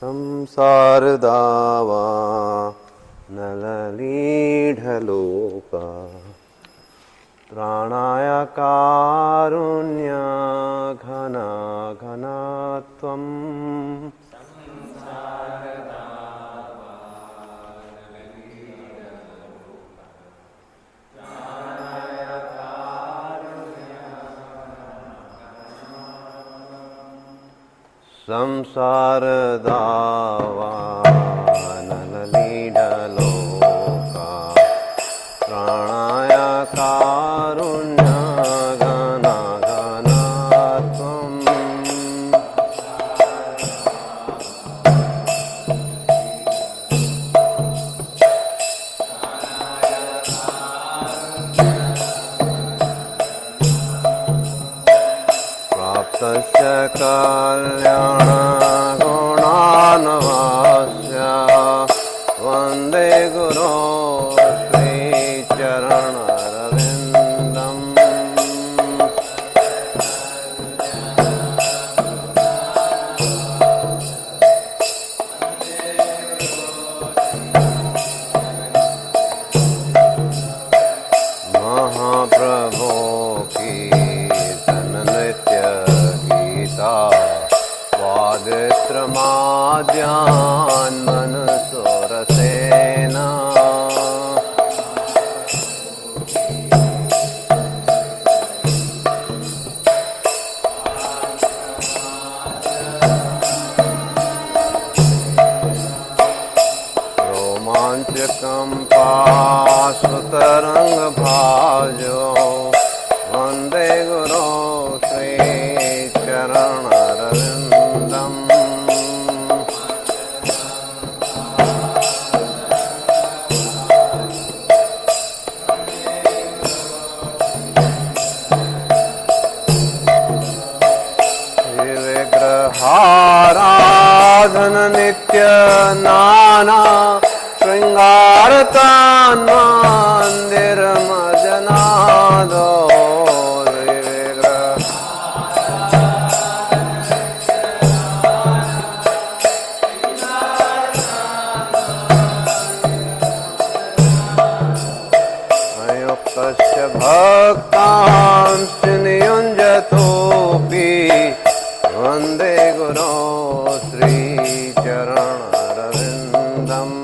संसार दावा नललीढलोका प्राणाया कारुण्य घना घनात्वम् संसार दावा नललीढलोका प्राणाया कारुण्य घना घनात्वम् प्राप्तस्य कल्याण गुणान्वास्य वन्दे गुरो श्रीचरणरविन्दम् महाप्रभो कीर्तन नृत्य गीता स्वादित्रमाद्यान् मनसोरसेन रोमाञ्चकम्पाश्रुतरङ्गभाजो वन्दे गुरो श्रीचरणरविन्दम् श्रीविग्रहाराधन नित्य नाना शृङ्गारतान्मन्दिरमजनादो अयुक्तस्य भक्तांश्च नियुञ्जतोऽपि वन्दे गुरो श्रीचरणरविन्दम्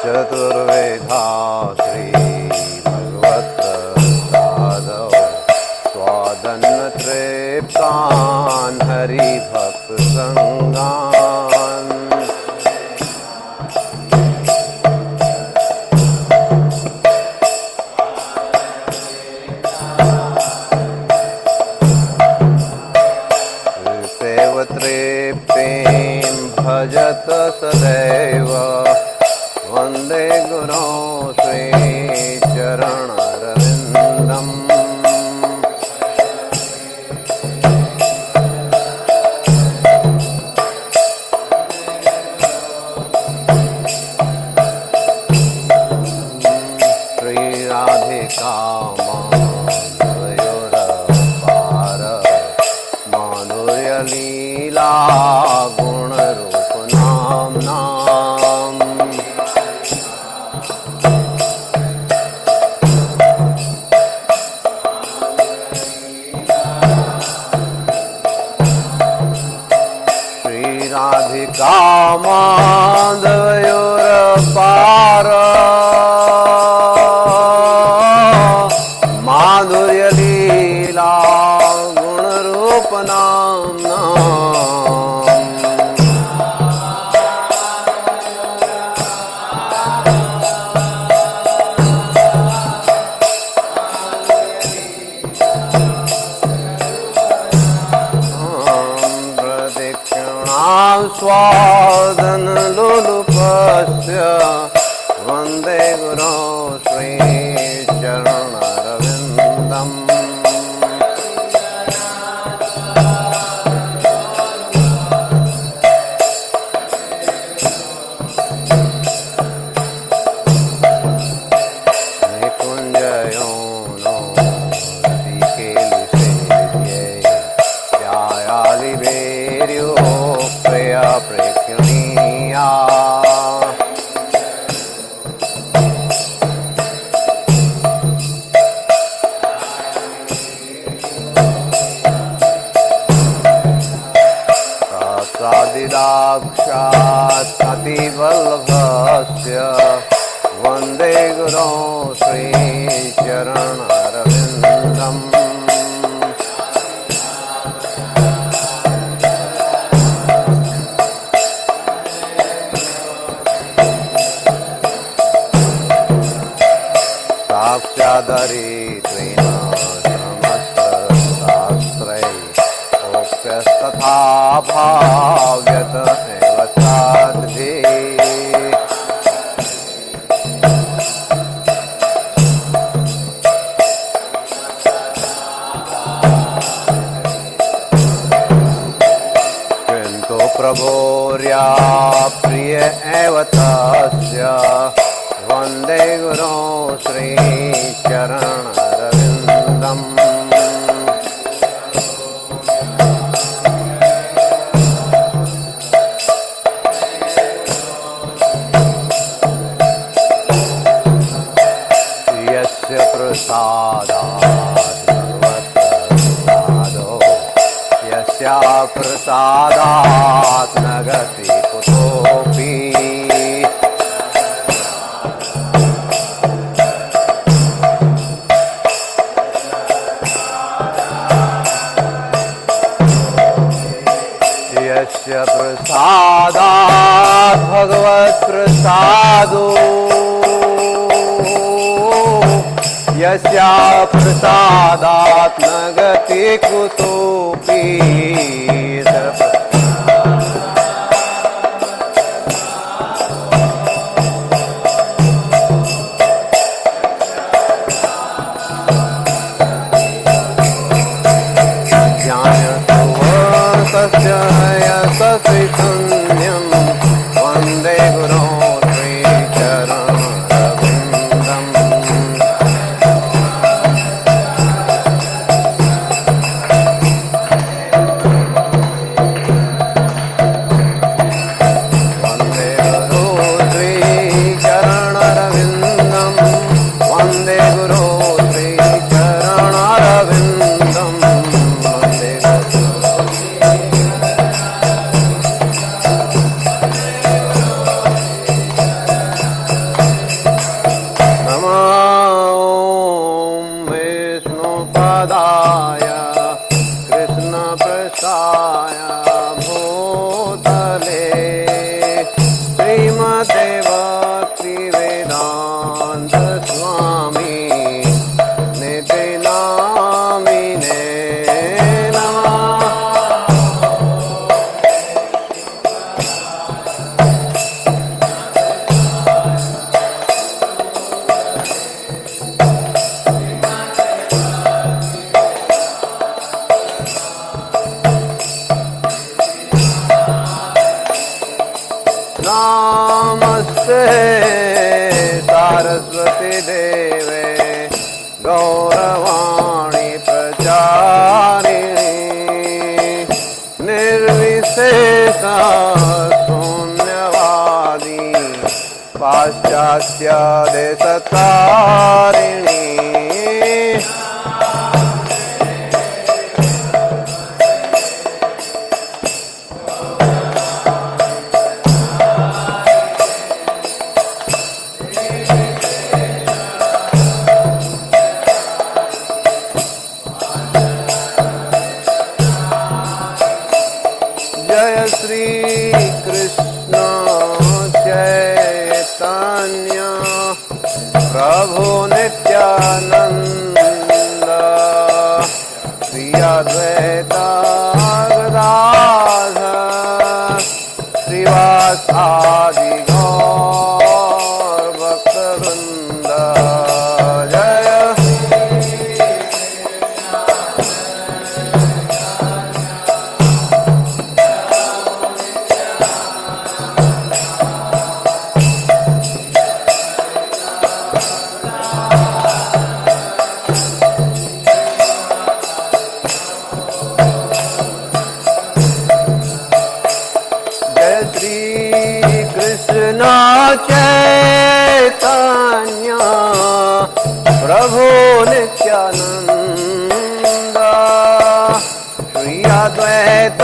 चतुर्वेदा श्रीभगवत्प्रसादौ स्वादन्नतृप्तान् हरिभक्तसङ्गान् तृप्तिं भजत सदैव वन्दे गुरो श्रीचरणरविन्दम् श्रीराधिका माधवयोरपार माधुर्यलीला गुणरूपनाम्नाम् श्रीराधिका माधवयोरपार माधुर्यलीला गुणरूपनाम्नाम् प्रदक्षिणां स्वादन लोलुपस्य वन्दे गुरो श्रीचरणरविन्दम् आदिदाक्षात् अतिवल्लभस्य वन्दे गुरो श्रीचरणरविन्दम् साक्षादरित्वेन समस्तशास्त्रैः उक्तस्तथा भाव्यत एव साध्भिः किन्तु प्रभोर्या प्रिय एव तस्य वन्दे गुरो श्रीचरणरविन्दम् यस्य प्रसादात् भगवत्प्रसादो यस्या प्रसादात् न गति कुतोऽपि यस्य प्रसादात् भगवत्प्रसादो यस्या प्रसादात् न गति कुतोऽपि ज्ञानसुवर्तस्य यशस्विशून्यं वन्दे गुरो श्रीचरणरविन्दम् वन्दे गुरो श्रीचरणरविन्दम् वन्दे गुरो श्रीचरणरविन्दम् वन्दे विष्णुपदाय कृष्णप्रसाय भूतले श्रीमते भक्तिवेदान्त स्वामी निति नामिने नमः। नमस्ते सरस्वती देवे गौरवाणी प्रचारिणी निर्विशेष शून्यवादी पाश्चात्य देशतारिणी जय श्री कृष्ण चैतन्य प्रभु नित्यानंद श्री अद्वैत गदाधर श्रीवासादि गौर भक्तवृंद जय कृष्ण चैतन्य प्रभु नित्यानंद श्री अद्वैत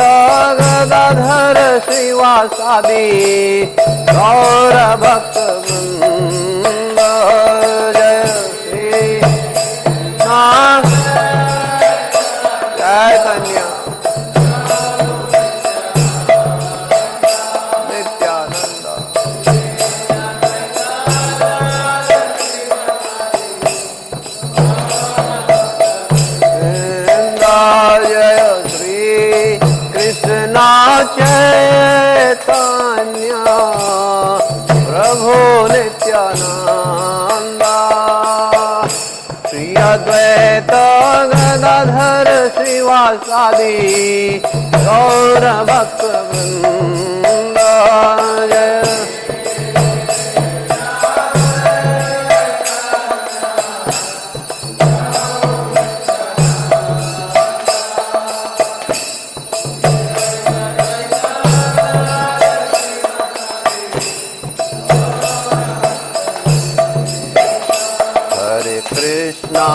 गदाधर श्रीवासादि गौर भक्त वृंद जय श्री नाथ जय कन्या चैतन्य प्रभु नित्यानंद श्री अद्वैत गदाधर श्रीवासादि गौर भक्त वृंद जय Krishna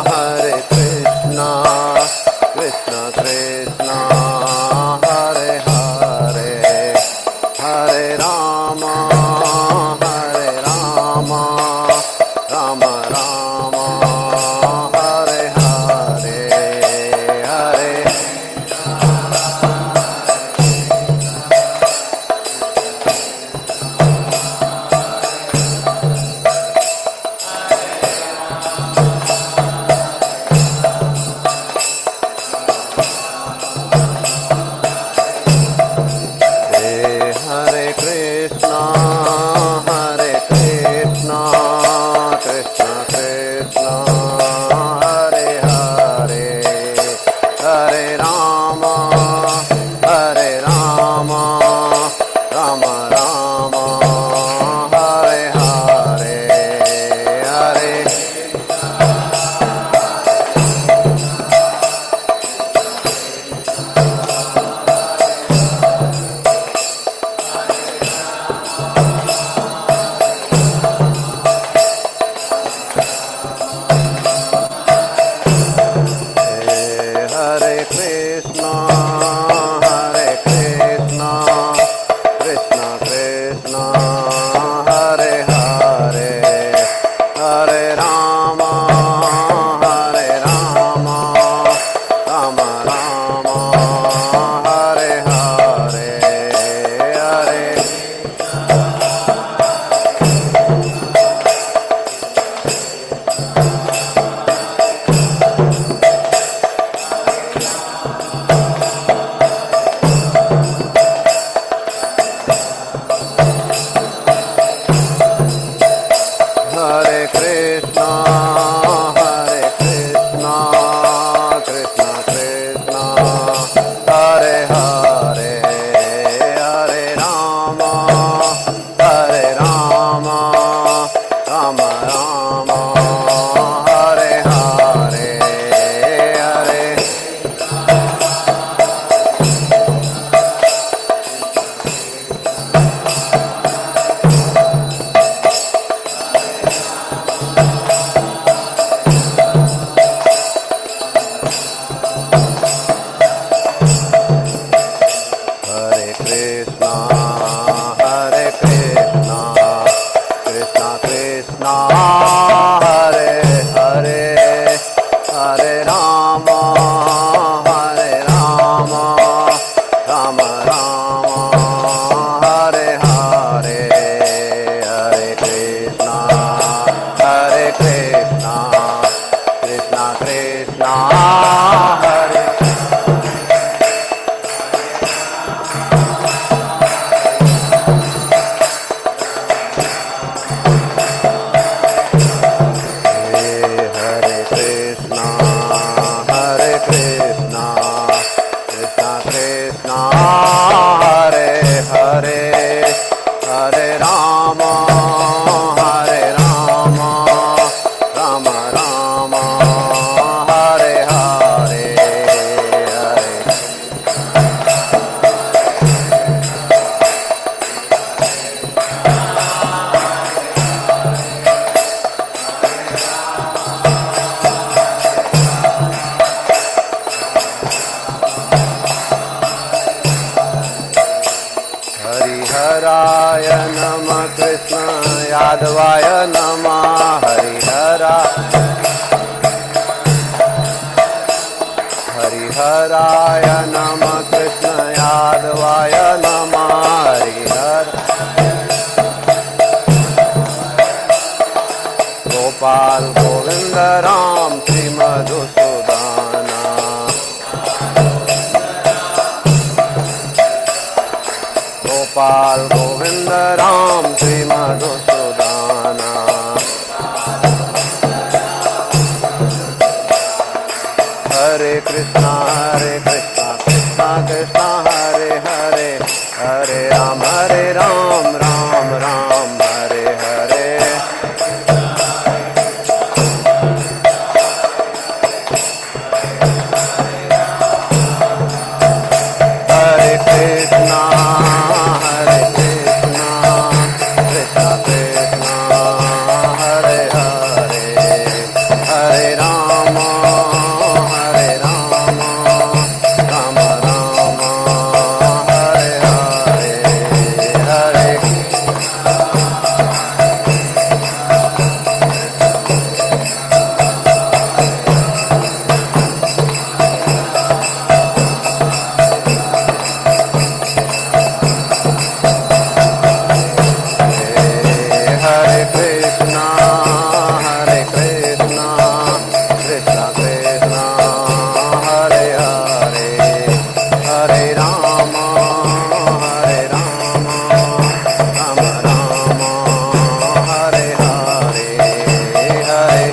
Hare Krishna Krishna Krishna Hare Hare Hare Rama Rama Rama Hare Hare Hare हरिहराय नमः कृष्ण यादवाय नमः हरिहराय नमः कृष्ण यादवाय नमः हरिहर गोपाल गोविंद राम श्री मधुसूदना गोपाल गोविंद राम श्री मधुसूदना हरे कृष्णा कृष्णा कृष्णा हरे हरे हरे राम राम राम हरे हरे हरे कृष्णा कृष्णा कृष्णा हरे हरे हरे राम राम राम हरे हरे हरे कृष्णा कृष्णा कृष्णा हरे हरे हरे राम राम राम हरे हरे हरे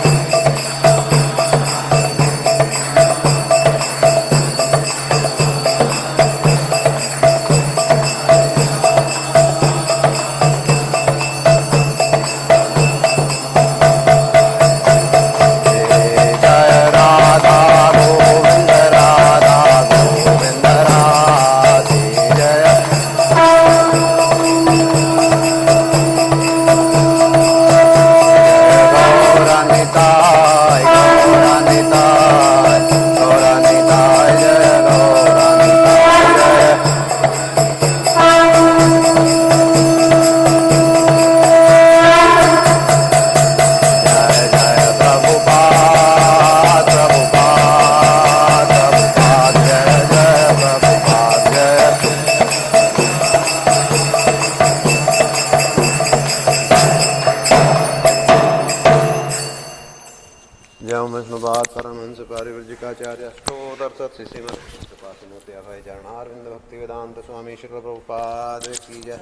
पारिवृजिकाचार्य अष्टोत्तर श्रीमूर्ति अभय चरणारविंद भक्ति वेदांत स्वामी श्री प्रभुपाद की जय।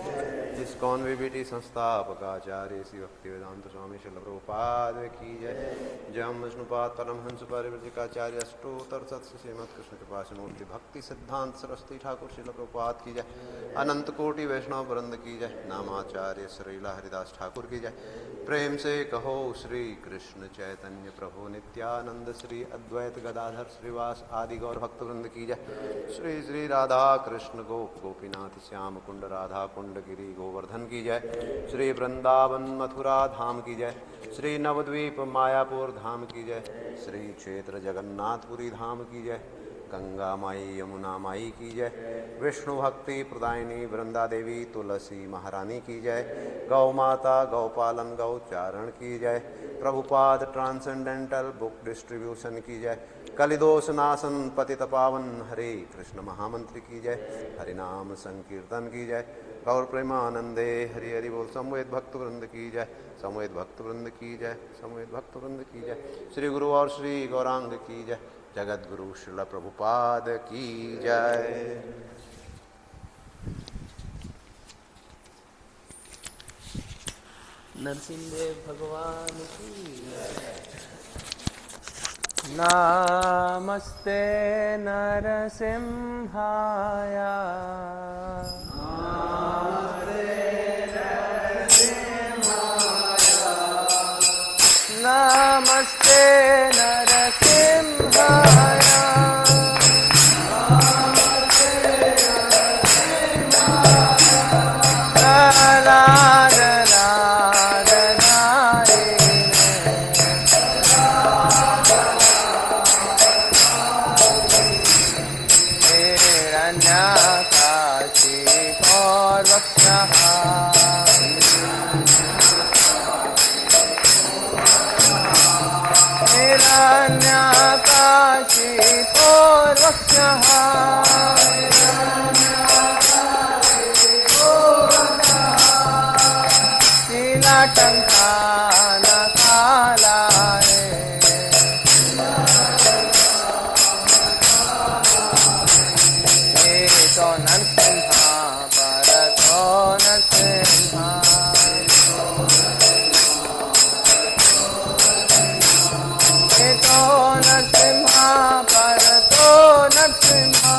इस्कॉन वीबीटी संस्थापकाचार्य श्री भक्ति वेदांत स्वामी श्री प्रभुपाद की जय। जय विष्णुपाद परमहंस पारिवृजिकाचार्य अष्टोत्तर श्रीमद कृष्ण कृपा मूर्ति भक्ति सिद्धांत सरस्वती ठाकुर श्री प्रभुपाद की जय। अनंत कोटि वैष्णव वृंद की जय। नामाचार्य श्रीला हरिदास ठाकुर की जय। प्रेम से कहो श्री कृष्ण चैतन्य प्रभु नित्यानंद श्री अद्वैत गदाधर श्रीवास आदि गौर भक्त वृंद की जय। श्री श्री राधा कृष्ण गोप गोपीनाथ श्याम कुंड राधा कुंड गिरी गोवर्धन की जय। श्री वृंदावन मथुरा धाम की जय। श्री नवद्वीप मायापुर धाम की जय। श्री क्षेत्र जगन्नाथपुरी धाम की जय। गंगा माई यमुना माई की जय। विष्णु भक्ति प्रदायिनी वृंदा देवी तुलसी महारानी की जय। गौ माता गौपालन गौचारण की जय। प्रभुपाद ट्रांसेंडेंटल बुक डिस्ट्रीब्यूशन की जय। कलिदोष नाशन पतित पावन हरे कृष्ण महामंत्र की जय। हरिनाम संकीर्तन की जय। गौर प्रेमानंदे हरि हरि बोल। समवेत भक्त वृंद की जय। समवेत भक्त वृंद की जय। समवेत भक्त वृंद की जय। श्री गुरु और श्री गौरांग की जय। जगत गुरु श्रील प्रभुपाद की जय। नरसिंहदेव भगवान की नमस्ते नरसिंहाय नमस्ते नरसिंहाय Krishna शंखान कालाए तो नरसिम्हा परतो नरसिम्हा तो नरसिम्हा परतो नरसिम्हा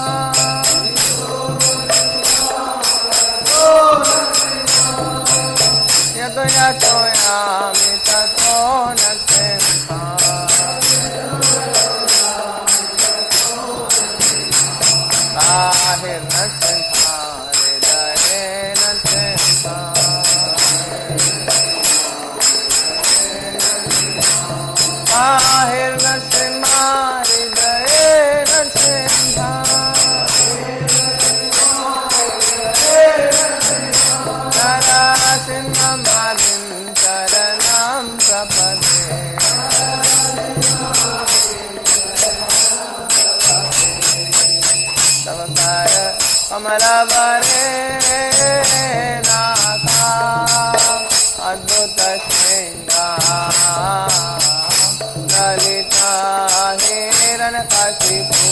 यतो यतो यामि ततो नरसिम्हा बाहिर नरसिम्हा हृदये नरसिम्हा बाहिर नरसिम्हा हृदये नरसिम्हा नरसिंहमालिं शरणं प्रपद्ये तव कर कमलवरे नाथा अद्भुत शृङ्गार ललिता हिरण्यकशिपु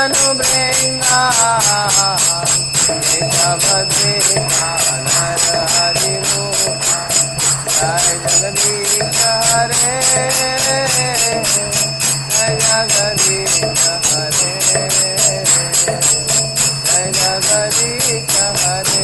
अनुबृङ्गा एकवद्वेषा नरहरिरूपा जय जगदीश हरे जय जगदीश हरे जय जगदीश हरे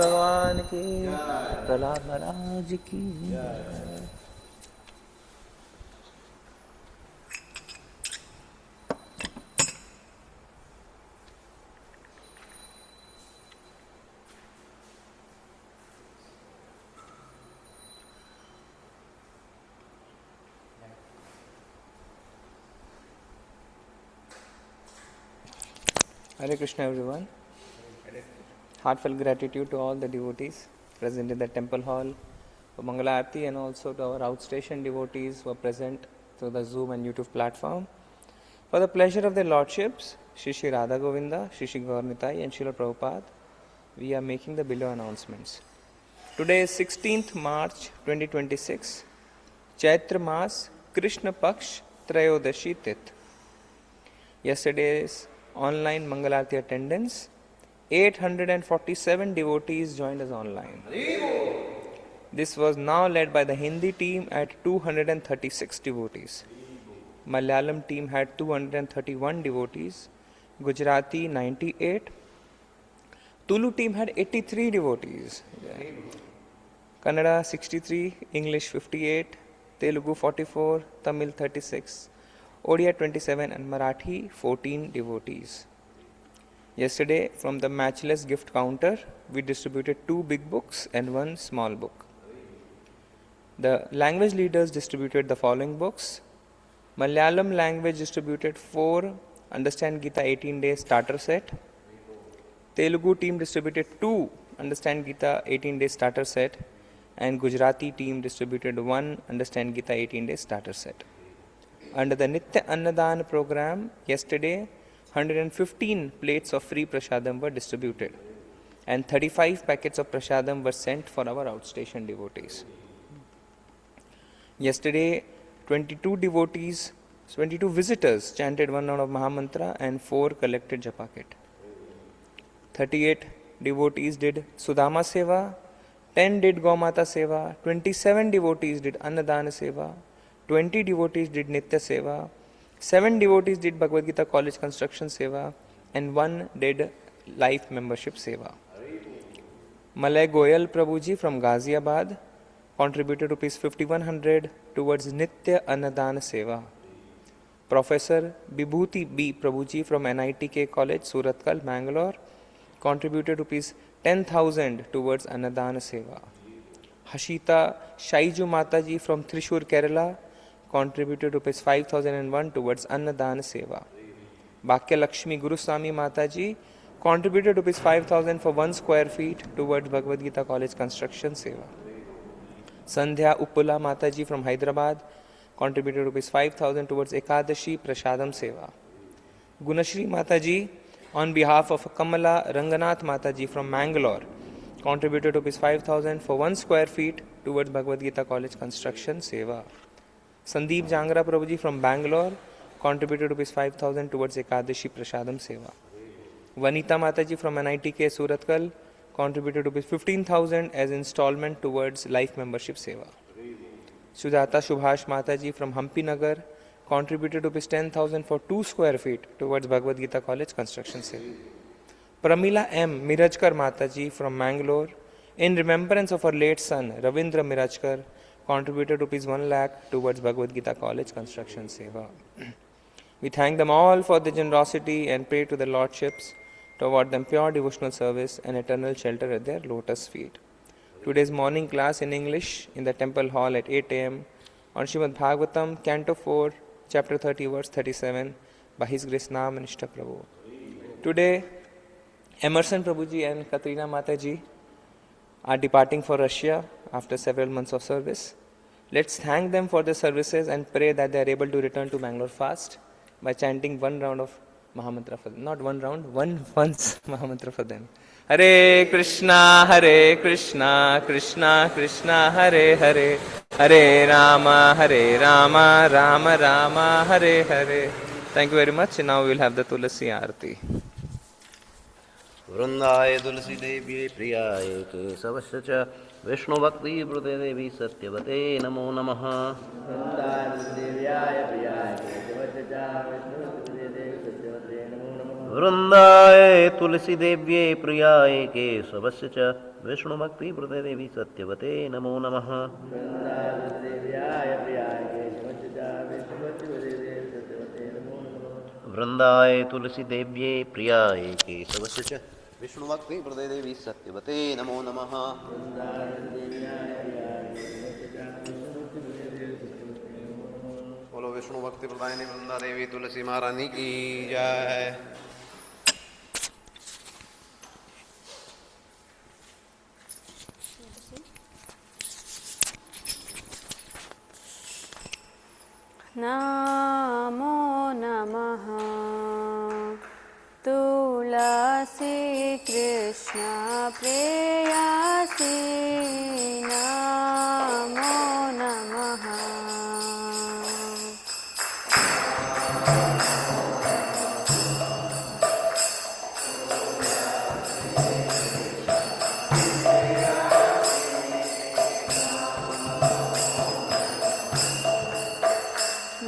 भगवान की प्रहलाद महाराज की Hare Krishna everyone. Heartfelt gratitude to all the devotees present in the temple hall for Mangala Aarti and also to our outstation devotees who are present through the Zoom and YouTube platform. For the pleasure of their lordships, Shri Shri Radha Govinda, Shri Shri Gaur Nitai and Srila Prabhupada, we are making the below announcements. Today is 16th March 2026, Chaitra Mas, Krishna Paksh, Trayodashi Tith. Yesterday's online Mangalarti attendance, 847 devotees joined us online. This was now led by the Hindi team at 236 devotees. Malayalam team had 231 devotees, Gujarati 98, Tulu team had 83 devotees, Kannada 63, English 58, Telugu 44, Tamil 36, Odia 27 and Marathi 14 devotees. Yesterday, from the Matchless gift counter, we distributed 2 big books and 1 small book. The language leaders distributed the following books. Malayalam language distributed 4 Understand Gita 18 Days starter set. Telugu team distributed 2 Understand Gita 18 Days starter set. And Gujarati team distributed 1 Understand Gita 18 Days starter set. Under the Nitya Annadan program, yesterday 115 plates of free prasadam were distributed and 35 packets of prasadam were sent for our outstation devotees. Yesterday 22 visitors chanted one round of Mahamantra and 4 collected japa kit. 38 devotees did Sudama Seva, 10 did Gaumata Seva, 27 devotees did Annadana Seva, 20 devotees did Nitya Seva, 7 devotees did Bhagavad Gita College Construction Seva, and 1 did Life Membership Seva. Malay Goyal Prabhuji from Ghaziabad contributed rupees 5100 towards Nitya Annadana Seva. Professor Bibhuti B. Prabhuji from NITK College, Suratkal, Bangalore contributed rupees 10,000 towards Annadana Seva. Hashita Shaiju Mataji from Thrissur, Kerala contributed rupees 5,001 towards Annadana Seva. Bhakya Lakshmi Guruswami Mataji contributed rupees 5,000 for 1 square feet towards Bhagavad Gita College Construction Seva. Sandhya Uppula Mataji from Hyderabad contributed rupees 5,000 towards Ekadashi Prasadam Seva. Gunashri Mataji on behalf of Kamala Ranganath Mataji from Mangalore contributed rupees 5,000 for 1 square feet towards Bhagavad Gita College Construction Seva. Sandeep Jangra Prabhuji from Bangalore contributed rupees 5,000 towards Ekadashi Prasadam Seva. Vanita Mataji from NITK Suratkal contributed rupees 15,000 as installment towards Life Membership Seva. Sujata Subhash Mataji from Hampi Nagar contributed rupees 10,000 for 2 square feet towards Bhagavad Gita College Construction Seva. Pramila M. Mirajkar Mataji from Mangalore, in remembrance of her late son Ravindra Mirajkar, contributed rupees 1 lakh towards Bhagavad Gita College Construction Seva. We thank them all for their generosity and pray to the Lordships to award them pure devotional service and eternal shelter at their lotus feet. Today's morning class in English in the temple hall at 8 a.m. on Srimad Bhagavatam, Canto 4, Chapter 30, verse 37, by His Grace Nam and Ishta Prabhu. Today, Emerson Prabhuji and Katrina Mataji are departing for Russia after several months of service. Let's thank them for their services and pray that they are able to return to Bangalore fast by chanting 1 round of Mahamantra for them. Not 1 round, once Mahamantra for them. Hare Krishna, Krishna Krishna, Hare Hare, Hare Rama, Rama Rama, Hare Hare. Thank you very much. Now we will have the Tulasi Aarti. वृंदाय तुलसी देव्ये प्रियाय केशवस्य च विष्णु भक्ति प्रदे देवी सत्यवते नमो नमः। वृंदाय देव्याय प्रियाय केशवस्य च वृंदाय तुलसी देव्ये प्रियाय केशवस्य च विष्णु भक्ति प्रदे देवी सत्यवते नमो नमः। वृंदाय तुलसी देव्ये प्रियाय केशवस्य च विष्णु भक्ति प्रदे देवी सत्यवते नमो नमः। बोलो विष्णु भक्ति प्रदायिनी वृंदा देवी तुलसी महारानी की जय। नमो नमः तुलसी कृष्ण प्रेयसी नमो नमः।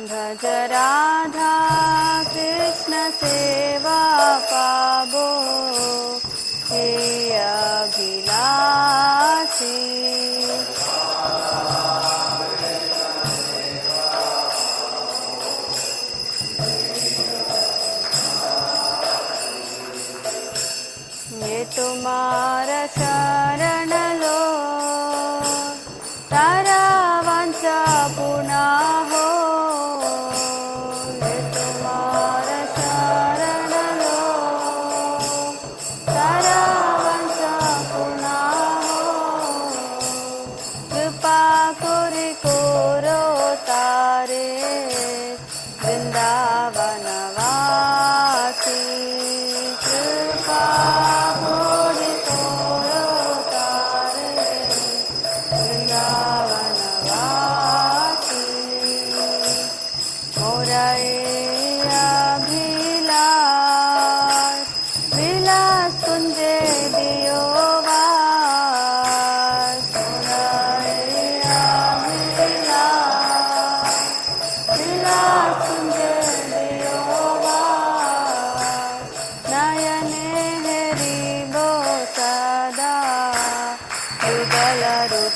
भज राधा कृष्ण सेवा पाबो हे अभिलाषी। ये तुम्हारा शरण लो तारा वांछा पूर्ण हो।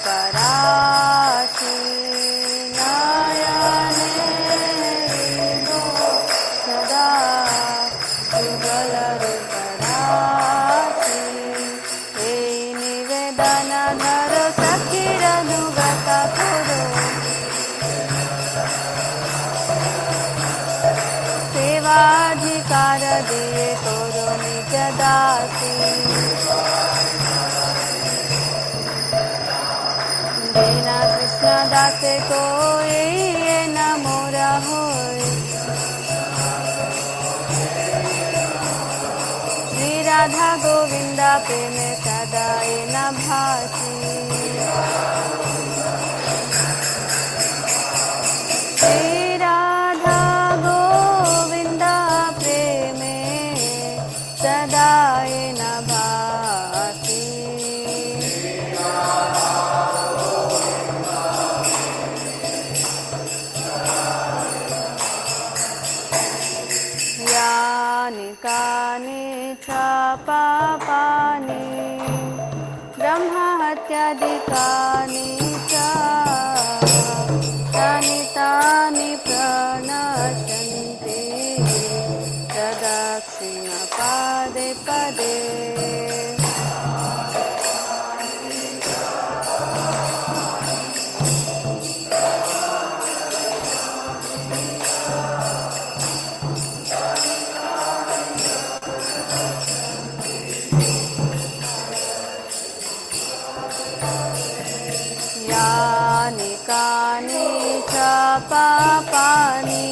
पराशी नयने विभो सदा युगल पराशी हे निवेदन धरो सखीरनुगत कुरु सेवाधिकार दिए करो निज दासी दीना कृष्ण दासे को ये न मोरा होय श्री राधा गोविंदा प्रेम सदा ये न भासी श्री राधा गोविंदा प्रेम सदा ये न भासी यानि कानि च पापानि ब्रह्महत्यादिकानि च तानि तानि प्रणश्यन्ति प्रदक्षिणपादे पदे यानि कानि च पापानि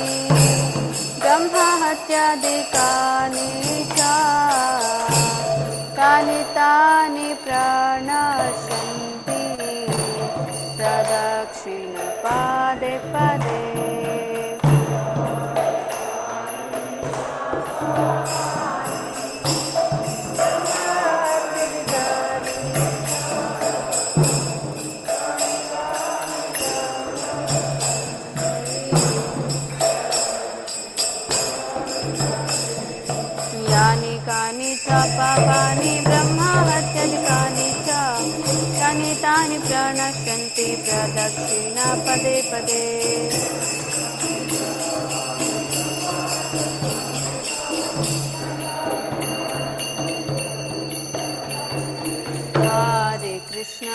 ब्रह्महत्यादिकानि च तानि तानि प्रणश्यन्ति प्रदक्षिणपादे पदे यानि कानि च पापानि ब्रह्महत्यादिकानि च तानि तानि प्रणश्यन्ति प्रदक्षिणपदे पदे हरे कृष्ण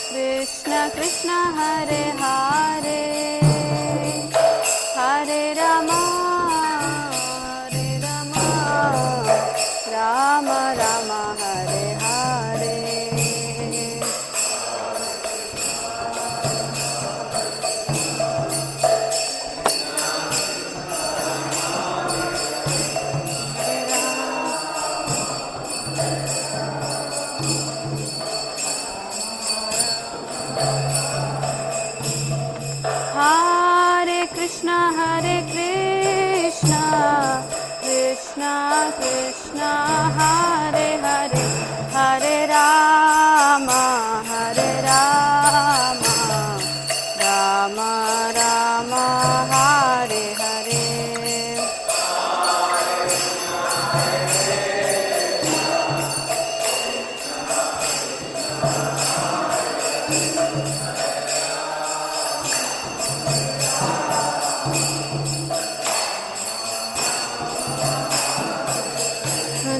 कृष्ण कृष्ण हरे हरे हरे राम राम राम हरे हरे हरे कृष्ण कृष्ण कृष्ण हरे हरे हरे राम राम राम हरे हरे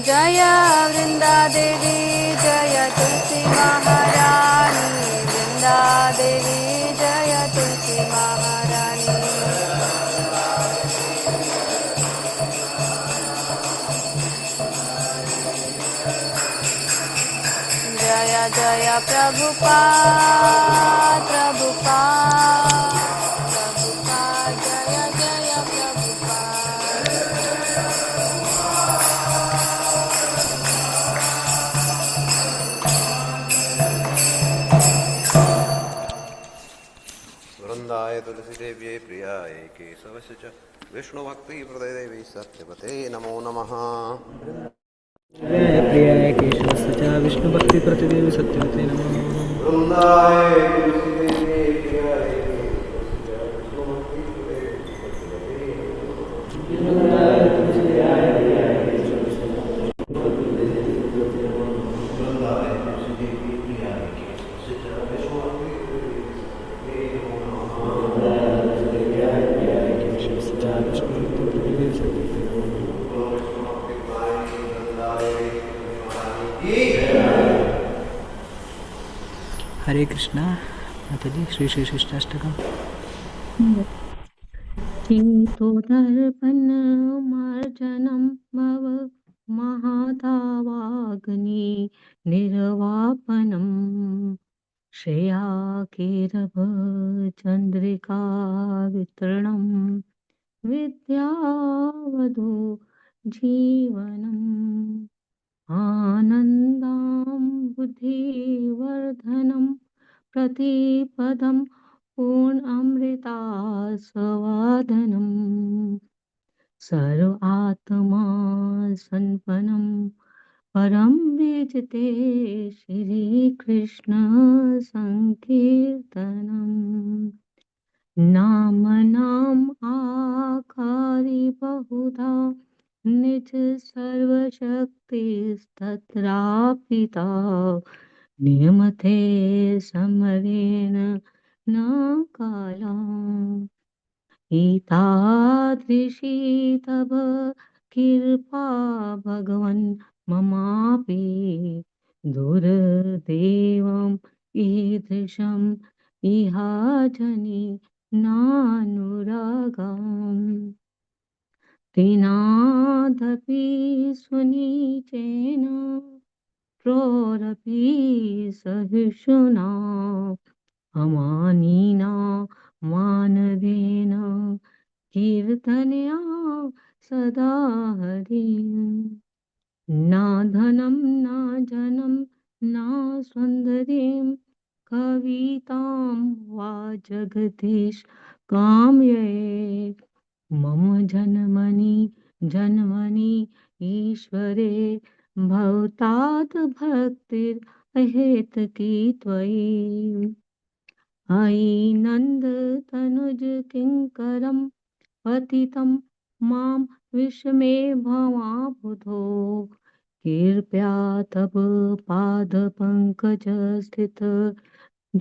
जय वृंदा देवी जय तुलसी महारानी वृंदा देवी जय तुलसी महारानी जय जय प्रभुपाद जय जय प्रभुपाद वृंदाय तुलसी देव्यै प्रियाय केशवस्य च विष्णुभक्तिप्रददेवी सत्यपते नमो नमः प्रियाय केशवस्य च विष्णुभक्तिप्रतिदेवी सत्यवते नमः वृंदाय तुलसी देव्यै प्रियाय हरे कृष्णा माता जी। श्री श्री शिष्टाष्टकम। हेतोदर्पण मार्जनं भव महादावाग्नि निर्वापनम् श्रेयाकेरभ चन्द्रिका वितरणं विद्यावधू जीवनम् आनन्दां बुद्धिवर्धनं प्रतिपदं पूर्णामृतास्वादनम् सर्व आत्मा संपन्नं परं विजते श्रीकृष्ण संकीर्तनम् नाम आकारि बहुधा निज सर्वशक्तिस्तत्रापिता नियमते समरेण न काला एतादृशी तव कृपा भगवन् ममापि दुर्दैवम् ईदृशम् इहाजनि नानुरागम् तिनादपि सुनीचेन प्रोरपि सहिष्णुना अमानिना मानदेन कीर्तनया सदा हरिम् न धनं न जनं न सौन्दर्यं कवितां वा जगदीश कामये मम जन्मनि ईश्वरे भवतात् भक्तिर्हेतुकी त्वयि अयि नन्द तनुज किङ्करं पतितं मां विस्मे भवाबुधो कृपया तव पादपङ्कज स्थित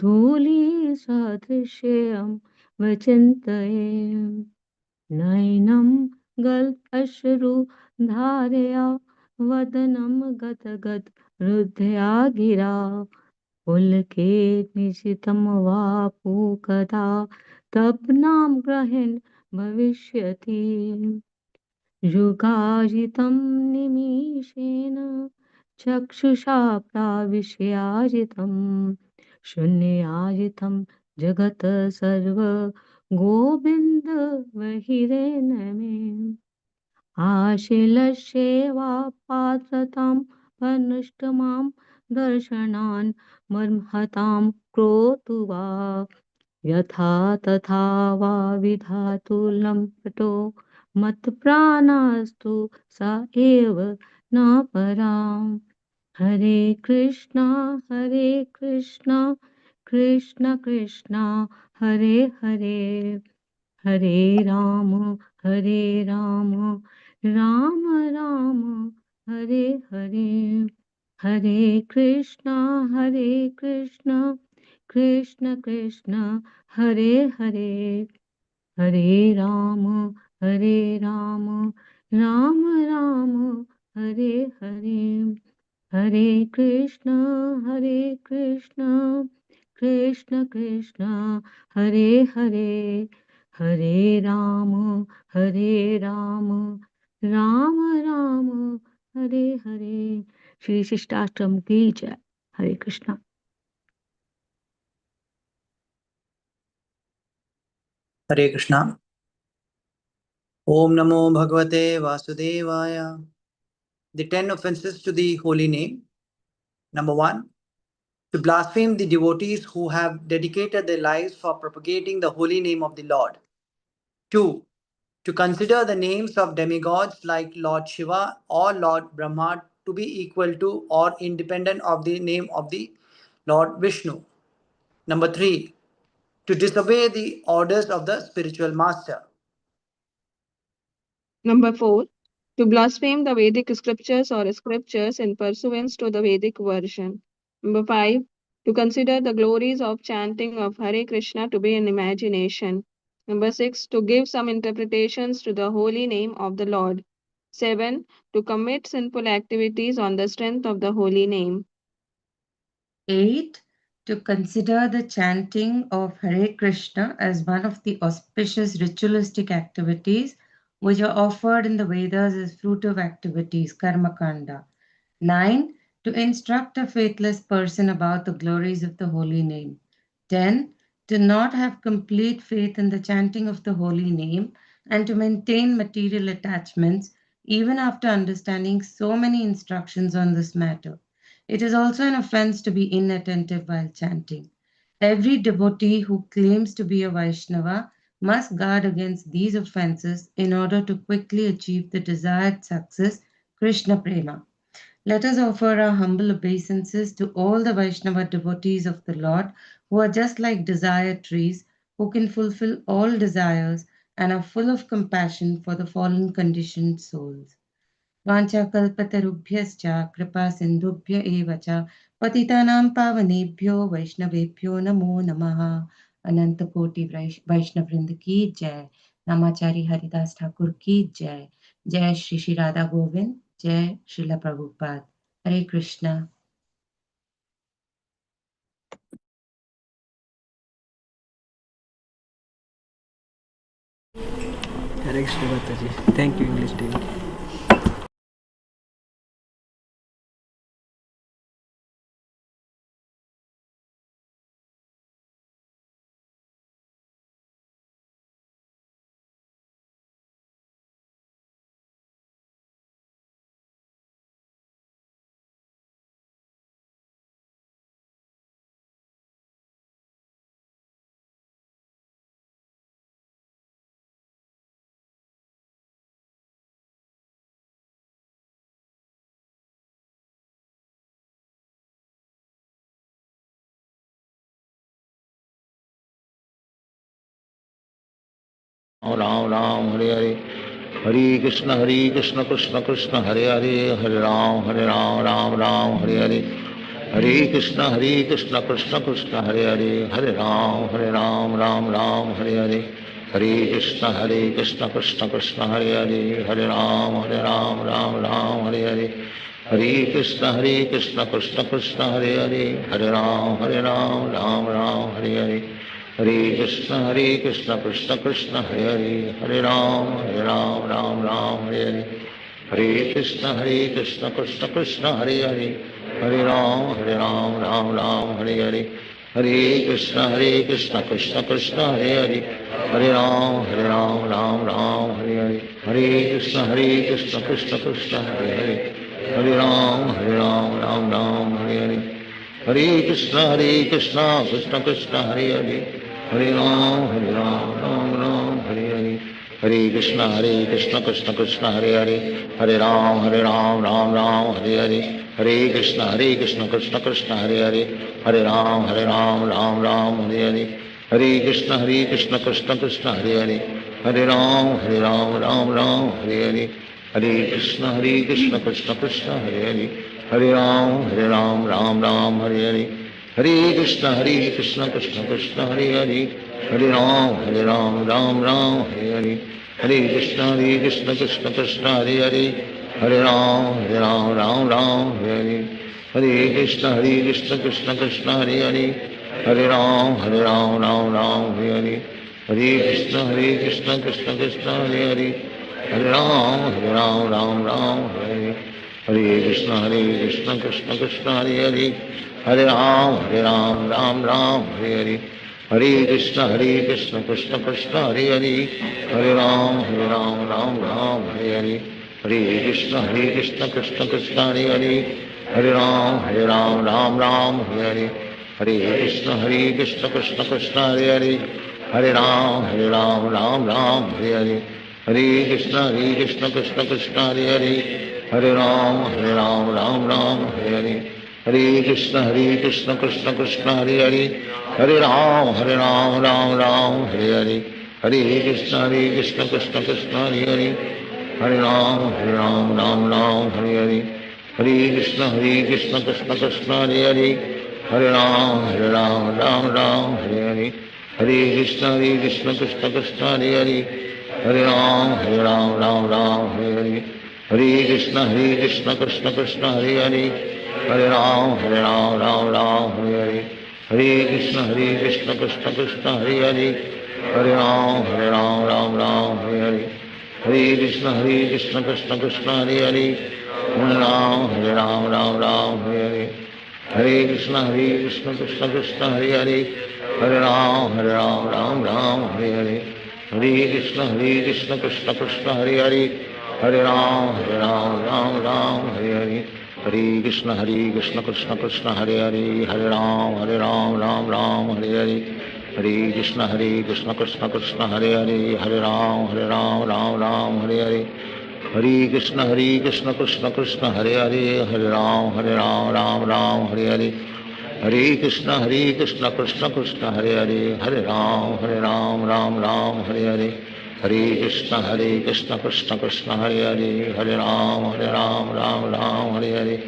धूलिसदृशं विचिन्तये नयनं गल्पश्रु धारया वदनं गदगद हृदया गिरा पुलके निशितं वा पूकदा तप्नां ग्रहेण भविष्यति युगाजितं निमिषेण चक्षुषा प्राविश्याजितं शून्याजितं जगत् सर्व गोविन्द बहिरेन मे आशिलस्येवा पात्रतां पनुष्टमां दर्शनान् मर्महतां क्रोतु वा यथा तथा वा विधातु लम्पटो मत्प्राणास्तु सा एव न पराम् हरे कृष्णा कृष्ण कृष्ण हरे हरे हरे राम राम राम हरे हरे हरे कृष्ण कृष्ण कृष्ण हरे हरे हरे राम राम राम हरे हरे हरे कृष्ण कृष्ण कृष्ण हरे हरे हरे राम राम राम हरे हरे। श्री शिष्टाष्टम की जय। हरे कृष्णा। हरे कृष्णा। ओम नमो भगवते वासुदेवाय। The 10 offenses to the holy name. Number 1, to blaspheme the devotees who have dedicated their lives for propagating the holy name of the Lord. 2, to consider the names of demigods like Lord Shiva or Lord Brahma to be equal to or independent of the name of the Lord Vishnu. Number 3, to disobey the orders of the spiritual master. Number 4, to blaspheme the Vedic scriptures or scriptures in pursuance to the Vedic version. Number 5, to consider the glories of chanting of Hare Krishna to be an imagination. Number 6, to give some interpretations to the holy name of the Lord. 7, to commit sinful activities on the strength of the holy name. 8, to consider the chanting of Hare Krishna as one of the auspicious ritualistic activities which are offered in the Vedas as fruitive activities, Karma Kanda. 9. To instruct a faithless person about the glories of the holy name. 10. To not have complete faith in the chanting of the holy name and to maintain material attachments even after understanding so many instructions on this matter. It is also an offense to be inattentive while chanting. Every devotee who claims to be a Vaishnava must guard against these offenses in order to quickly achieve the desired success, Krishna Prema. Let us offer our humble obeisances to all the Vaishnava devotees of the Lord who are just like desire trees, who can fulfill all desires and are full of compassion for the fallen conditioned souls. वाञ्छाकल्पतरुभ्यश्च कृपा सिन्धुभ्य एव च पतितानां पावनेभ्यो वैष्णवेभ्यो नमो नमः। अनंत कोटि वैष्णव वृंद की जय। नामाचारी हरिदास ठाकुर की जय। जय श्री श्री राधा गोविंद। जय श्रीला प्रभुपाद। हरे कृष्णा। हरे कृष्ण माता ji. Thank you English team. Ram Ram Hare Hare, Hare Krishna Krishna Krishna Hare Hare, Hare Ram Ram Ram Hare Hare, Hare Krishna Krishna Krishna Hare Hare, Hare Ram Ram Ram Hare Hare, Hare Krishna Krishna Krishna Hare Hare, Hare Ram Ram Ram Hare Hare, Hare Krishna Krishna Krishna Hare Hare, Hare Ram Ram Ram Hare Hare, Hare Krishna Krishna Krishna Hare Hare, Hare Ram Ram Ram Hare Hare, Hare Krishna Krishna Krishna Hare Hare, Hare Ram Ram Ram Hare Hare, Hare Krishna Krishna Krishna Hare Hare, Hare Ram Ram Ram Hare Hare, Hare Krishna Krishna Krishna Hare Hare, Hare Ram Ram Ram Hare Hare, Hare Krishna Krishna Krishna Hare Hare, Hare Ram Ram Ram Hare Hare, Hare Krishna Krishna Krishna Hare Hare, Hare Ram Ram Ram Hare Hare, Hare Krishna Krishna Krishna Hare Hare, Hare Ram Ram Ram Hare Hare, Hare Krishna Krishna Krishna Hare Hare, Hare Ram Ram Ram Hare Hare, Hare Krishna Krishna Krishna Hare Hare, Hare Ram Ram Hare Hare, Hare Krishna Krishna Krishna Hare Hare, Hare Ram Ram Hare Hare, Hare Krishna Krishna Krishna Hare Hare, Hare Ram Ram Hare Hare, Hare Krishna Krishna Krishna Hare Hare, Hare Ram Ram Hare Hare, Hare Krishna Krishna Krishna Hare Hare, Hare Ram Ram Hare Hare, Hare Krishna Krishna Krishna Hare Hare, Hare Ram Ram Hare Hare, Hare Krishna Krishna Krishna Hare Hare, Hare Ram Ram Ram Hare Hare, Hare Krishna Krishna Krishna Hare Hare, Hare Ram Ram Hare Hare, Hare Krishna Krishna Krishna Hare Hare, Hare Ram Ram Hare Hare, Hare Krishna Krishna Krishna Hare Hare, Hare Ram Ram Hare Hare, Hare Krishna Krishna Krishna Hare Hare, Hare Ram Ram Hare Hare, Hare Krishna Krishna Krishna Hare Hare, Hare Ram Ram Hare Hare, Hare Krishna Krishna Krishna Hare Hare, Hare Ram Ram Hare Hare, Hare Krishna Krishna Krishna Hare Hare, Hare Ram Ram Hare Hare, Hare Krishna Krishna Krishna Hare Hare, Hare Ram Ram Ram Hare Hare, Hare Krishna Krishna Krishna Hare Hare, Hare Ram Ram Ram Hare Hare, Hare Krishna Krishna Krishna Hare Hare, Hare Ram Ram Hare Hare, Hare Krishna Krishna Krishna Hare Hare, Hare Ram Ram Hare Hare, Hare Krishna Krishna Krishna Hare Hare, Hare Ram Ram Hare Hare, Hare Krishna Krishna Krishna Hare Hare, Hare Ram Ram Hare Hare, Hare Krishna Krishna Krishna Hare Hare, Hare Ram Ram Hare Hare, Hare Krishna Krishna Krishna Hare Hare, Hare Ram Ram Hare Hare, Hare Krishna Krishna Krishna Hare Hare, Hare Ram Ram Hare Hare, Hare Krishna Krishna Krishna Hare Hare, Hare Ram Ram Hare Hare, Hare Krishna Krishna Krishna Hare Hare, Hare Ram Ram Hare Hare,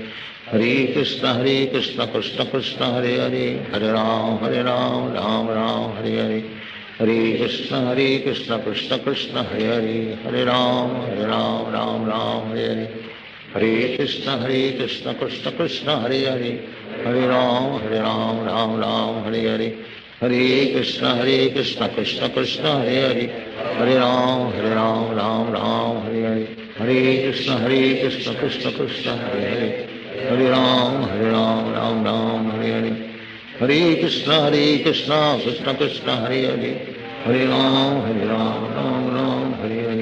Hare Krishna Krishna Krishna Hare Hare, Hare Ram Ram Hare Hare, Hare Krishna Krishna Krishna Hare Hare, Hare Ram Ram Hare Hare, Hare Krishna Krishna Krishna Hare Hare, Hare Ram Ram Hare Hare, Hare Krishna Krishna Krishna Hare Hare, Hare Ram Ram Hare Hare, Hare Krishna Krishna Krishna Hare Hare, Hare Ram Ram Hare Hare, Hare Krishna Krishna Krishna Hare Hare, Hare Ram Ram Hare Hare, Hare Krishna Krishna Krishna Hare Hare, Hare Ram Ram Hare Hare,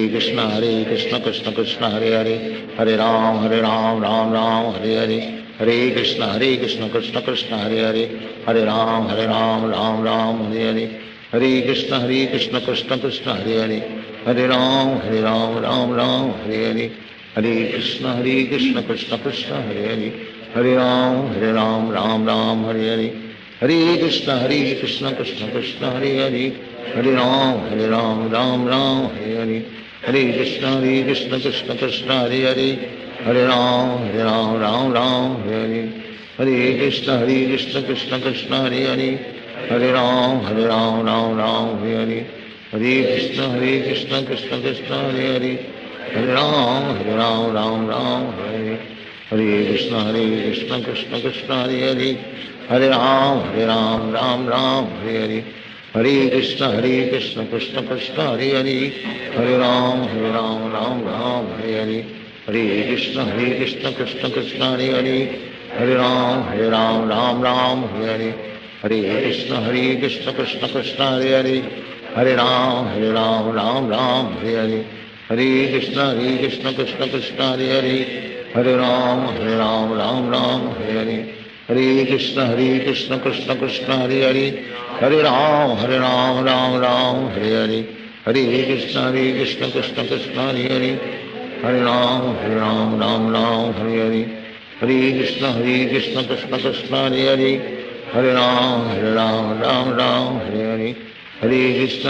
Hare Krishna Krishna Krishna Hare Hare, Hare Ram Ram Hare Hare, Hare Krishna Krishna Krishna Hare Hare, Hare Ram Ram Hare Hare, Hare Krishna Krishna Krishna Hare Hare, Hare Ram Ram Hare Hare, Hare Krishna Krishna Krishna Hare Hare, Hare Ram Ram Hare Hare, Hare Krishna Krishna Krishna Hare Hare, Hare Ram Ram Hare Hare, Hare Krishna Krishna Krishna Hare Hare, Hare Ram Ram Hare Hare, Hare Krishna Krishna Krishna Hare Hare, Hare Ram Ram Hare Hare, Hare Krishna Krishna Krishna Hare Hare, Hare Ram Ram Hare Hare, Hare Krishna Krishna Krishna Hare Hare, Hare Ram Ram Hare Hare, Hare Krishna Krishna Krishna Hare Hare, Hare Ram Ram Hare Hare, Hare Krishna Krishna Krishna Hare Hare, Hare Ram Ram Hare Hare, Hare Krishna Krishna Krishna Hare Hare, Hare Ram Ram Hare Hare, Hare Krishna Krishna Krishna Hare Hare, Hare Ram Ram Hare Hare, Hare Krishna Krishna Krishna Hare Hare, Hare Ram Ram Hare Hare, Hare Krishna Krishna Krishna Hare Hare, Hare Ram Ram Hare Hare, Hare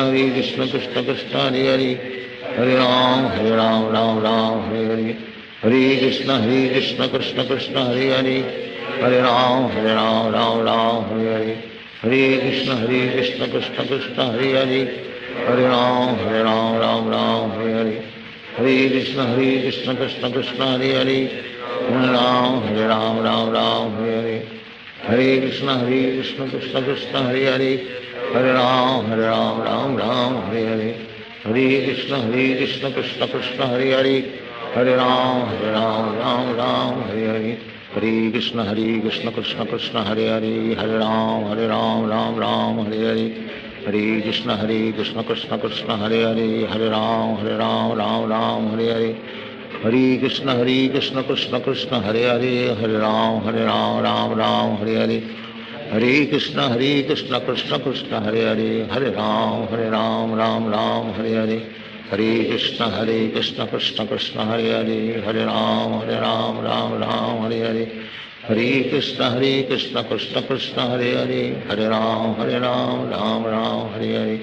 Krishna Krishna Krishna Hare Hare, Hare Ram Ram Hare Hare, Hare Krishna Krishna Krishna Hare Hare, Hare Ram Ram Hare Hare, Hare Krishna Krishna Krishna Hare Hare, Hare Ram Hare Hare, Hare Krishna Krishna Krishna Hare Hare, Hare Ram Ram Hare Hare, Hare Krishna Krishna Krishna Hare Hare, Hare Ram Ram Hare Hare, Hare Krishna Krishna Krishna Hare Hare, Hare Ram Ram Hare Hare, Hare Krishna Krishna Krishna Hare Hare, Hare Ram Ram Hare Hare, Hare Krishna Krishna Krishna Hare Hare, Hare Ram Ram Hare Hare, Hare Krishna Krishna Krishna Hare Hare, Hare Ram Ram Hare Hare, Hare Krishna Krishna Krishna Hare Hare, Hare Ram Ram Hare Hare, Hare Krishna Krishna Krishna Hare Hare, Hare Ram Ram Hare Hare,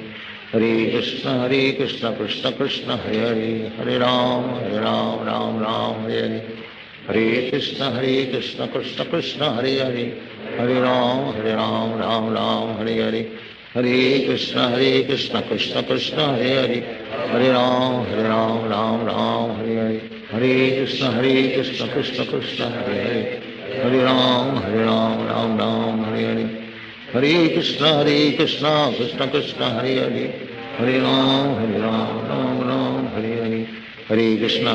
Hare Krishna Krishna Krishna Hare Hare, Hare Ram Ram Hare Hare, Hare Krishna Krishna Krishna Hare Hare, Hare Ram Ram Hare Hare, Hare Krishna Krishna Krishna Hare Hare, Hare Ram Ram Hare Hare, Hare Krishna Krishna Krishna Hare Hare, Hare Ram Ram Hare Hare, Hare Krishna Krishna Krishna Hare Hare, Hare Ram Ram Ram Hare Hare, Hare Krishna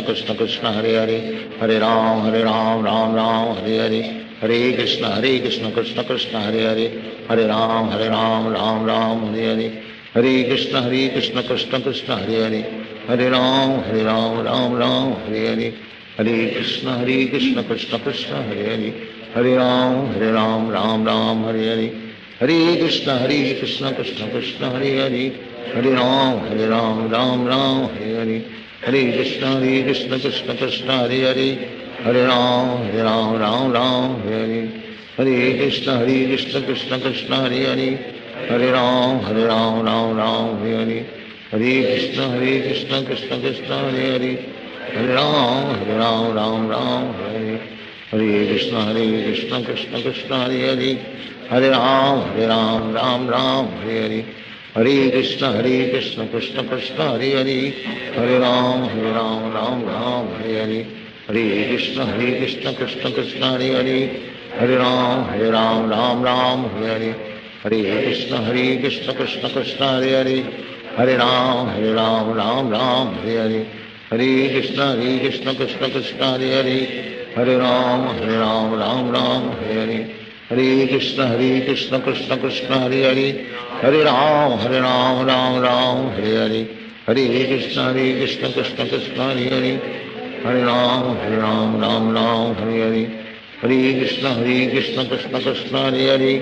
Krishna Krishna Hare Hare, Hare Ram Ram Ram Hare Hare, Hare Krishna Krishna Krishna Hare Hare, Hare Ram Ram Ram Hare Hare, Hare Krishna Krishna Krishna Hare Hare, Hare Ram Ram Ram Hare Hare, Hare Krishna Krishna Krishna Hare Hare, Hare Ram Ram Hare Hare, Hare Krishna Krishna Krishna Hare Hare, Hare Ram Ram Ram Hare Hare, Hare Krishna Krishna Krishna Hare Hare, Hare Ram Ram Ram Hare Hare, Hare Krishna Krishna Krishna Hare Hare, Hare Ram Ram Ram Hare Hare, Hare Krishna Krishna Krishna Hare Hare, Hare Ram Ram Ram Hare Hare, Hare Krishna Krishna Krishna Hare Hare, Hare Ram Ram Ram Hare Hare, Hare Krishna Krishna Krishna Hare Hare, Hare Ram Ram Ram Hare Hare, Hare Krishna Krishna Krishna Hare Hare, Hare Ram Ram Ram Hare Hare, Hare Krishna Krishna Krishna Hare Hare, Hare Ram Ram Ram Hare Hare, Hare Krishna Krishna Krishna Hare Hare, Hare Ram Ram Ram Hare Hare, Hare Krishna Krishna Krishna Hare Hare, Hare Ram Ram Hare Hare, Hare Krishna Krishna Krishna Hare Hare, Hare Ram Ram Hare Hare, Hare Krishna Krishna Krishna Hare Hare, Hare Ram Ram Hare Hare, Hare Krishna Krishna Krishna Hare Hare, Hare Ram Ram Hare Hare, Hare Krishna Krishna Krishna Hare Hare, Hare Ram Ram Hare Hare, Hare Krishna Krishna Krishna Hare Hare,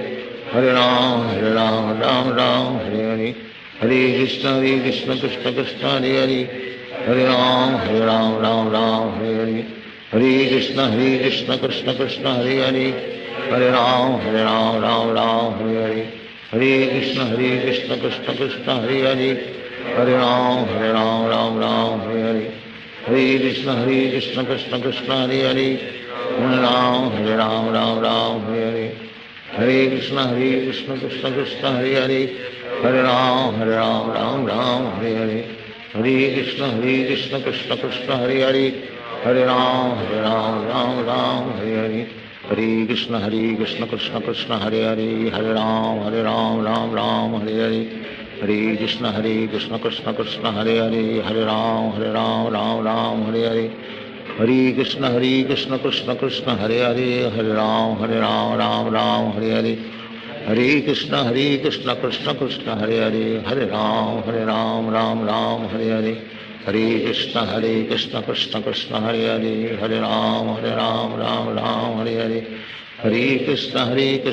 Hare Ram Ram Hare Hare, Hare Krishna Krishna Krishna Hare Hare, Hare Ram Ram Hare Hare, Hare Krishna Krishna Krishna Hare Hare, Hare Ram Ram Hare Hare, Hare Krishna Krishna Krishna Hare Hare, Hare Ram Ram Hare Hare, Hare Krishna Krishna Krishna Hare Hare, Hare Ram Ram Hare Hare, Hare Krishna Krishna Krishna Hare Hare, Hare Ram Ram Hare Hare, Hare Krishna Krishna Krishna Hare Hare, Hare Ram Ram Hare Hare, Hare Krishna Krishna Krishna Hare Hare, Hare Ram Ram Hare Hare, Hare Krishna Krishna Krishna Hare Hare, Hare Ram Ram Hare Hare, Hare Krishna Krishna Krishna Hare Hare, Hare Ram Ram Hare Hare, Hare Krishna Krishna Krishna Hare Hare, Hare Ram Ram Hare Hare, Hare Krishna Krishna Krishna Hare Hare, Hare Ram Ram Hare Hare, Hare Krishna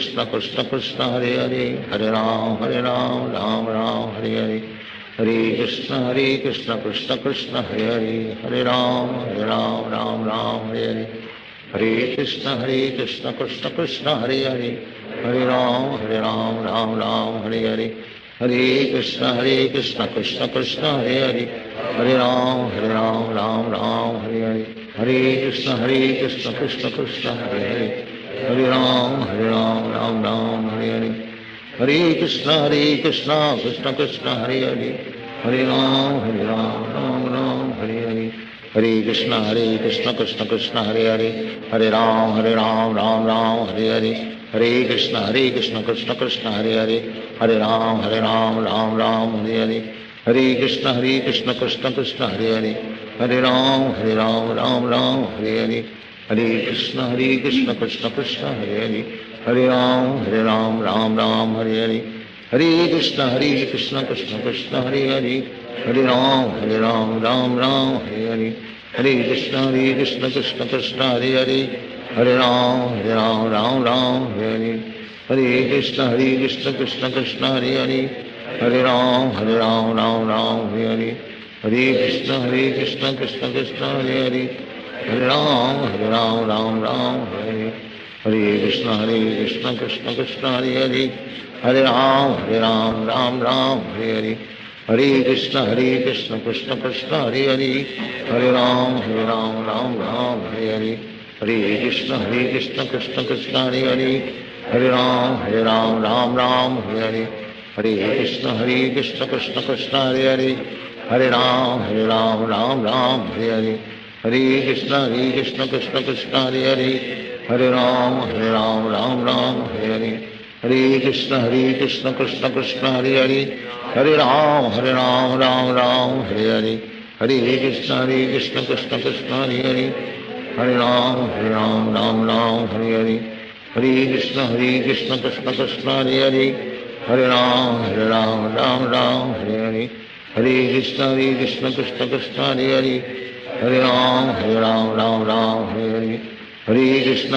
Krishna Krishna Hare Hare, Hare Ram Ram Hare Hare, Hare Krishna Krishna Krishna Hare Hare, Hare Ram Ram Hare Hare, Hare Krishna Krishna Krishna Hare Hare, Hare Ram Ram Hare Hare, Hare Krishna Krishna Krishna Hare Hare, Hare Ram Ram Hare Hare, Hare Krishna Krishna Krishna Hare Hare, Hare Ram Ram Hare Hare, Hare Krishna Krishna Krishna Hare Hare, Hare Ram Ram Hare Hare, Hare Krishna Krishna Krishna Hare Hare, Hare Ram Ram Hare Hare, Hare Krishna Krishna Krishna Hare Hare, Hare Ram Ram Hare Hare, Hare Krishna Krishna Krishna Hare Hare, Hare Ram Ram Hare Hare, Hare Krishna Krishna Krishna Hare Hare, Hare Ram Ram Hare Hare, Hare Krishna Krishna Krishna Hare Hare, Hare Ram Ram Hare Hare, Hare Krishna Krishna Krishna Hare Hare, Hare Ram Ram Hare Hare, Hare Krishna Krishna Krishna Hare Hare, Hare Ram Ram Hare Hare, Hare Krishna Krishna Krishna Hare Hare, Hare Ram Ram Hare Hare, Hare Krishna Krishna Krishna Hare Hare, Hare Ram Ram Hare Hare, Hare Krishna Krishna Krishna Hare Hare, Hare Ram Ram Hare Hare, Hare Krishna Krishna Krishna Hare Hare, Hare Ram Ram Ram Hare Hare, Hare Krishna Krishna Krishna Hare Hare, Hare Ram Ram Ram Hare Hare, Hare Krishna Krishna Krishna Hare Hare, Hare Ram Ram Ram Hare Hare, Hare Krishna Krishna Krishna Hare Hare, Hare Ram Ram Ram Hare Hare, Hare Krishna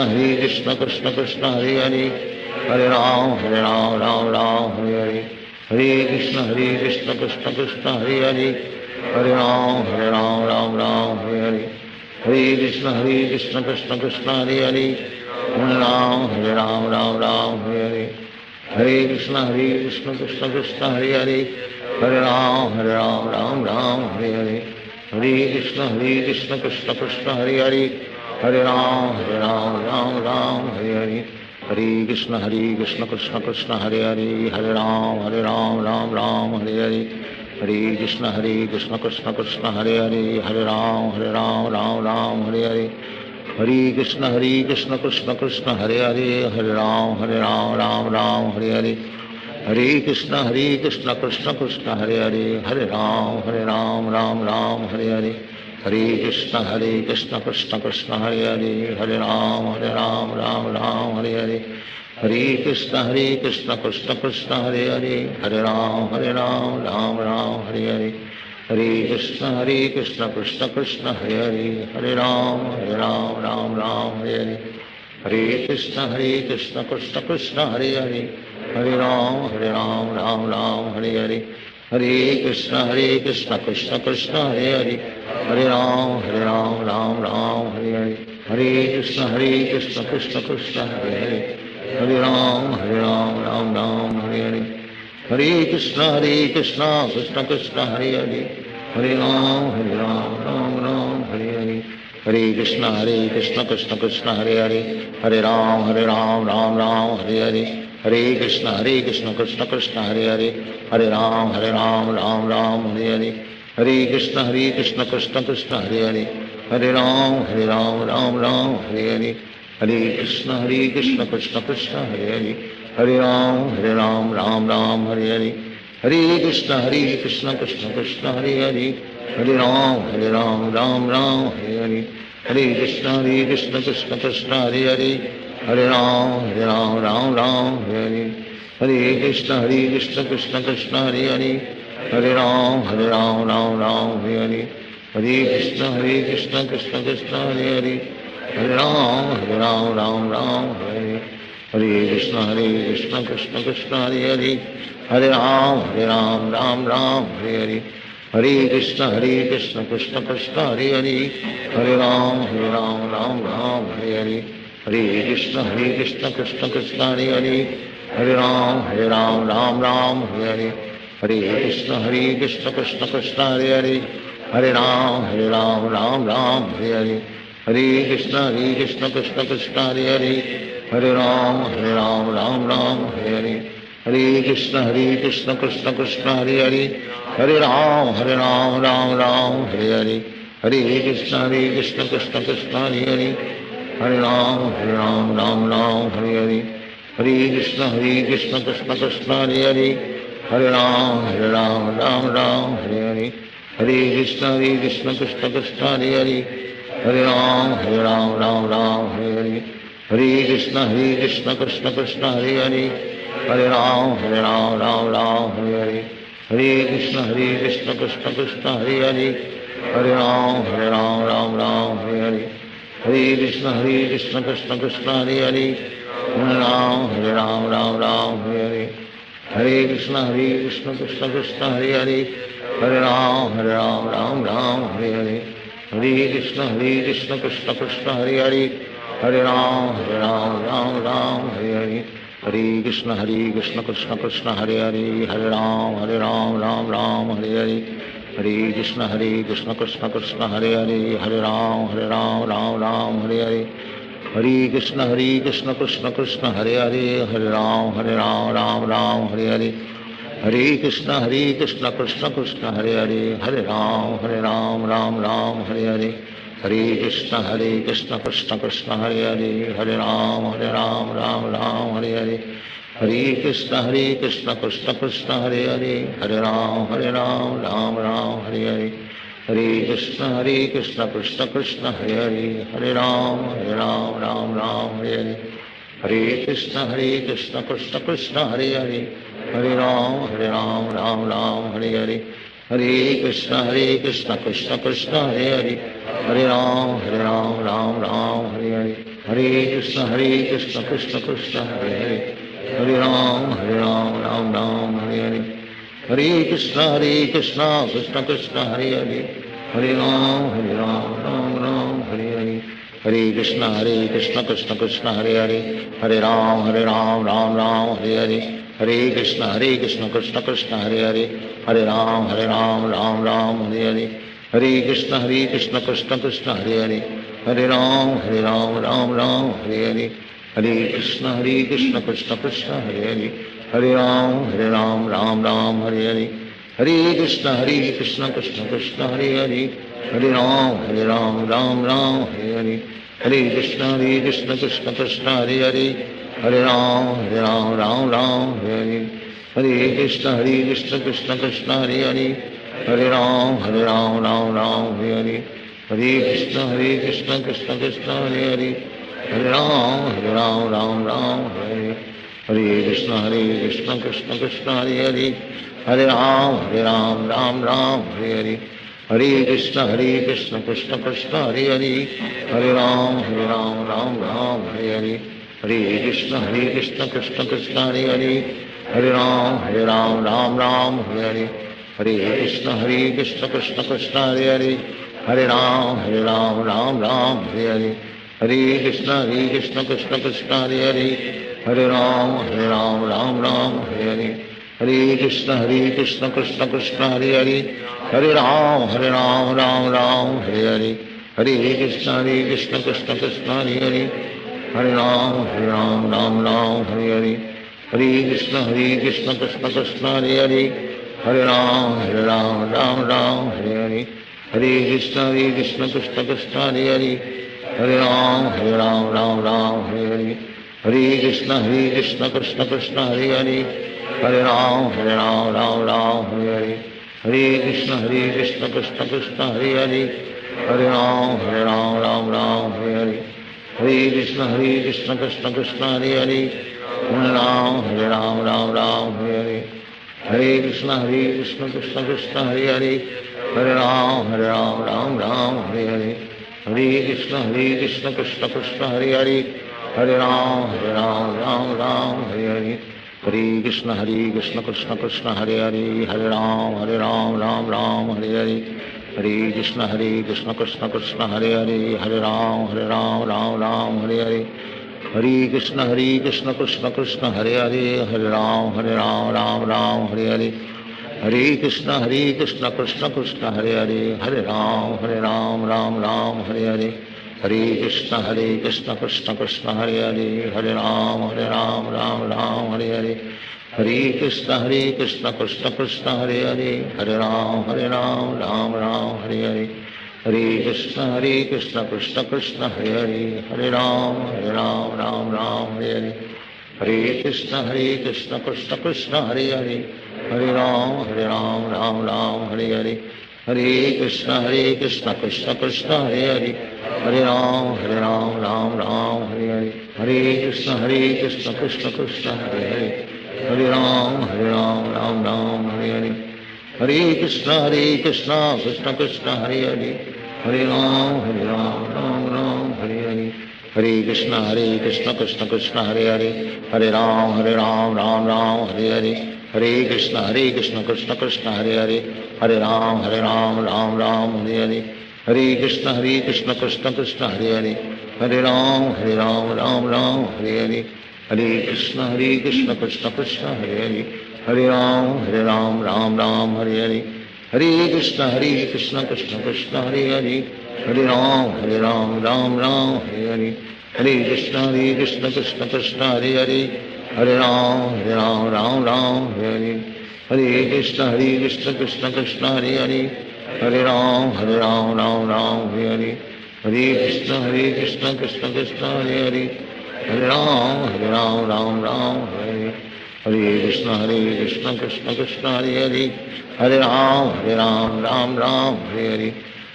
Krishna Krishna Hare Hare, Hare Ram Ram Ram Hare Hare, Hare Krishna Krishna Krishna Hare Hare, Hare Ram Ram Ram Hare Hare, Hare Krishna Krishna Krishna Hare Hare, Hare Ram Ram Hare Hare, Hare Krishna Krishna Krishna Hare Hare, Hare Ram Ram Hare Hare, Hare Krishna Krishna Krishna Hare Hare, Hare Ram Ram Hare Hare, Hare Krishna Krishna Krishna Hare Hare, Hare Ram Ram Hare Hare, Hare Krishna Krishna Krishna Hare Hare, Hare Ram Ram Hare Hare, Hare Krishna Krishna Krishna Hare Hare, Hare Ram Ram Hare Hare, Hare Krishna Krishna Krishna Hare Hare, Hare Ram Ram Hare Hare, Hare Krishna Krishna Krishna Hare Hare, Hare Ram Ram Hare Hare, Hare Krishna Krishna Krishna Hare Hare, Hare Ram Ram Hare Hare, Hare Krishna Krishna Krishna Hare Hare, Hare Ram Ram Hare Hare, Hare Krishna Krishna Krishna Hare Hare, Hare Ram Ram Hare Hare, Hare Krishna Krishna Krishna Hare Hare, Hare Ram Ram Hare Hare, Hare Krishna Krishna Krishna Hare Hare, Hare Ram Ram Hare Hare, Hare Krishna Krishna Krishna Hare Hare, Hare Ram Ram Hare Hare, Hare Krishna Krishna Krishna Hare Hare, Hare Ram Ram Hare Hare, Hare Krishna Krishna Krishna Hare Hare, Hare Ram Ram Hare Hare, Hare Krishna Krishna Krishna Hare Hare, Hare Ram Ram Hare Hare, Hare Krishna Krishna Krishna Hare Hare, Hare Ram Ram Hare Hare, Hare Krishna Krishna Krishna Hare Hare, Hare Ram Ram Hare Hare, Hare Krishna Krishna Krishna Hare Hare, Hare Ram Ram Hare Hare, Hare Krishna Krishna Krishna Hare Hare, Hare Ram Ram Hare Hare, Hare Krishna Krishna Krishna Hare Hare, Hare Ram Ram Hare Hare, Hare Krishna Krishna Krishna Hare Hare, Hare Ram Ram Hare Hare, Hare Krishna Krishna Krishna Hare Hare, Hare Ram Ram Hare Hare, Hare Krishna Krishna Krishna Hare Hare, Hare Ram Ram Hare Hare, Hare Krishna Krishna Krishna Hare Hare, Hare Ram Ram Hare Hare, Hare Krishna Krishna Krishna Hare Hare, Hare Ram Ram Hare Hare, Hare Krishna Krishna Krishna Hare Hare, Hare Ram Ram Hare Hare, Hare Krishna Krishna Krishna Hare Hare, Hare Ram Ram Hare Hare, Hare Krishna Krishna Krishna Hare Hare, Hare Ram Ram Hare Hare, Hare Krishna Krishna Krishna Hare Hare, Hare Ram Ram Hare Hare, Hare Krishna Krishna Krishna Hare Hare, Hare Ram Ram Hare Hare, Hare Krishna Krishna Krishna Hare Hare, Hare Ram Ram Hare Hare, Hare Krishna Krishna Krishna Hare Hare, Hare Ram Hare Hare, Hare Krishna Krishna Krishna Hare Hare, Hare Ram Ram Hare Hare, Hare Krishna Krishna Krishna Hare Hare, Hare Ram Ram Hare Hare, Hare Krishna Krishna Krishna Hare Hare, Hare Ram Ram Hare Hare, Hare Krishna Krishna Krishna Hare Hare, Hare Ram Ram Hare Hare, Hare Krishna Krishna Krishna Hare Hare, Hare Ram Ram Hare Hare, Hare Krishna Krishna Krishna Hare Hare, Hare Ram Ram Hare Hare, Hare Krishna Krishna Krishna Hare Hare, Hare Ram Ram Hare Hare, Hare Krishna Krishna Krishna Hare Hare, Hare Ram Ram Ram Hare Hare, Hare Krishna Krishna Krishna Hare Hare, Hare Ram Ram Ram Hare Hare, Hare Krishna Krishna Krishna Hare Hare, Hare Ram Ram Ram Hare Hare, Hare Krishna Krishna Krishna Hare Hare, Hare Ram Ram Ram Hare Hare, Hare Krishna Krishna Krishna Hare Hare, Hare Ram Ram Ram Hare Hare, Hare Krishna Krishna Krishna Hare Hare, Hare Ram Ram Ram Hare Hare, Hare Krishna Krishna Krishna Hare Hare, Hare Ram Ram Ram Hare Hare, Hare Krishna Krishna Krishna Hare Hare, Hare Ram Ram Ram Hare Hare, Hare Krishna Krishna Krishna Hare Hare, Hare Ram Ram Ram Hare Hare, Hare Krishna Krishna Krishna Hare Hare, Hare Ram Ram Hare Hare, Hare Krishna Krishna Krishna Hare Hare, Hare Ram Ram Hare Hare, Hare Krishna Krishna Krishna Hare Hare, Hare Ram Ram Hare Hare, Hare Krishna Krishna Krishna Hare Hare, Hare Ram Ram Hare Hare, Hare Krishna Krishna Krishna Hare Hare, Hare Ram Ram Hare, Hare Krishna Krishna Krishna Hare Hare, Hare Ram Ram Hare Hare, Hare Krishna Krishna Krishna Hare Hare, Hare Ram Ram Hare Hare, Hare Krishna Krishna Krishna Hare Hare, Hare Ram Ram Hare Hare, Hare Krishna Krishna Krishna Hare Hare, Hare Ram Ram Hare Hare, Hare Krishna Krishna Krishna Hare Hare, Hare Ram Ram Hare Hare, Hare Krishna Krishna Krishna Hare Hare, Hare Ram Ram Hare Hare, Hare Krishna Krishna Krishna Hare Hare, Hare Ram Ram Hare Hare, Hare Krishna Krishna Krishna Hare Hare, Hare Ram Ram Hare Hare, Hare Krishna Krishna Krishna Hare Hare, Hare Ram Ram Hare Hare, Hare Krishna Krishna Krishna Hare Hare, Hare Ram Ram Hare Hare, Hare Krishna Krishna Krishna Hare Hare, Hare Ram Ram Hare Hare, Hare Krishna Krishna Krishna Hare Hare, Hare Ram Ram Hare Hare, Hare Krishna Krishna Krishna Hare Hare, Hare Ram Ram Hare Hare, Hare Krishna Krishna Krishna Hare Hare, Hare Ram Ram Hare Hare, Hare Krishna Krishna Krishna Hare Hare, Hare Ram Ram Hare Hare, Hare Krishna Krishna Krishna Hare Hare, Hare Ram Ram Hare Hare, Hare Krishna Krishna Krishna Hare Hare, Hare Ram Ram Hare Hare, Hare Krishna Krishna Krishna Hare Hare, Hare Ram Ram Hare Hare, Hare Krishna Krishna Krishna Hare Hare, Hare Ram Ram Hare Hare, Hare Krishna Krishna Krishna Hare Hare, Hare Ram Ram Hare Hare, Hare Krishna Krishna Krishna Hare Hare, Hare Ram Ram Hare Hare, Hare Krishna Krishna Krishna Hare Hare, Hare Ram Ram Hare Hare, Hare Krishna Krishna Krishna Hare Hare, Hare Ram Ram Hare Hare, Hare Krishna Krishna Krishna Hare Hare, Hare Ram Ram Hare Hare, Hare Krishna Krishna Krishna Hare Hare, Hare Ram Ram Hare Hare, Hare Krishna Krishna Krishna Hare Hare, Hare Ram Ram Hare Hare, Hare Krishna Krishna Krishna Hare Hare, Hare Ram Ram Hare Hare, Hare Krishna Krishna Krishna Hare Hare, Hare Ram Ram Hare Hare, Hare Krishna Krishna Krishna Hare Hare, Hare Ram Ram Hare Hare, Hare Krishna Krishna Krishna Hare Hare, Hare Ram Ram Hare Hare, Hare Krishna Krishna Krishna Hare Hare, Hare Ram Ram Hare Hare, Hare Krishna Krishna Krishna Hare Hare, Hare Ram Ram Hare Hare, Hare Krishna Krishna Krishna Hare Hare, Hare Ram Ram Hare Hare, Hare Krishna Krishna Krishna Hare Hare, Hare Ram Ram Ram Hare Hare,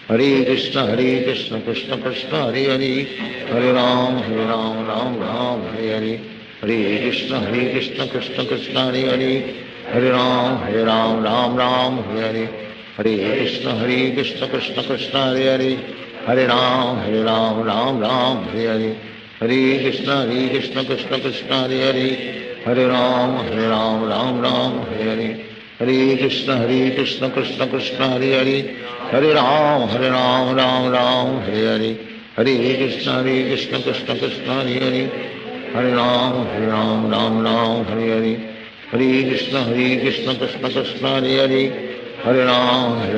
Hare Krishna Krishna Krishna Hare Hare, Hare Ram Ram Ram Hare Hare, Hare Krishna Krishna Krishna Hare Hare, Hare Ram Ram Hare Hare, Hare Krishna Krishna Krishna Hare Hare, Hare Ram Ram Hare Hare, Hare Krishna Krishna Krishna Hare Hare, Hare Ram Ram Hare Hare, Hare Krishna Krishna Krishna Hare Hare, Hare Ram Ram Hare Hare, Hare Krishna Krishna Krishna Hare Hare, Hare Ram Ram Hare Hare, Hare Krishna Krishna Krishna Hare Hare, Hare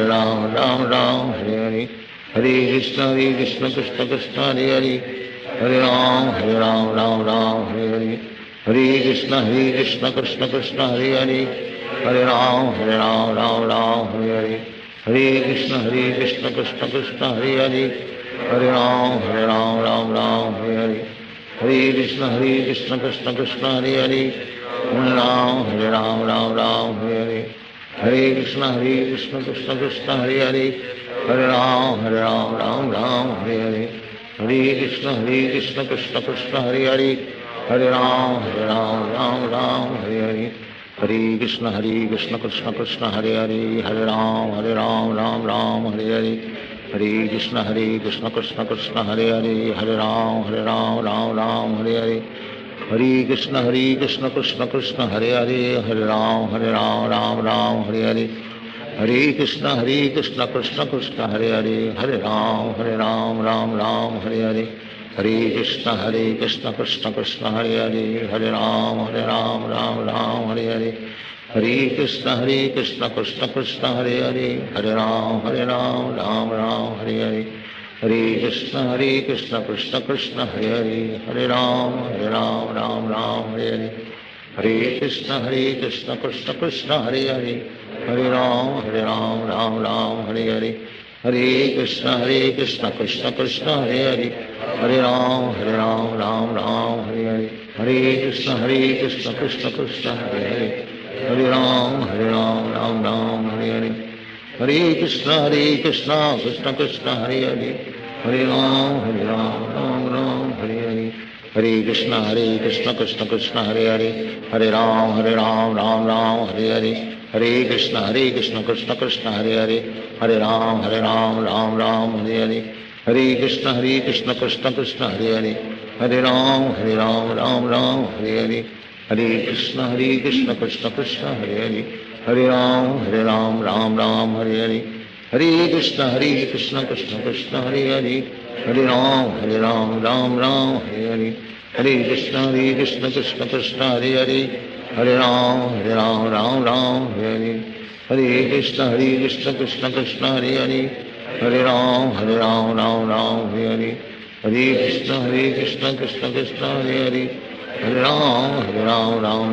Ram Ram Hare Hare, Hare Krishna Krishna Krishna Hare Hare, Hare Ram Ram Hare Hare, Hare Krishna Krishna Krishna Hare Hare, Hare Ram Hare Hare, Hare Krishna Krishna Krishna Hare Hare, Hare Ram Hare Hare, Hare Krishna Krishna Krishna Hare Hare, Hare Ram Hare Hare, Hare Krishna Krishna Krishna Hare Hare, Hare Ram Hare Hare, Hare Krishna Krishna Krishna Hare Hare, Hare Ram Hare Hare, Hare Krishna Krishna Krishna Hare Hare, Hare Ram Ram Hare Hare, Hare Krishna Krishna Krishna Hare Hare, Hare Ram Hare Hare, Hare Krishna Krishna Krishna Hare Hare, Hare Ram Hare Hare, Hare Krishna Krishna Krishna Hare Hare, Hare Ram Hare Hare, Hare Krishna Krishna Krishna Hare Hare, Hare Ram Hare Hare, Hare Krishna Krishna Krishna Hare Hare, Hare Ram Hare Hare, Hare Krishna Krishna Krishna Hare Hare, Hare Ram Hare Hare, Hare Krishna Krishna Krishna Hare Hare, Hare Ram Hare Hare, Hare Krishna Krishna Krishna Hare Hare, Hare Ram Hare Hare, Hare Krishna Krishna Krishna Hare Hare, Hare Ram Hare Hare, Hare Krishna Krishna Krishna Hare Hare, Hare Ram Hare Hare, Hare Krishna Krishna Krishna Hare Hare, Hare Ram Hare Hare, Hare Krishna Krishna Krishna Hare Hare, Hare Ram Hare Hare, Hare Krishna Krishna Krishna Hare Hare, Hare Ram Hare Hare, Hare Krishna Krishna Krishna Hare Hare, Hare Ram Hare Hare, Hare Krishna Krishna Krishna Hare Hare, Hare Ram Hare Hare, Hare Krishna Krishna Krishna Hare Hare, Hare Ram Hare Hare, Hare Krishna Krishna Krishna Hare Hare, Hare Ram Hare Hare, Hare Krishna Krishna Krishna Hare Hare, Hare Ram Hare Hare, Hare Krishna Krishna Krishna Hare Hare, Hare Ram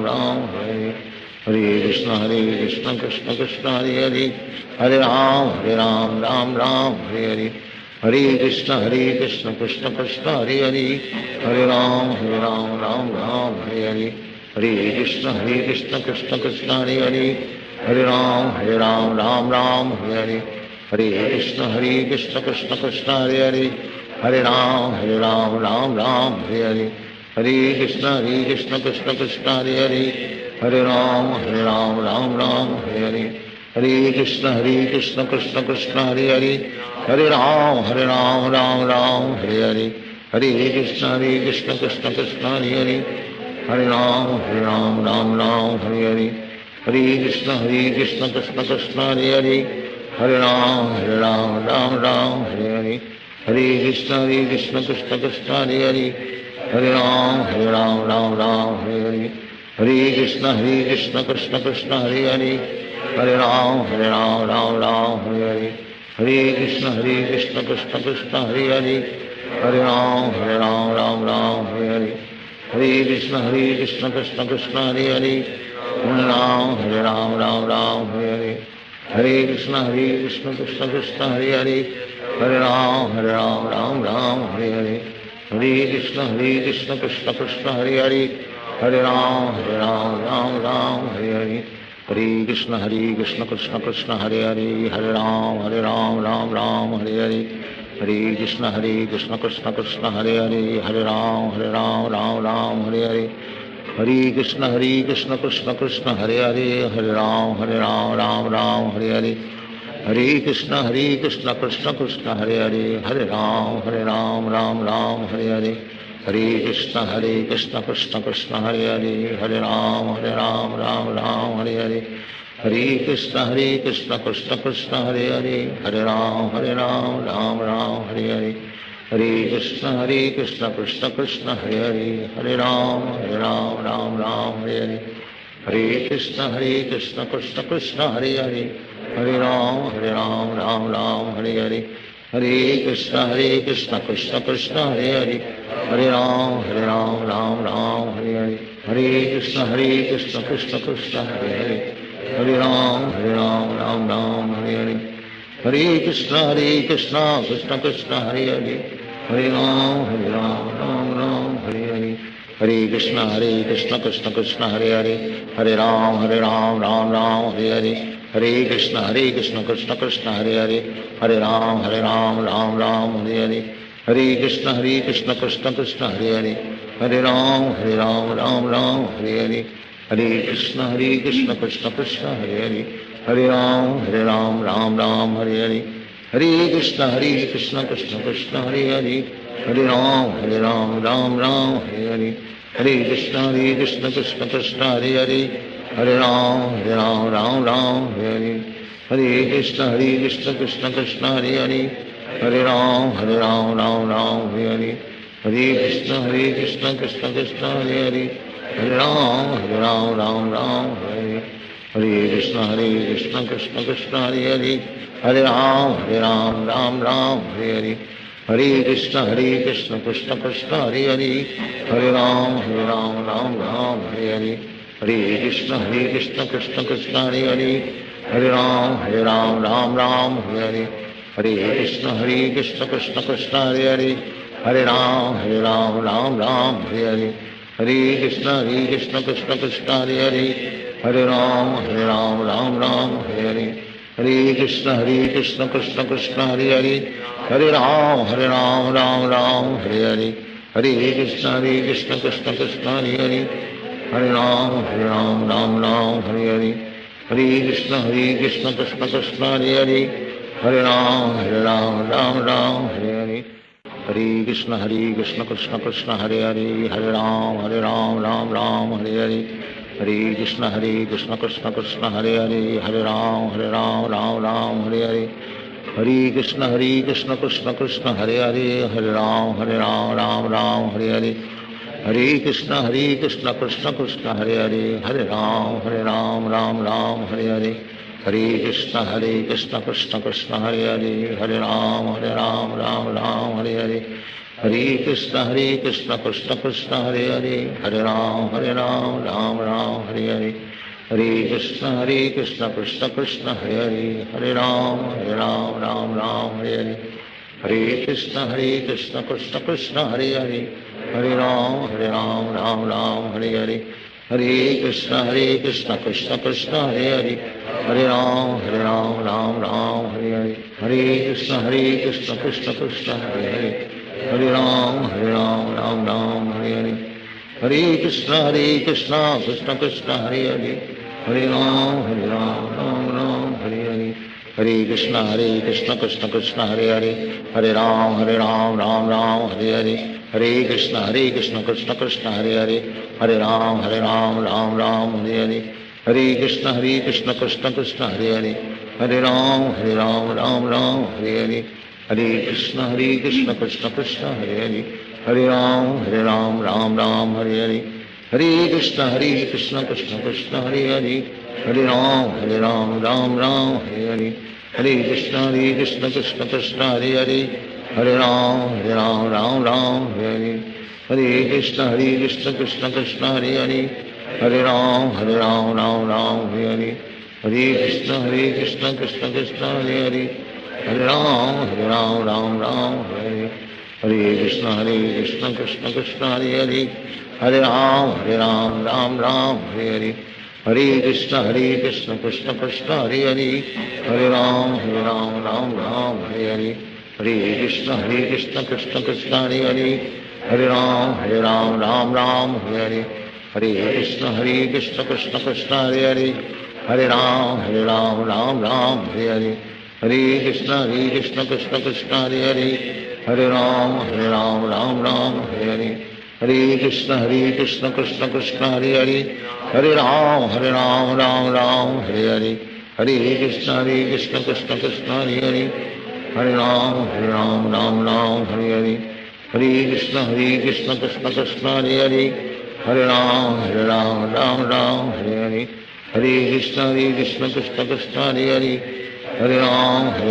Hare Hare, Hare Krishna Krishna Krishna Hare Hare, Hare Ram Hare Hare, Hare Krishna Krishna Krishna Hare Hare, Hare Ram Hare Hare, Hare Krishna Krishna Krishna Hare Hare, Hare Ram Hare Hare, Hare Krishna Krishna Krishna Hare Hare, Hare Ram Hare Hare, Hare Krishna Krishna Krishna Hare Hare, Hare Ram Hare Hare, Hare Krishna Krishna Krishna Hare Hare, Hare Ram Hare Hare, Hare Krishna Krishna Krishna Hare Hare, Hare Ram Hare Hare, Hare Krishna Krishna Krishna Hare Hare, Hare Ram Hare Hare, Hare Krishna Krishna Krishna Hare Hare, Hare Ram Hare Hare, Hare Krishna Krishna Krishna Hare Hare, Hare Ram Hare Hare, Hare Krishna Krishna Krishna Hare Hare, Hare Ram Hare Hare, Hare Krishna Krishna Krishna Hare Hare, Hare Ram Hare Hare, Hare Krishna Krishna Krishna Hare Hare, Hare Ram Ram Ram Hare Hare Hare Krishna Krishna Krishna Hare Hare Ram Ram Ram Hare Hare Krishna Krishna Krishna Hare Ram Ram Ram Hare Hare Krishna Krishna Krishna Hare Ram Ram Ram Hare Hare Krishna Krishna Krishna Hare Ram Ram Hare Hare Krishna Krishna Krishna Hare Ram Ram Ram Hare Hare Krishna Krishna Krishna Hare Ram Ram Ram Hare Hare Krishna Krishna Krishna Hare Ram Ram Ram Hare Hare Krishna Krishna Krishna Hare Ram Ram Ram Hare Hare Krishna Krishna Krishna Hare Ram Ram Ram Hare Hare Krishna Krishna Krishna Hare Ram Ram Ram Hare Hare Krishna Krishna Krishna Hare Ram Ram Hare Hare Krishna Krishna Krishna Hare Ram Ram Ram Hare Hare Krishna Krishna Krishna Hare Ram Ram Ram Hare Hare Krishna Krishna Krishna Hare Ram Ram Ram Hare Hare Krishna Krishna Krishna Hare Ram Ram Hare Hare Krishna Krishna Krishna Hare Ram Ram Hare Hare Krishna Krishna Krishna Hare Ram Ram Hare Hare Krishna Krishna Krishna Hare Ram Ram Hare Hare Krishna Krishna Krishna Hare Ram Ram Hare Hare Krishna Krishna Krishna Hare Ram Ram Hare Hare Krishna Krishna Krishna Hare Ram Ram Ram Hare Hare Krishna Krishna Krishna Hare Ram Ram Hare Hare Krishna Krishna Krishna Hare Ram Ram Hare Hare Krishna Krishna Krishna Hare Ram Ram Hare Hare Krishna Krishna Krishna Hare Ram Ram Hare Hare Krishna Krishna Krishna Hare Ram Ram Hare Hare Krishna Krishna Krishna Hare Ram Ram Hare Hare Krishna Krishna Krishna Hare Ram Ram Hare Hare Krishna Krishna Krishna Hare Ram Ram Hare Hare Krishna Krishna Krishna Hare Ram Ram Hare Hare Krishna Krishna Krishna Hare Ram Ram Hare Hare Krishna Krishna Krishna Hare Ram Ram Hare Hare Krishna Krishna Krishna Hare Ram Ram Hare Hare Krishna Krishna Krishna Hare Ram Ram Hare Hare Krishna Krishna Krishna Hare Ram Ram Hare Hare Krishna Krishna Krishna Hare Ram Ram Hare Hare Krishna Krishna Krishna Hare Ram Ram Hare Hare Krishna Krishna Krishna Hare Ram Hare Hare Krishna Krishna Krishna Hare Ram Ram Hare Hare Krishna Krishna Krishna Hare Ram Ram Hare Hare Krishna Krishna Krishna Hare Ram Ram Hare Hare Krishna Krishna Krishna Hare Ram Ram Hare Hare Krishna Krishna Krishna Hare Ram Ram Hare Hare Krishna Krishna Krishna Hare Ram Ram Hare Hare Krishna Krishna Krishna Hare Ram Ram Hare Hare Krishna Krishna Krishna Krishna Hare Ram Ram Hare Hare Krishna Krishna Krishna Hare Hare, Hare Ram Ram Ram Hare Hare, Hare Krishna Krishna Krishna Hare Hare, Hare Ram Ram Ram Hare Hare, Hare Krishna Krishna Krishna Hare Hare, Hare Ram Ram Hare Hare, Hare Krishna Krishna Krishna Hare Hare, Hare Ram Ram Hare Hare, Hare Krishna Krishna Krishna Hare Hare, Hare Ram Ram Hare Hare, Hare Krishna Krishna Krishna Hare Hare, Hare Ram Ram Hare Hare, Hare Krishna Krishna Krishna Hare Hare, Hare Ram Ram Hare Hare, Hare Krishna Krishna Krishna Hare Hare, Hare Ram Ram Hare Hare, Hare Krishna Krishna Krishna Hare Hare, Hare Ram Ram Hare Hare, Hare Krishna Krishna Krishna Hare Hare, Hare Ram Ram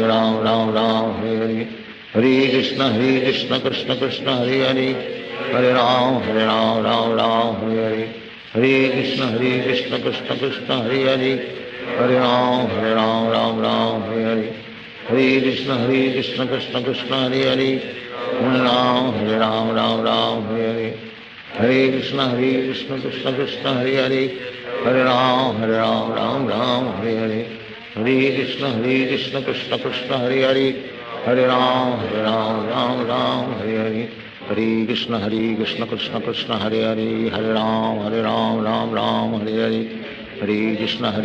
Hare Hare, Hare Krishna Krishna Krishna Hare Hare, Hare Ram Ram Hare Hare, Hare Krishna Krishna Krishna Hare Hare, Hare Ram Ram Hare Hare, Hare Krishna Krishna Krishna Hare Hare, Hare Ram Ram Hare Hare, Hare Krishna Krishna Krishna Hare Hare, Hare Ram Ram Hare Hare, Hare Krishna Krishna Krishna Hare Hare, Hare Ram Ram Hare Hare, Hare Krishna Krishna Krishna Hare Hare, Hare Ram Ram Hare Hare, Hare Krishna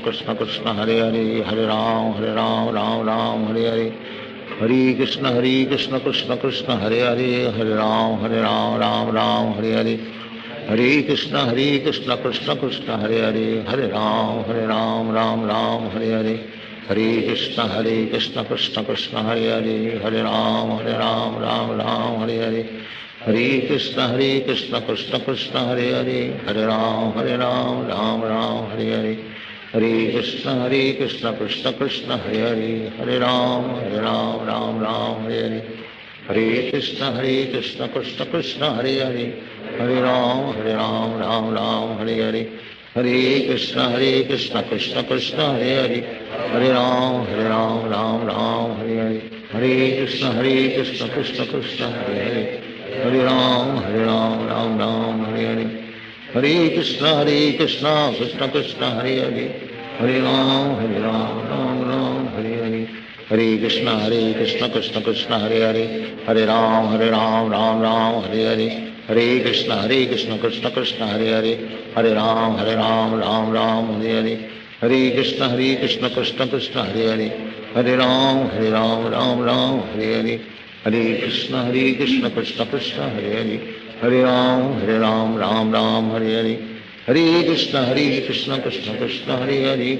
Krishna Krishna Hare Hare, Hare Ram Ram Hare Hare, Hare Krishna Krishna Krishna Hare Hare, Hare Ram Ram Hare Hare, Hare Krishna Krishna Krishna Hare Hare, Hare Ram Ram Hare Hare, Hare Krishna Krishna Krishna Hare Hare, Hare Ram Ram Hare Hare, Hare Krishna Krishna Krishna Hare Hare, Hare Ram Ram Hare Hare, Hare Krishna Krishna Krishna Hare Hare, Hare Ram Ram Hare Hare, Hare Krishna Krishna Krishna Hare Hare, Hare Ram Ram Hare Hare, Hare Krishna Krishna Krishna Hare Hare, Hare Ram Ram Hare Hare, Hare Krishna Krishna Krishna Hare Hare, Hare Ram Ram Hare Hare, Hare Krishna Krishna Krishna Hare Hare, Hare Ram Ram Hare Hare, Hare Krishna Krishna Krishna Hare Hare, Hare Ram Ram Hare Hare, Hare Krishna Krishna Krishna Hare Hare, Hare Ram Ram Hare Hare, Hare Krishna Krishna Krishna Hare Hare, Hare Ram Ram Hare Hare, Hare Krishna Krishna Krishna Hare Hare, Hare Ram Ram Hare Hare, Hare Krishna Krishna Krishna Hare Hare, Hare Ram Ram Hare Hare, Hare Krishna Krishna Krishna Hare Hare,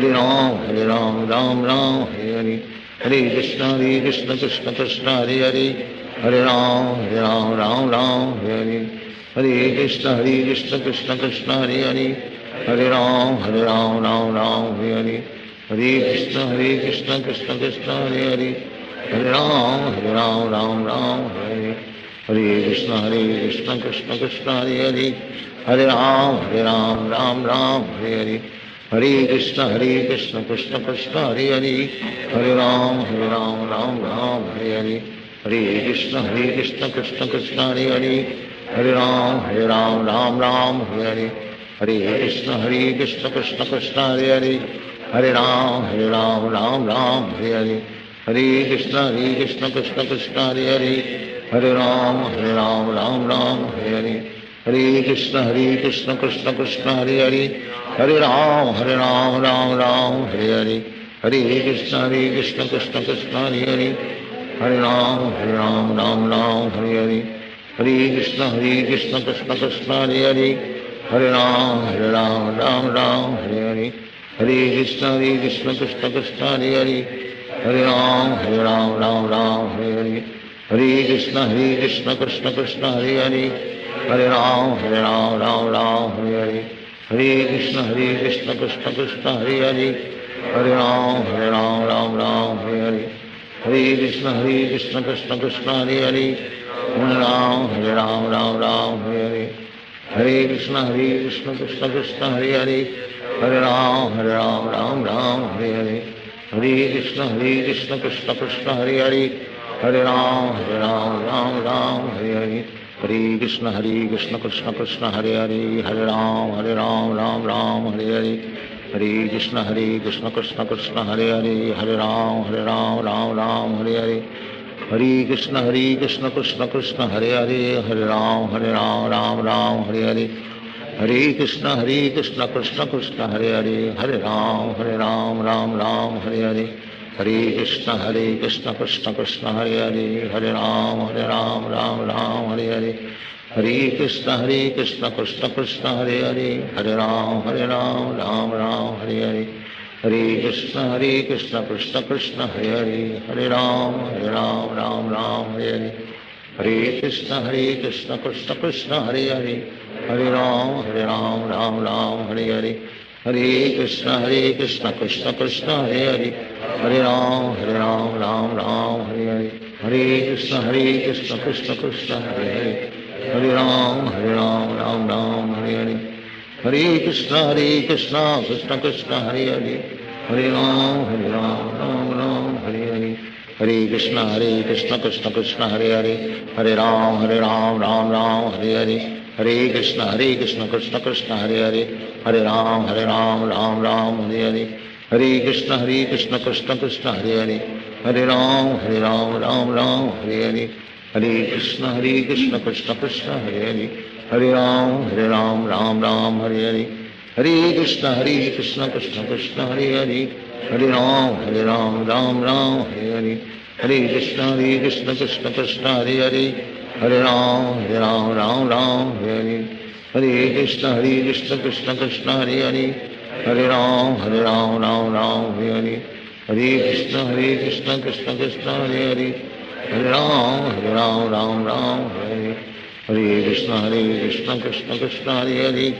Hare Ram Ram Hare Hare, Hare Krishna Krishna Krishna Hare Hare, Hare Ram Ram Hare Hare, Hare Krishna Krishna Krishna Hare Hare, Hare Ram Ram Hare Hare, Hare Krishna Krishna Krishna Hare Hare, Hare Ram Ram Hare Hare, Hare Krishna Krishna Krishna Hare Hare, Hare Ram Ram Hare Hare, Hare Krishna Krishna Krishna Hare Hare, Hare Ram Ram Hare Hare, Hare Krishna Krishna Krishna Hare Hare, Hare Ram Ram Hare Hare, Hare Krishna Krishna Krishna Hare Hare, Hare Ram Ram Hare Hare, Hare Krishna Krishna Krishna Hare Hare, Hare Ram Ram Hare Hare, Hare Krishna Krishna Krishna Hare Hare, Hare Ram Hare Hare, Hare Krishna Krishna Krishna Hare Hare, Hare Ram Hare Hare, Hare Krishna Krishna Krishna Hare Hare, Hare Ram Hare Hare, Hare Krishna Krishna Krishna Hare Hare, Hare Ram Hare Hare, Hare Krishna Krishna Krishna Hare Hare, Hare Ram Hare Hare, Hare Krishna Krishna Krishna Hare Hare, Hare Ram Hare Hare, Hare Krishna Krishna Krishna Hare Hare, Hare Ram Ram Ram Hare Hare, Hare Krishna Krishna Krishna Hare Hare, Hare Ram Ram Ram Hare Hare, Hare Krishna Krishna Krishna Hare Hare, Hare Ram Ram Ram Hare Hare, Hare Krishna Krishna Krishna Hare Hare, Hare Ram Ram Ram Hare Hare, Hare Krishna Krishna Krishna Hare Hare, Hare Ram Ram Hare Hare, Hare Krishna Krishna Krishna Hare Hare, Hare Ram Ram Hare Hare, Hare Krishna Krishna Krishna Hare Hare, Hare Ram Ram Hare Hare, Hare Krishna Krishna Krishna Hare Hare, Hare Ram Ram Hare Hare, Hare Krishna Krishna Krishna Hare Hare, Hare Ram Ram Hare Hare, Hare Krishna Krishna Krishna Hare Hare, Hare Ram Ram Hare Hare, Hare Krishna Krishna Krishna Hare Hare, Hare Ram Ram Hare Hare, Hare Krishna Krishna Krishna Hare Hare, Hare Ram Ram Hare Hare, Hare Krishna Krishna Krishna Hare Hare, Hare Ram Ram Hare Hare, Hare Krishna Krishna Krishna Hare Hare, Hare Ram Ram Hare Hare, Hare Krishna Krishna Krishna Hare Hare, Hare Ram Ram Hare Hare, Hare Krishna Krishna Krishna Hare Hare, Hare Ram Ram Hare Hare, Hare Krishna Krishna Krishna Hare Hare, Hare Ram Ram Hare Hare, Hare Krishna Krishna Krishna Hare Hare, Hare Ram Ram Hare Hare, Hare Krishna Krishna Krishna Hare Hare, Hare Ram Ram Hare Hare, Hare Krishna Krishna Krishna Hare Hare, Hare Ram Ram Hare Hare, Hare Krishna Krishna Krishna Hare Hare, Hare Ram Ram Hare Hare, Hare Krishna Krishna Krishna Hare Hare,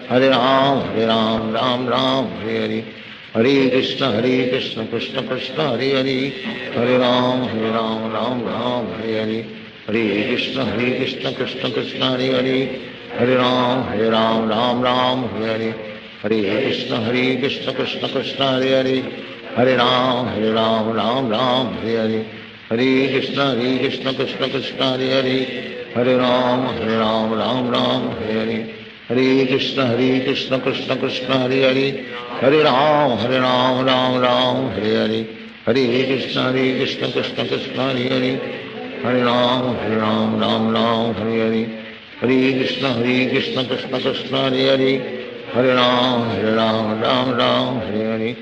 Hare Ram Ram Hare Hare, Hare Krishna Krishna Krishna Hare Hare, Hare Ram Ram Hare Hare, Hare Krishna Krishna Krishna Hare Hare, Hare Ram Ram Hare Hare, Hare Krishna Krishna Krishna Hare Hare, Hare Ram Ram Hare Hare, Hare Krishna Krishna Krishna Hare Hare, Hare Ram Ram Hare Hare, Hare Krishna Krishna Krishna Hare Hare, Hare Ram Ram Hare Hare, Hare Krishna Krishna Krishna Hare Hare, Hare Ram Ram Hare Hare, Hare Krishna Krishna Krishna Hare Hare, Hare Ram Ram Hare Hare, Hare Krishna Krishna Krishna Hare Hare, Hare Ram Ram Hare Hare,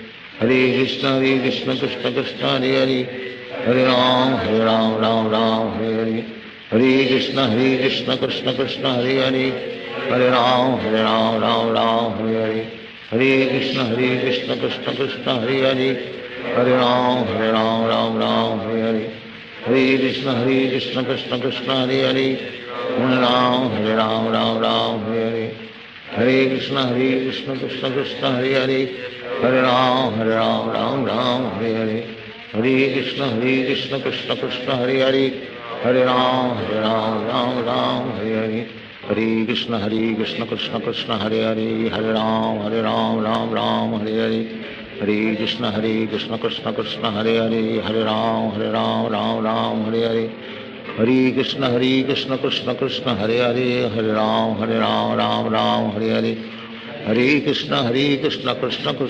Hare Krishna Krishna Krishna Hare Hare, Hare Ram Ram Hare Hare, Hare Krishna Krishna Krishna Hare Hare, Hare Ram Hare Hare, Hare Krishna Krishna Krishna Hare Hare, Hare Ram Hare Hare, Hare Krishna Krishna Krishna Hare Hare, Hare Ram Hare Hare, Hare Krishna Krishna Krishna Hare Hare, Hare Ram Ram Hare Hare, Hare Krishna Krishna Krishna Hare Hare, Hare Ram Ram Hare Hare, Hare Krishna Krishna Krishna Hare Hare, Hare Ram Ram Hare Hare, Hare Krishna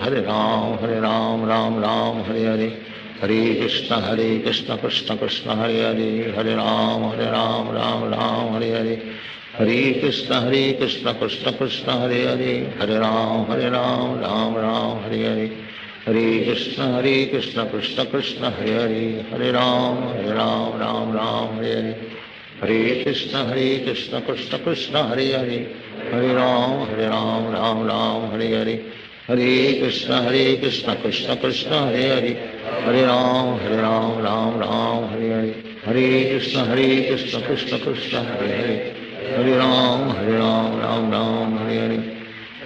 Krishna Krishna Hare Hare, Hare Ram Ram Hare Hare, Hare Krishna Krishna Krishna Hare Hare, Hare Ram Ram Hare Hare, Hare Krishna Krishna Krishna Hare Hare, Hare Ram Ram Hare Hare, Hare Krishna Krishna Krishna Hare Hare, Hare Ram Ram Hare Hare, Hare Krishna Krishna Krishna Hare Hare, Hare Ram Ram Hare Hare, Hare Krishna Krishna Krishna Hare Hare, Hare Ram Ram Hare Hare,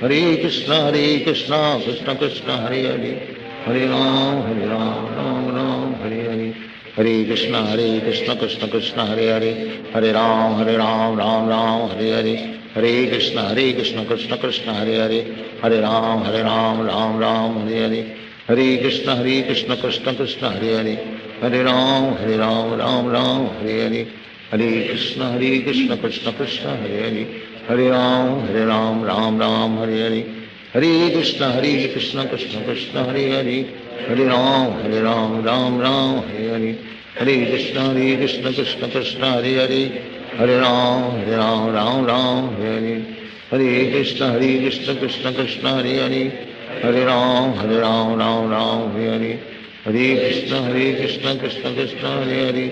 Hare Krishna Krishna Krishna Hare Hare, Hare Ram Ram Hare Hare, Hare Krishna Krishna Krishna Hare Hare, Hare Ram Hare Hare, Hare Krishna Krishna Krishna Hare Hare, Hare Ram Ram Hare Hare, Hare Krishna Krishna Krishna Hare Hare, Hare Ram Ram Ram Hare Hare, Hare Krishna Krishna Krishna Hare Hare, Hare Ram, Ram Ram, Hare Hare, Hare Krishna, Krishna Krishna, Hare Hare, Hare Ram, Ram Ram, Hare Hare, Hare Krishna, Krishna Krishna, Hare Hare, Hare Ram, Ram Ram, Hare Hare, Hare Krishna, Krishna Krishna, Hare Hare, Hare Ram, Ram Ram, Hare Hare, Hare Krishna, Krishna Krishna, Hare Hare, Hare Ram, Ram Ram, Hare Hare, Hare Krishna, Krishna Krishna, Hare Hare,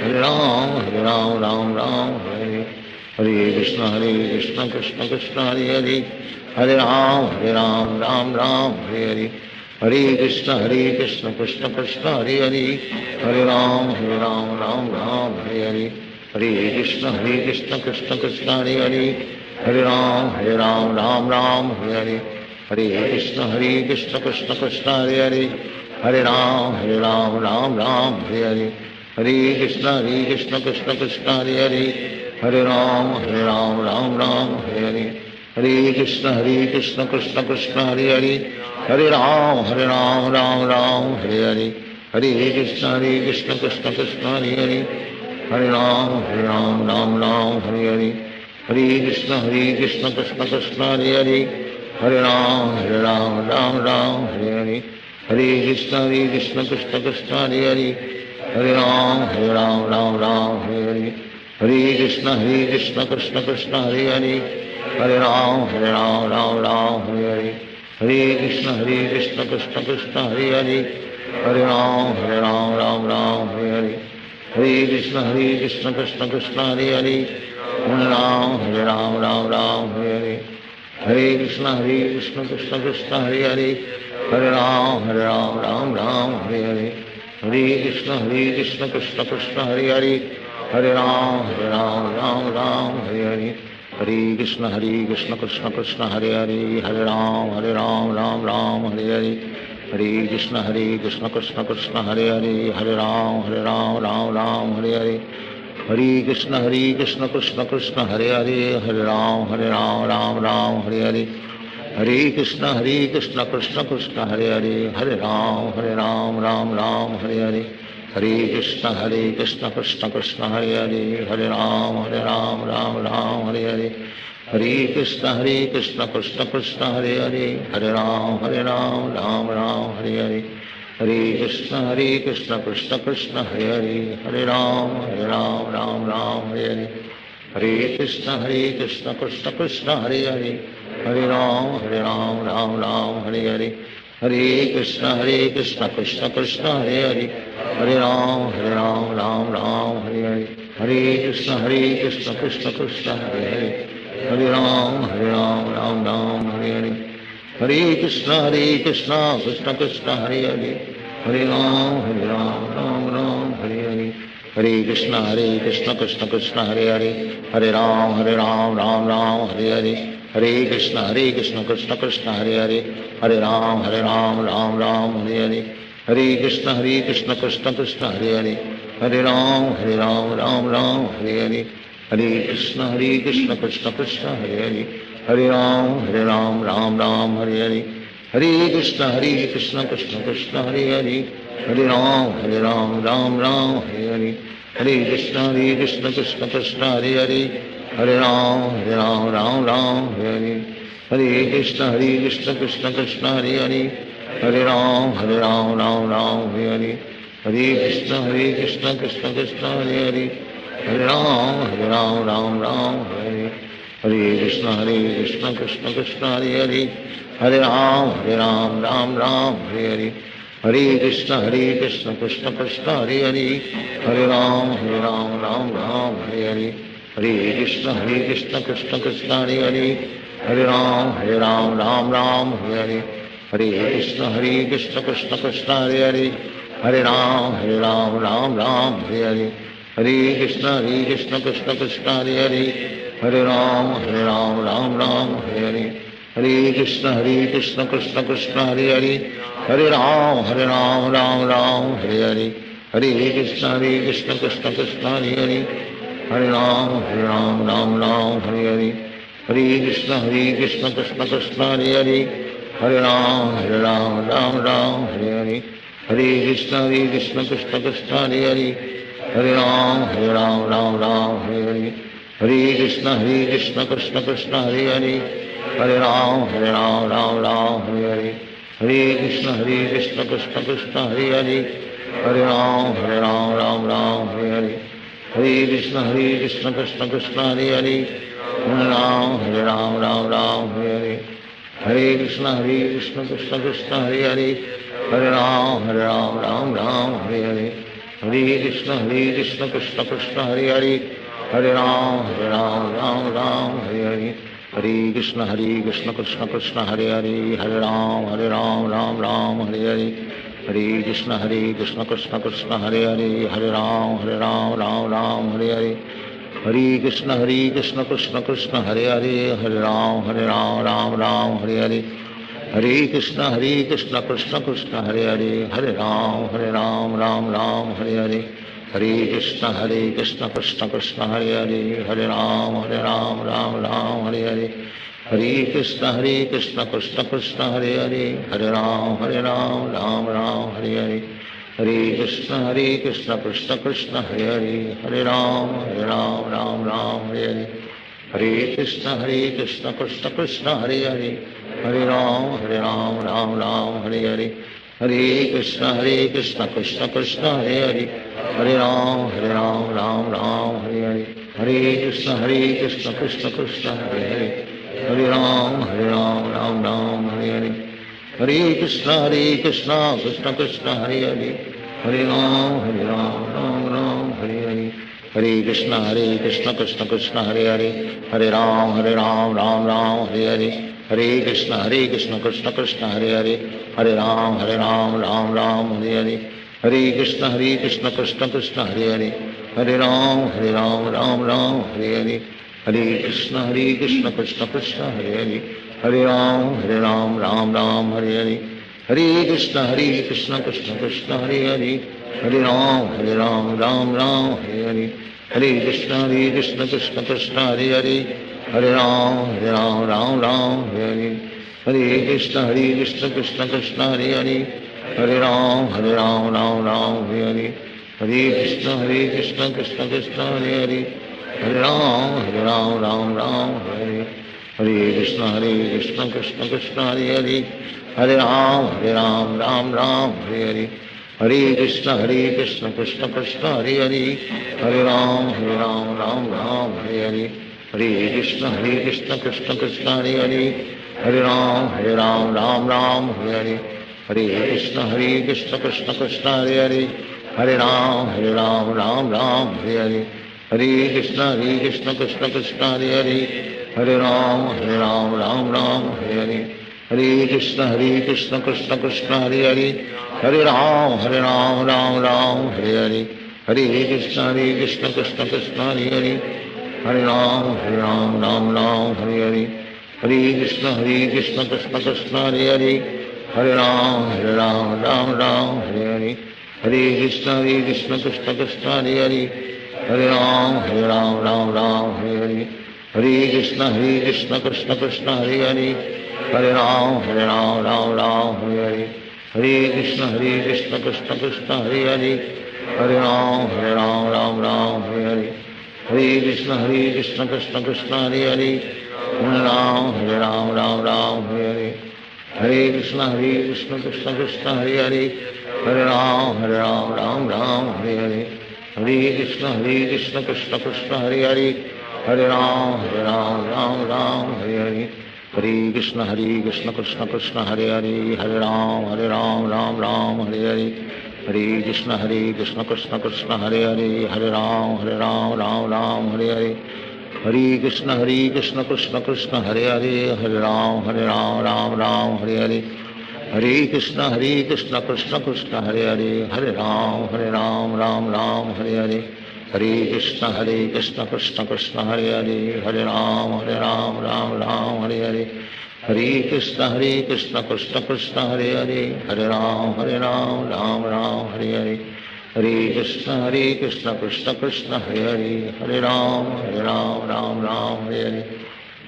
Hare Ram, Ram Ram, Hare Hare, Hare Krishna, Krishna Krishna, Hare Hare, Hare Ram, Ram Ram, Hare Hare, Hare Krishna, Krishna Krishna, Hare Hare, Hare Ram, Ram Ram, Hare Hare, Hare Krishna, Krishna Krishna, Hare Hare, Hare Ram, Ram Ram, Hare Hare, Hare Krishna, Krishna Krishna, Hare Hare, Hare Ram, Ram Ram, Hare Hare, Hare Krishna, Krishna Krishna, Hare Hare, Hare Ram, Ram Ram, Hare Hare, Hare Krishna, Krishna Krishna, Hare Hare, Hare Ram, Ram, Hare Hare, Hare Krishna, Krishna Krishna, Hare Hare, Hare Ram, Ram, Hare Hare, Hare Krishna, Krishna Krishna, Hare Hare, Hare Ram, Ram, Hare Hare, Hare Krishna, Krishna Krishna, Hare Hare, Hare Ram, Hare Hare, Hare Krishna, Krishna Krishna, Hare Hare, Hare Ram, Hare Hare, Hare Krishna, Krishna Krishna, Hare Hare, Hare Ram, Hare Hare, Hare Krishna, Krishna Krishna, Hare Hare, Hare Ram, Hare Hare, Hare Krishna, Krishna Krishna, Hare Hare, Hare Ram, Hare Hare, Hare Krishna, Krishna Krishna, Hare Hare, Hare Ram, Hare Hare, Hare Krishna, Krishna Krishna, Hare Hare, Hare Ram, Hare Hare, Hare Krishna, Krishna Krishna, Hare Hare, Hare Ram, Hare Hare, Hare Krishna, Krishna Krishna, Hare Hare, Hare Ram, Hare Hare, Hare Krishna, Krishna Krishna, Hare Hare, Hare Ram, Ram, Hare Hare, Hare Krishna, Krishna Krishna, Hare Hare, Hare Ram, Ram, Hare Hare, Hare Krishna, Krishna Krishna, Hare Hare, Hare Ram, Ram, Hare Hare, Hare Krishna, Krishna Krishna, Hare Hare, Hare Ram, Ram, Hare Hare, Hare Krishna, Krishna Krishna, Hare Hare, Hare Ram, Ram, Hare Hare, Hare Krishna, Krishna Krishna, Hare Hare, Hare Ram, Ram, Hare Hare, Hare Krishna, Krishna Krishna, Hare Hare, Hare Ram, Ram, Hare Hare, Hare Krishna, Krishna Krishna, Hare Hare, Hare Ram, Hare Hare, Hare Krishna, Krishna Krishna, Hare Hare, Hare Ram, Ram, Hare Hare, Hare Krishna, Krishna Krishna, Hare Hare, Hare Ram, Ram, Hare Hare, Hare Krishna, Krishna Krishna, Hare Hare, Hare Ram, Ram, Hare Hare, Hare Krishna, Krishna Krishna, Hare Hare, Hare Ram, Ram, Hare Hare, Hare Krishna, Krishna Krishna, Hare Hare, Hare Ram, Ram, Hare Hare, Hare Krishna, Krishna Krishna, Hare Hare, Hare Ram, Hare Hare, Hare Krishna, Krishna Krishna, Hare Hare, Hare Ram, Hare Hare, Hare Krishna, Krishna Krishna, Hare Hare, Hare Ram, Hare Hare, Hare Krishna, Krishna Krishna, Hare Hare, Hare Ram, Hare Hare, Hare Krishna, Krishna Krishna, Hare Hare, Hare Ram, Hare Hare, Hare Krishna, Krishna Krishna, Hare Hare, Hare Ram, Hare Hare, Hare Krishna, Krishna Krishna, Hare Hare, Hare Ram, Hare Hare, Hare Krishna, Krishna Krishna, Hare Hare, Hare Ram, Hare Hare, Hare Krishna, Krishna Krishna, Hare Hare, Hare Ram, Hare Hare, Hare Krishna, Krishna Krishna, Hare Hare, Hare Ram, Hare Hare, Hare Krishna, Krishna Krishna, Hare Hare, Hare Ram, Hare Hare, Hare Krishna Krishna Krishna Hare Hare, Hare Ram Ram Ram Hare Hare, Hare Krishna Krishna Krishna Hare Hare, Hare Ram Ram Ram Hare Hare, Hare Krishna Krishna Krishna Hare Hare, Hare Ram Ram Hare Hare, Hare Krishna Krishna Krishna Hare Hare, Hare Ram Ram Hare Hare, Hare Krishna Krishna Krishna Hare Hare, Hare Ram Ram Hare Hare, Hare Krishna Krishna Krishna Hare Hare, Hare Ram Ram Hare Hare, Hare Krishna Krishna Krishna Hare Hare, Hare Ram Ram Hare Hare, Hare Krishna Krishna Krishna Hare Hare, Hare Ram Ram Hare Hare, Hare Krishna Krishna Krishna Hare Hare, Hare Ram Ram Hare Hare, Hare Krishna Krishna Krishna Hare Hare, Hare Ram Ram Hare Hare, Hare Krishna Krishna Krishna Hare Hare, Hare Ram Ram Hare Hare, Hare Krishna Krishna Krishna Hare Hare, Hare Ram Ram Hare Hare, Hare Krishna Krishna Krishna Hare Hare, Hare Ram Ram Hare Hare, Hare Krishna Krishna Krishna Hare Hare, Hare Ram Ram Hare Hare, Hare Krishna Krishna Krishna Hare Hare, Hare Ram Ram Hare Hare, Hare Krishna Krishna Krishna Hare Hare, Hare Ram Ram Hare Hare, Hare Krishna Krishna Krishna Hare Hare, Hare Ram Hare Hare, Hare Krishna Krishna Krishna Hare Hare, Hare Ram Ram Hare Hare, Hare Krishna Krishna Krishna Hare Hare, Hare Ram Ram Hare Hare, Hare Krishna Krishna Krishna Hare Hare, Hare Ram Ram Hare Hare, Hare Krishna Krishna Krishna Hare Hare, Hare Ram Ram Hare Hare, Hare Krishna Krishna Krishna Hare Hare, Hare Ram Ram Hare Hare, Hare Krishna Krishna Krishna Hare Hare, Hare Ram Ram Hare Hare, Hare Krishna Krishna Krishna Hare Hare, Hare Ram Ram Hare Hare, Hare Krishna Krishna Krishna Hare Hare, Hare Ram Ram Hare Hare, Hare Krishna Krishna Krishna Hare Hare, Hare Ram Ram Hare Hare, Hare Krishna Krishna Krishna Hare Hare, Hare Ram Ram Hare Hare, Hare Krishna Krishna Krishna Hare Hare, Hare Ram Ram Hare Hare, Hare Krishna Krishna Krishna Hare Hare, Hare Ram Ram Hare Hare, Hare Krishna Krishna Krishna Hare Hare, Hare Ram Ram Hare Hare, Hare Krishna Krishna Krishna Hare Hare, Hare Ram Ram Hare Hare, Hare Krishna Krishna Krishna Hare Hare, Hare Ram Ram Hare Hare, Hare Krishna Krishna Krishna Hare Hare, Hare Ram Hare Hare, Hare Krishna Krishna Krishna Hare Hare, Hare Ram Hare Hare, Hare Krishna Krishna Krishna Hare Hare, Hare Ram Hare Hare, Hare Krishna Krishna Krishna Hare Hare, Hare Ram Hare Hare, Hare Krishna Krishna Krishna Hare Hare, Hare Ram Hare Hare, Hare Krishna Krishna Krishna Hare Hare, Hare Ram Hare Hare, Hare Krishna Krishna Krishna Hare Hare, Hare Ram Hare Hare, Hare Krishna Krishna Krishna Hare Hare, Hare Ram Hare Hare, Hare Krishna Krishna Krishna Hare Hare, Hare Ram Hare Hare, Hare Krishna Krishna Krishna Hare Hare, Hare Ram Hare Hare, Hare Krishna Krishna Krishna Hare Hare, Hare Ram Ram Hare Hare, Hare Krishna Krishna Krishna Hare Hare, Hare Ram Ram Hare Hare, Hare Krishna Krishna Krishna Hare Hare, Hare Ram Ram Hare Hare, Hare Krishna Krishna Krishna Hare Hare, Hare Ram Ram Hare Hare,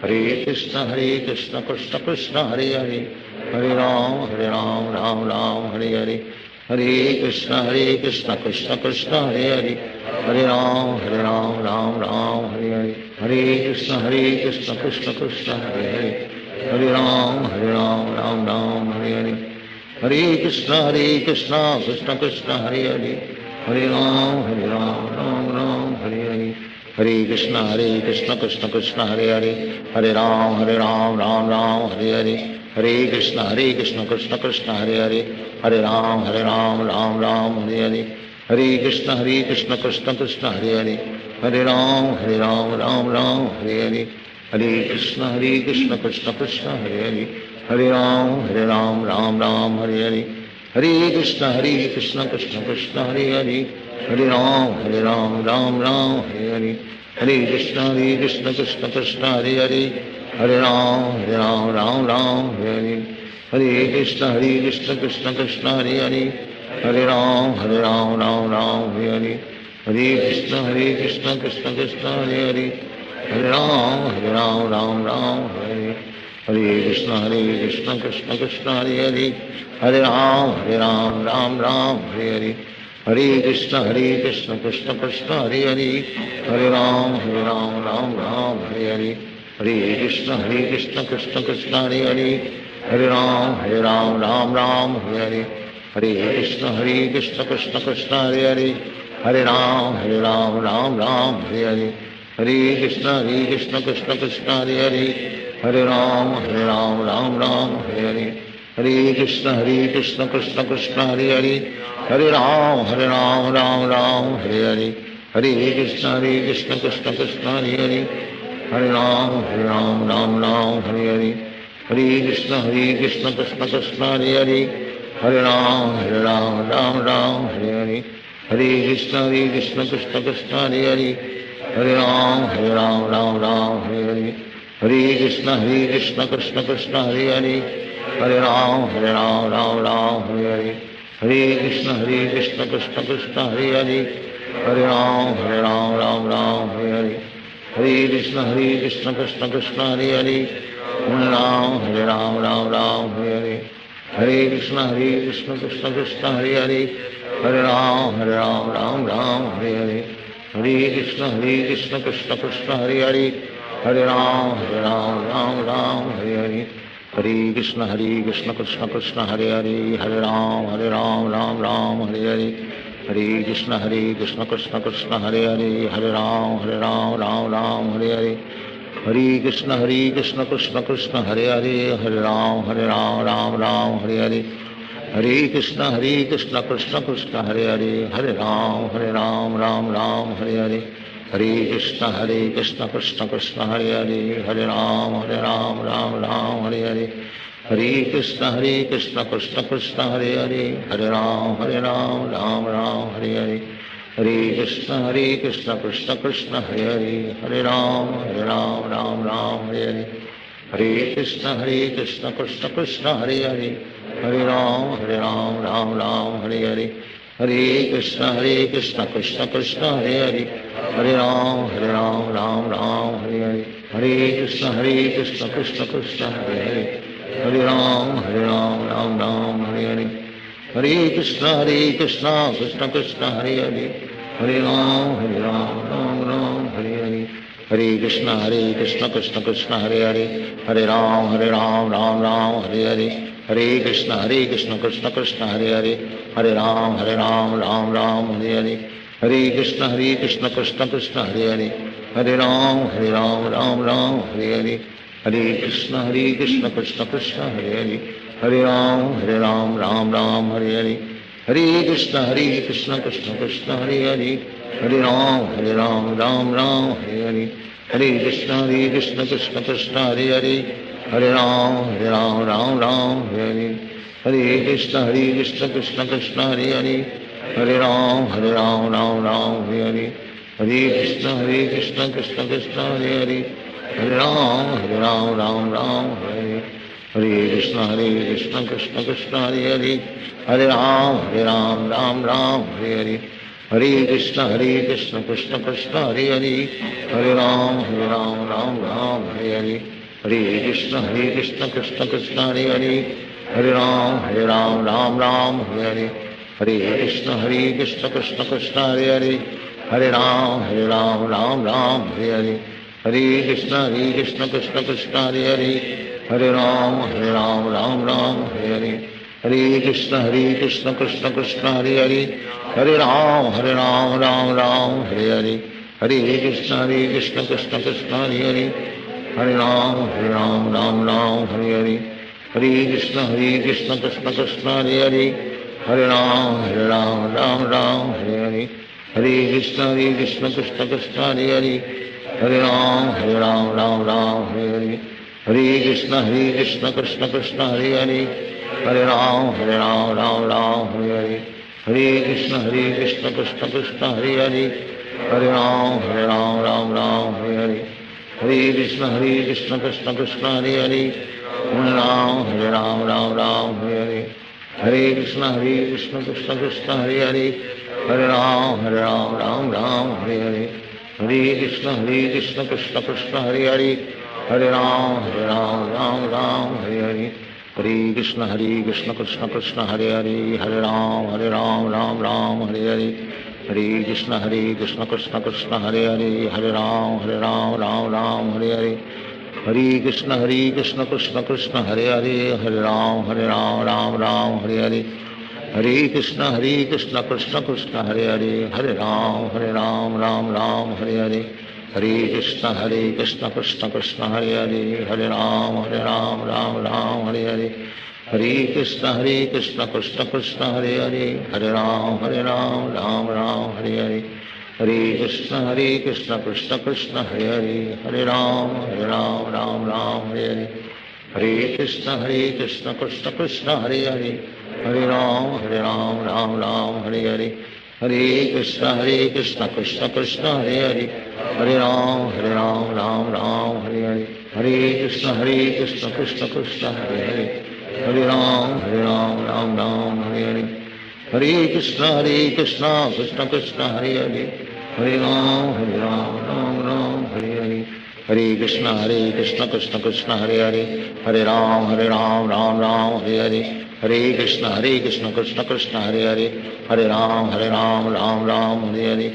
Hare Krishna Krishna Krishna Krishna Hare Hare, Hare Ram Ram Hare Hare, Hare Krishna Krishna Krishna Hare Hare, Hare Ram Ram Ram Hare Hare, Hare Krishna Krishna Krishna Hare Hare, Hare Ram Ram Ram Hare Hare, Hare Krishna Krishna Krishna Hare Hare, Hare Ram Ram Hare Hare, Hare Krishna Krishna Krishna Hare Hare, Hare Ram Ram Ram Hare Hare, Hare Krishna Krishna Krishna Hare Hare, Hare Ram Ram Ram Hare Hare, Hare Krishna Krishna Krishna Hare Hare, Hare Ram Ram Ram Hare Hare, Hare Krishna Krishna Krishna Hare Hare, Hare Ram Ram Hare Hare, Hare Krishna Krishna Krishna Hare Hare, Hare Ram Ram Hare Hare, Hare Krishna Krishna Krishna Hare Hare, Hare Ram Ram Hare Hare, Hare Krishna Krishna Krishna Hare Hare, Hare Ram Ram Hare Hare, Hare Krishna Krishna Krishna Hare Hare, Hare Ram Ram Hare Hare, Hare Krishna Krishna Krishna Hare Hare, Hare Ram Ram Hare Hare, Hare Krishna Krishna Krishna Hare Hare, Hare Ram Ram Hare Hare, Hare Krishna Krishna Krishna Hare Hare, Hare Ram Ram Hare Hare, Hare Krishna Krishna Krishna Hare Hare, Hare Ram Ram Hare Hare, Hare Krishna Krishna Krishna Hare Hare, Hare Ram Ram Hare Hare, Hare Krishna Krishna Krishna Hare Hare, Hare Ram Ram Hare Hare, Hare Krishna Krishna Krishna Hare Hare, Hare Ram Ram Hare Hare, Hare Krishna Krishna Krishna Hare Hare, Hare Ram Ram Hare Hare, Hare Krishna Krishna Krishna Hare Hare, Hare Ram Ram Hare Hare, Hare Krishna Krishna Krishna Hare Hare, Hare Ram Ram Hare Hare, Hare Krishna Krishna Krishna Hare Hare, Hare Ram Ram Hare Hare, Hare Krishna Krishna Krishna Hare Hare, Hare Ram Hare Hare, Hare Krishna Krishna Krishna Hare Hare, Hare Ram Ram Hare Hare, Hare Krishna Krishna Krishna Hare Hare, Hare Ram Ram Hare Hare, Hare Krishna Krishna Krishna Hare Hare, Hare Ram Ram Hare Hare, Hare Krishna Krishna Krishna Hare Hare, Hare Ram Ram Hare Hare, Hare Krishna Krishna Krishna Hare Hare, Hare Ram Ram Hare Hare, Hare Krishna Krishna Krishna Hare Hare, Hare Ram Ram Hare Hare, Hare Krishna Krishna Krishna Hare Hare, Hare Ram Ram Hare Hare, Hare Krishna Krishna Krishna Hare Hare, Hare Ram Ram Hare Hare, Hare Krishna Krishna Krishna Hare Hare, Hare Ram Ram Hare Hare, Hare Krishna Krishna Krishna Hare Hare, Hare Ram Ram Hare Hare, Hare Krishna Krishna Krishna Hare Hare, Hare Ram Ram Hare Hare, Hare Krishna Krishna Krishna Hare Hare, Hare Ram Ram Hare Hare, Hare Krishna Krishna Krishna Hare Hare, Hare Ram Ram Hare Hare, Hare Krishna Krishna Krishna Hare Hare, Hare Ram Ram Hare Hare, Hare Krishna Krishna Krishna Hare Hare, Hare Ram Ram Hare Hare, Hare Krishna Krishna Krishna Hare Hare, Hare Ram Ram Hare Hare, Hare Krishna Krishna Krishna Hare Hare, Hare Ram Ram Hare Hare, Hare Krishna Krishna Krishna Hare Hare, Hare Ram Ram Hare Hare, Hare Krishna Krishna Krishna Hare Hare, Hare Ram Ram Hare Hare, Hare Krishna Krishna Krishna Hare Hare, Hare Ram Ram Hare Hare, Hare Krishna Krishna Krishna Hare Hare, Hare Ram Ram Hare Hare, Hare Krishna Krishna Krishna Hare Hare, Hare Ram Ram Hare Hare, Hare Krishna Krishna Krishna Hare Hare, Hare Ram Ram Hare Hare, Hare Krishna Krishna Krishna Hare Hare, Hare Ram Ram Ram Hare Hare, Hare Krishna Krishna Krishna Hare Hare, Hare Ram Ram Ram Hare Hare, Hare Krishna Krishna Krishna Hare Hare, Hare Ram Ram Ram Hare Hare, Hare Krishna Krishna Krishna Hare Hare, Hare Ram Ram Ram Hare Hare, Hare Krishna Krishna Krishna Hare Hare, Hare Ram Ram Ram Hare Hare, Hare Krishna Krishna Krishna Hare Hare, Hare Ram Ram Ram Hare Hare, Hare Krishna Krishna Krishna Hare Hare, Hare Ram Ram Ram Hare Hare, Hare Krishna Krishna Krishna Hare Hare, Hare Ram Ram Ram Hare Hare, Hare Krishna Krishna Krishna Hare Hare, Hare Ram Ram Ram Hare Hare, Hare Krishna Krishna Krishna Hare Hare, Hare Ram Ram Hare Hare, Hare Krishna Krishna Krishna Hare Hare, Hare Ram Ram Hare Hare, Hare Krishna Krishna Krishna Hare Hare, Hare Ram Ram Hare Hare, Hare Krishna Krishna Krishna Hare Hare, Hare Ram Ram Hare Hare, Hare Krishna Krishna Krishna Hare Hare, Hare Ram Ram Hare Hare, Hare Krishna Krishna Krishna Hare Hare, Hare Ram Ram Hare Hare, Hare Krishna Krishna Krishna Hare Hare, Hare Ram Ram Hare Hare, Hare Krishna Krishna Krishna Hare Hare, Hare Ram Ram Hare Hare, Hare Krishna Krishna Krishna Hare Hare, Hare Ram Ram Hare Hare, Hare Krishna Krishna Krishna Hare Hare, Hare Ram Ram Hare Hare, Hare Krishna Krishna Krishna Hare Hare, Hare Ram Ram Hare Hare, Hare Krishna Krishna Krishna Hare Hare, Hare Ram Ram Hare Hare, Hare Krishna Krishna Krishna Hare Hare, Hare Ram Ram Hare Hare, Hare Krishna Krishna Krishna Hare Hare, Hare Ram Ram Hare Hare, Hare Krishna Krishna Krishna Hare Hare, Hare Ram Ram Ram Hare Hare, Hare Krishna Krishna Krishna Hare Hare, Hare Ram Ram Ram Hare Hare, Hare Krishna Krishna Krishna Hare Hare, Hare Ram Ram Hare Hare, Hare Krishna Krishna Krishna Hare Hare, Hare Ram Ram Hare Hare,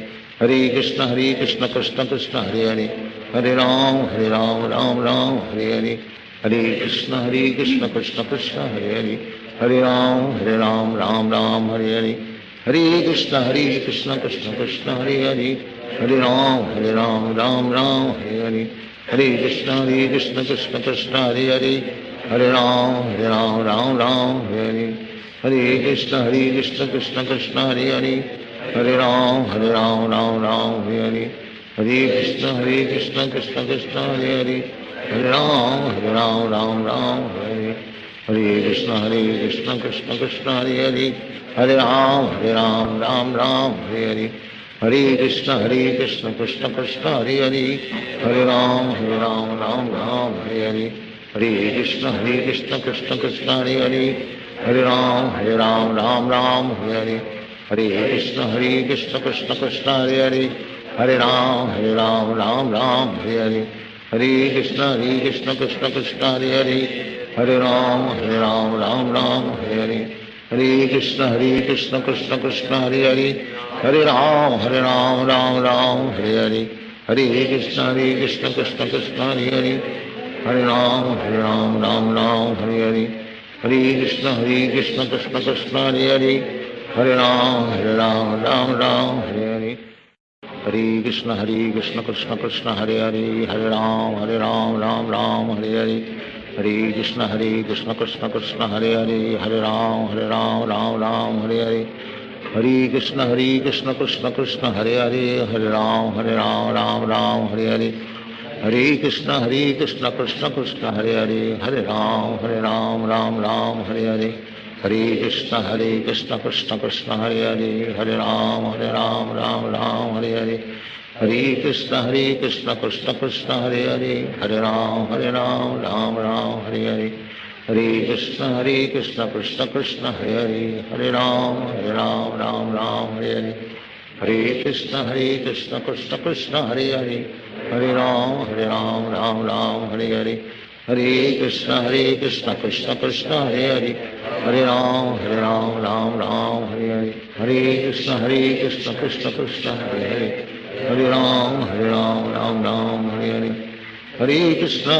Hare Krishna Krishna Krishna Hare Hare, Hare Ram Ram Hare Hare, Hare Krishna Krishna Krishna Hare Hare, Hare Ram Ram Hare Hare, Hare Krishna Krishna Krishna Hare Hare, Hare Ram Ram Hare Hare, Hare Krishna Krishna Krishna Hare Hare, Hare Ram Ram Hare Hare, Hare Krishna Krishna Krishna Hare Hare, Hare Ram Ram Hare Hare, Hare Krishna Krishna Krishna Hare Hare, Hare Ram Ram Hare Hare, Hare Krishna Krishna Krishna Hare Hare, Hare Ram Ram Hare Hare, Hare Krishna Krishna Krishna Hare Hare, Hare Ram Ram Hare Hare, Hare Krishna Krishna Krishna Hare Hare, Hare Ram Ram Hare Hare, Hare Krishna Krishna Krishna Hare Hare, Hare Ram Ram Hare Hare, Hare Krishna Krishna Krishna Hare Hare, Hare Ram Ram Hare Hare, Hare Krishna Krishna Krishna Hare Hare, Hare Ram Ram Hare Hare, Hare Krishna Krishna Krishna Hare Hare, Hare Ram Ram Hare Hare, Hare Krishna Krishna Krishna Hare Hare, Hare Ram Ram Hare Hare, Hare Krishna Krishna Krishna Hare Hare, Hare Ram Ram Hare Hare, Hare Krishna Krishna Krishna Hare Hare, Hare Ram Ram Hare Hare, Hare Krishna Krishna Krishna Hare Hare, Hare Ram Ram Hare Hare, Hare Krishna Krishna Krishna Hare Hare, Hare Ram Ram Hare Hare, Hare Krishna Krishna Krishna Hare Hare, Hare Ram Ram Hare Hare, Hare Krishna Krishna Krishna Hare Hare, Hare Ram Ram Hare Hare, Hare Krishna Krishna Krishna Hare Hare, Hare Ram Ram Ram Hare Hare, Hare Krishna Krishna Krishna Hare Hare, Hare Ram Ram Ram Hare Hare, Hare Krishna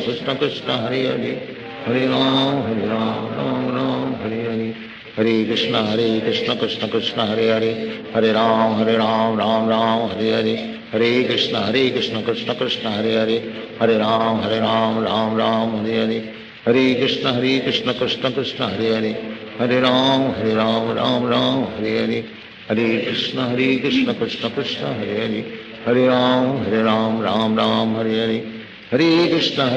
Krishna Krishna Hare Hare, Hare Ram Ram Ram Hare Hare, Hare Krishna Krishna Krishna Hare Hare, Hare Ram Ram Ram Hare Hare, Hare Krishna Krishna Krishna Hare Hare, Hare Ram Ram Ram Hare Hare, Hare Krishna Krishna Krishna Hare Hare, Hare Ram Ram Ram Hare Hare, Hare Krishna Krishna Krishna Hare Hare, Hare Ram Ram Hare Hare, Hare Krishna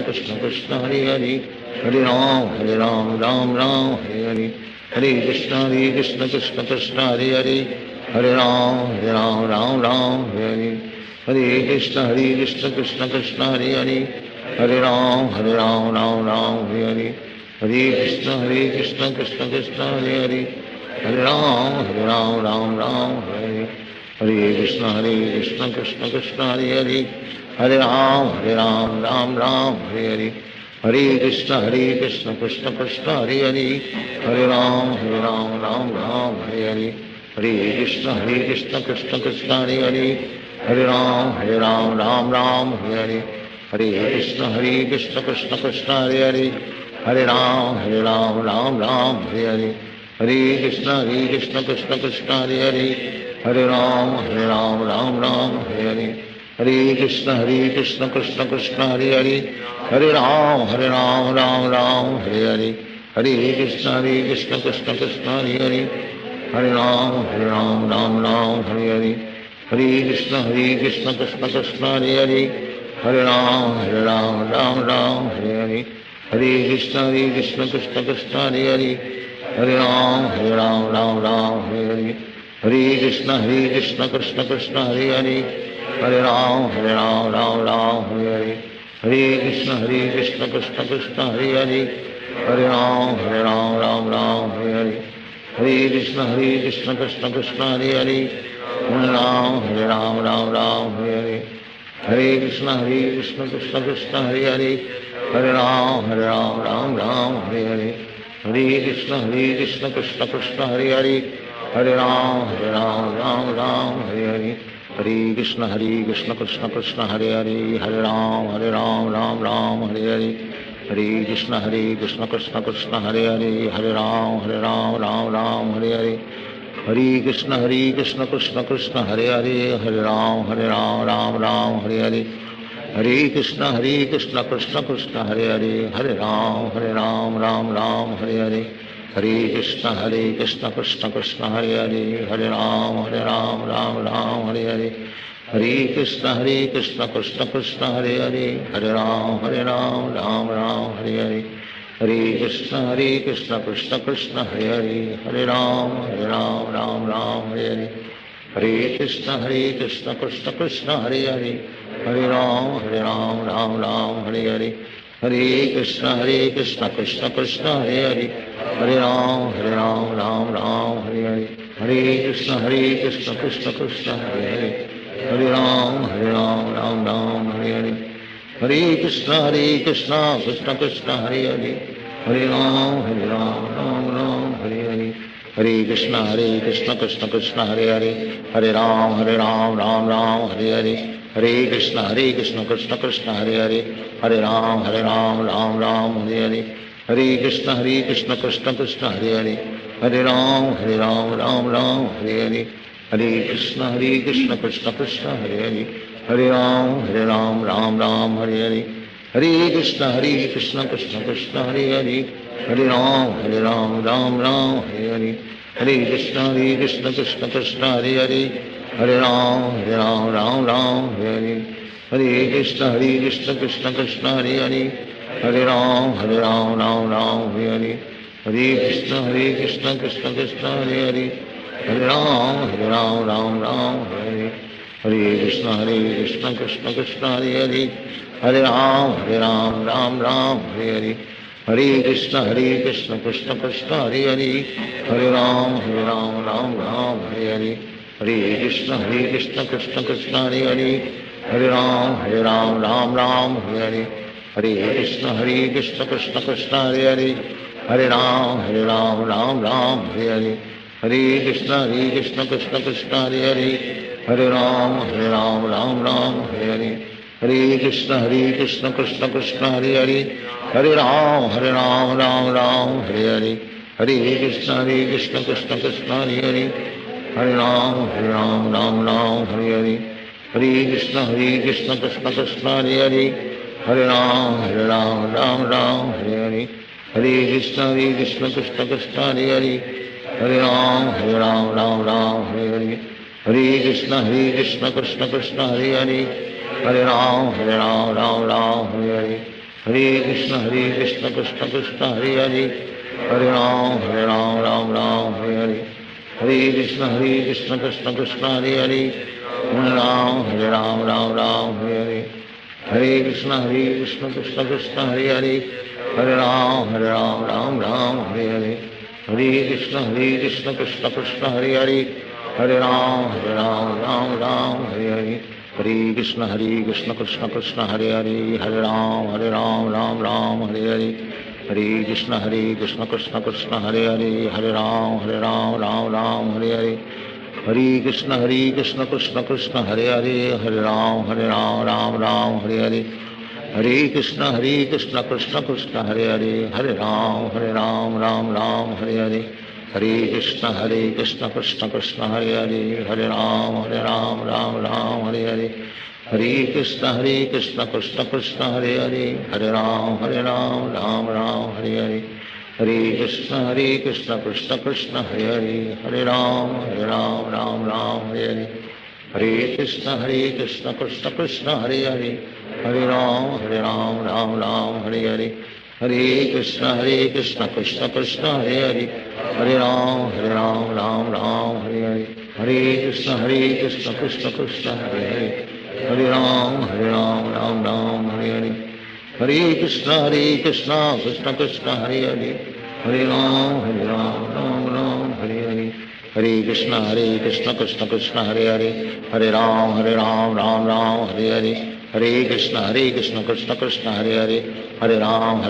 Krishna Krishna Hare Hare, Hare Ram Ram Hare Hare, Hare Krishna Krishna Krishna Hare Hare, Hare Ram Ram Hare Hare, Hare Krishna Krishna Krishna Hare Hare, Hare Ram Ram Hare Hare, Hare Krishna Krishna Krishna Hare Hare, Hare Ram Ram Hare Hare, Hare Krishna Krishna Krishna Hare Hare, Hare Ram Ram Hare Hare, Hare Krishna Krishna Krishna Hare Hare, Hare Ram Ram Hare Hare, Hare Krishna Krishna Krishna Hare Hare, Hare Ram Ram Hare Hare, Hare Krishna Krishna Krishna Hare Hare, Hare Ram Ram Hare Hare, Hare Krishna Krishna Krishna Hare Hare, Hare Ram Ram Hare Hare, Hare Krishna Krishna Krishna Hare Hare, Hare Ram Ram Hare Hare, Hare Krishna Krishna Krishna Hare Hare, Hare Ram Ram Hare Hare, Hare Krishna Krishna Krishna Hare Hare, Hare Ram Ram Hare Hare, Hare Krishna Krishna Krishna Hare Hare, Hare Ram Ram Hare Hare, Hare Krishna Krishna Krishna Hare Hare, Hare Ram Ram Hare Hare, Hare Krishna Krishna Krishna Hare Hare, Hare Ram Ram Hare Hare, Hare Krishna Krishna Krishna Hare Hare, Hare Ram Ram Hare Hare, Hare Krishna Krishna Krishna Hare Hare, Hare Ram Ram Hare Hare, Hare Krishna Krishna Krishna Hare Hare, Hare Ram Ram Hare Hare, Hare Krishna Krishna Krishna Hare Hare, Hare Ram Ram Hare Hare, Hare Krishna Krishna Krishna Hare Hare, Hare Ram Ram Hare Hare, Hare Krishna Krishna Krishna Hare Hare, Hare Ram Ram Hare Hare, Hare Krishna Krishna Krishna Hare Hare, Hare Ram Ram Hare Hare, Hare Krishna Krishna Krishna Hare Hare, Hare Ram Ram Hare Hare, Hare Krishna Krishna Krishna Hare Hare, Hare Ram Ram Hare Hare, Hare Krishna Krishna Krishna Hare Hare, Hare Ram Ram Hare Hare, Hare Krishna Krishna Krishna Hare Hare, Hare Ram Ram Hare Hare, Hare Krishna Krishna Krishna Hare Hare, Hare Ram Ram Hare Hare, Hare Krishna Krishna Krishna Hare Hare, Hare Ram Ram Hare Hare, Hare Krishna Krishna Krishna Hare Hare, Hare Ram Ram Hare Hare, Hare Krishna Krishna Krishna Hare Hare, Hare Ram Ram Hare Hare, Hare Krishna Krishna Krishna Hare Hare, Hare Ram Ram Hare Hare, Hare Krishna Krishna Krishna Hare Hare, Hare Ram Ram Hare Hare, Hare Krishna Krishna Krishna Hare Hare, Hare Ram Ram Hare Hare, Hare Krishna Krishna Krishna Hare Hare, Hare Ram Ram Hare Hare, Hare Krishna Krishna Krishna Hare Hare, Hare Ram Ram Hare Hare, Hare Krishna Krishna Krishna Hare Hare, Hare Ram Ram Hare Hare, Hare Krishna Krishna Krishna Hare Hare, Hare Ram Ram Hare Hare, Hare Krishna Krishna Krishna Hare Hare, Hare Ram Ram Hare Hare, Hare Krishna Krishna Krishna Hare Hare, Hare Ram Ram Hare Hare, Hare Krishna Krishna Krishna Hare Hare, Hare Ram Ram Ram Hare Hare, Hare Krishna Krishna Krishna Hare Hare, Hare Ram Ram Ram Hare Hare, Hare Krishna Krishna Krishna Hare Hare, Hare Ram Ram Ram Hare Hare, Hare Krishna Krishna Krishna Hare Hare, Hare Ram Ram Ram Hare Hare, Hare Krishna Krishna Krishna Hare Hare, Hare Ram Ram Ram Hare Hare, Hare Krishna Krishna Krishna Hare Hare, Hare Ram Ram Ram Hare Hare, Hare Krishna Krishna Krishna Hare Hare, Hare Ram Ram Ram Hare Hare, Hare Krishna Krishna Krishna Hare Hare, Hare Ram Ram Ram Hare Hare, Hare Krishna Krishna Krishna Hare Hare, Hare Ram Ram Ram Hare Hare, Hare Krishna Krishna Krishna Hare Hare, Hare Ram Ram Hare Hare, Hare Krishna Krishna Krishna Hare Hare, Hare Ram Ram Ram Hare Hare, Hare Krishna Krishna Krishna Hare Hare, Hare Ram Ram Ram Hare Hare, Hare Krishna Krishna Krishna Hare Hare, Hare Ram Ram Ram Hare Hare, Hare Krishna Krishna Krishna Hare Hare, Hare Ram Ram Hare Hare, Hare Krishna Krishna Krishna Hare Hare, Hare Ram Ram Ram Hare Hare, Hare Krishna Krishna Krishna Hare Hare, Hare Ram Ram Ram Hare Hare, Hare Krishna Krishna Krishna Hare Hare, Hare Ram Ram Ram Hare Hare, Hare Krishna Krishna Krishna Hare Hare, Hare Ram Ram Ram Hare Hare, Hare Krishna Krishna Krishna Hare Hare, Hare Ram Ram Ram Hare Hare, Hare Krishna Krishna Krishna Hare Hare, Hare Ram Ram Hare Hare, Hare Krishna Krishna Krishna Hare Hare, Hare Ram Ram Ram Hare Hare, Hare Krishna Krishna Krishna Hare Hare, Hare Ram Ram Ram Hare Hare, Hare Krishna Krishna Krishna Hare Hare, Hare Ram Ram Hare Hare, Hare Krishna Krishna Krishna Hare Hare, Hare Ram Ram Ram Hare Hare, Hare Krishna Krishna Krishna Hare Hare, Hare Ram Ram Ram Hare Hare, Hare Krishna Krishna Krishna Hare Hare, Hare Ram Ram Hare Hare, Hare Krishna Krishna Krishna Hare Hare, Hare Ram